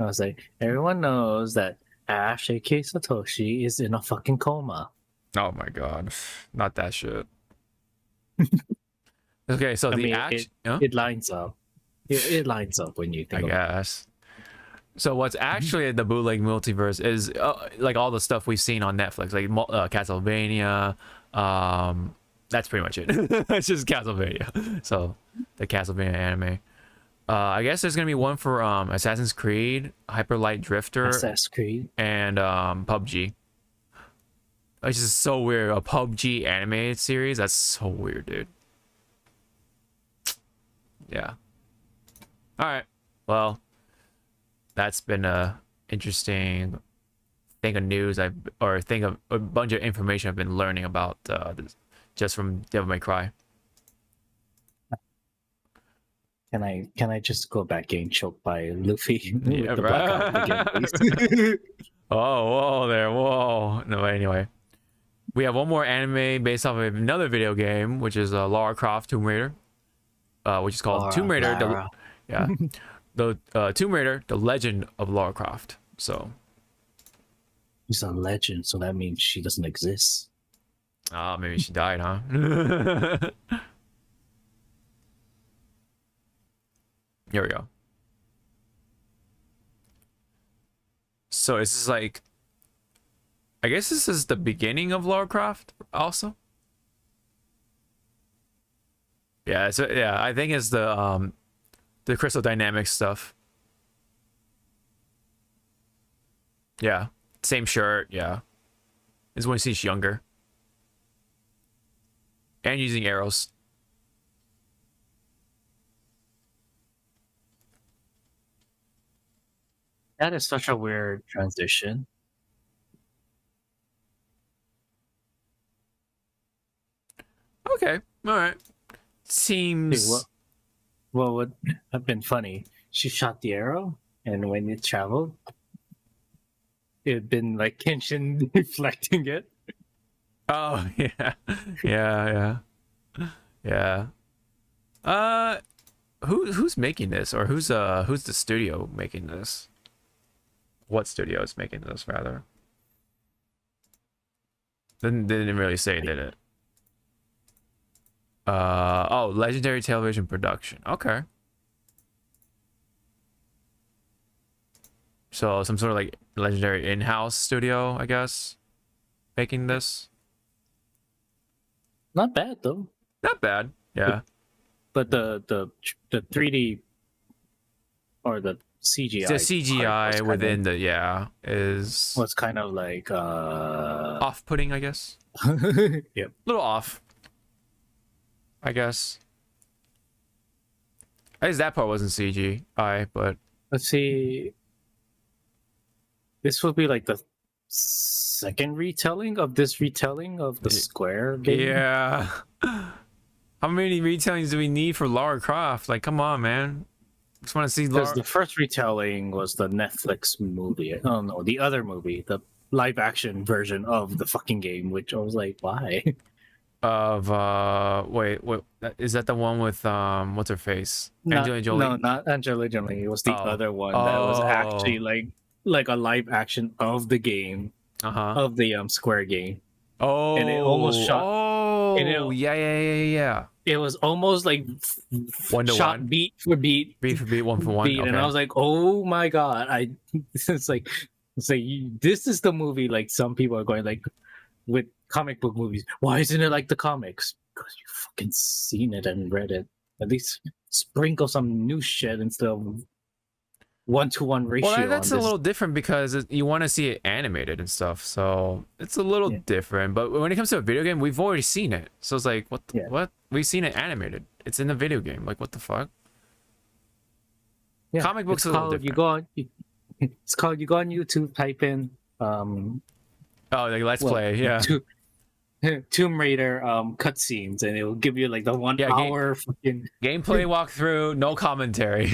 I was like, everyone knows that Ash, aka Satoshi, is in a fucking coma. Oh my god, not that shit. Okay, so I the mean, action. it lines up. It lines up when you I think about it. guess. So what's actually the bootleg multiverse is like all the stuff we've seen on Netflix, like Castlevania. That's pretty much it. It's just Castlevania. So the Castlevania anime. I guess there's gonna be one for Assassin's Creed, Hyper Light Drifter, Assassin's Creed. and PUBG. Which is so weird. A PUBG animated series? That's so weird, dude. Yeah. Alright. Well, that's been a interesting thing of news thing of a bunch of information I've been learning about this, just from Devil May Cry. Can I just go back getting choked by Luffy with Yeah, the right. blackout again, please? Whoa there, whoa. No, anyway. We have one more anime based off of another video game, which is Lara Croft Tomb Raider, which is called Tomb Raider. The Tomb Raider: The Legend of Lara Croft. So, She's a legend, so that means she doesn't exist. maybe she died, huh? Here we go. So this is like, I guess this is the beginning of Lara Croft also. Yeah, so yeah, I think it's the crystal dynamics stuff. Yeah, same shirt, yeah. This is when she's younger. And using arrows. That is such a weird transition. Okay, alright. Dude, Seems... what would have been funny? She shot the arrow, and when it traveled, it had been like Kenshin deflecting it. Oh yeah, yeah, yeah, yeah. Who's making this, or who's the studio making this? What studio is making this, rather? Didn't really say, did it? Oh, Legendary Television Production. Okay. So some sort of like legendary in-house studio, I guess, making this. Not bad though. Not bad. Yeah. But the 3D or the CGI. The CGI within the is was kind of like off-putting, I guess. Yep. Little off, I guess. I guess that part wasn't CGI, but Let's see. This will be like the second retelling of this retelling of the Square game. yeah. How many retellings do we need for Lara Croft? Like, come on, man. Just want to see Because Lara. the first retelling was the Netflix movie. Oh no, the other movie, the live action version of the fucking game, which I was like, why? Of wait, is that the one with what's her face? Angelina Jolie? No, not Angelina Jolie. It was the other one that was actually like a live action of the game, of the Square game. Oh, and it almost shot. Oh, and yeah. It was almost like 1 to shot 1, beat for beat, 1 for 1. beat, Okay. and I was like, oh my god! It's like this is the movie. Like some people are going like with comic book movies. Why isn't it like the comics? Because you fucking seen it and read it. At least sprinkle some new shit instead of 1-to-1 ratio. Well, that's a little different because you want to see it animated and stuff, so it's a little different. But when it comes to a video game, we've already seen it, so it's like, what? We've seen it animated. It's in the video game. Like, what the fuck? Yeah, Comic books are a little different. It's called. You go on YouTube, type in. Oh, like Let's Play, yeah. Tomb Raider cutscenes, and it will give you like the 1 hour fucking gameplay walkthrough, no commentary.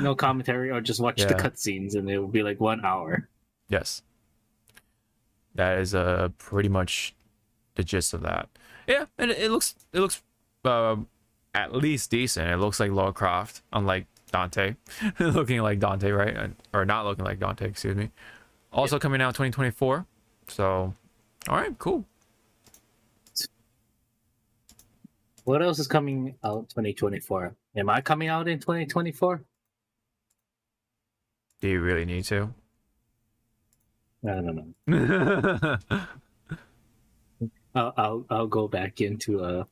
no commentary, or just watch the cutscenes, and it will be like 1 hour. Yes, that is pretty much the gist of that. Yeah, and it looks at least decent. It looks like Lara Croft, unlike Dante, looking like Dante, right? Or not looking like Dante, excuse me. Also coming out 2024. So, all right, cool. What else is coming out 2024? Am I coming out in 2024? Do you really need to? I don't know. I'll go back into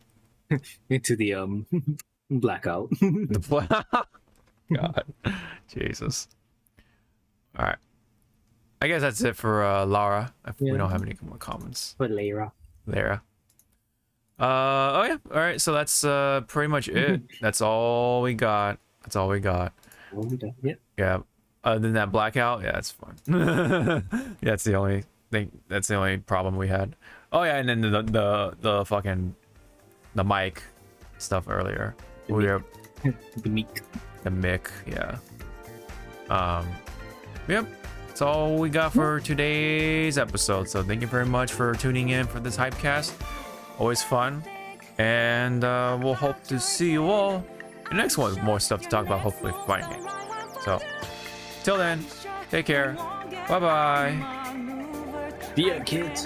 into the blackout. God, Jesus. All right. I guess that's it for Lara. If we don't have any more comments. For Lara. Oh yeah. All right. So that's pretty much it. That's all we got. Yeah. Other than that blackout, yeah, that's fun. Yeah, that's the only thing. That's the only problem we had. Oh yeah, and then the fucking the mic stuff earlier. The mic. Yeah. Yep. That's all we got for today's episode. So thank you very much for tuning in for this Hypecast. Always fun. And we'll hope to see you all in the next one with more stuff to talk about, hopefully fighting games. So till then, take care. Bye bye. Yeah, kids.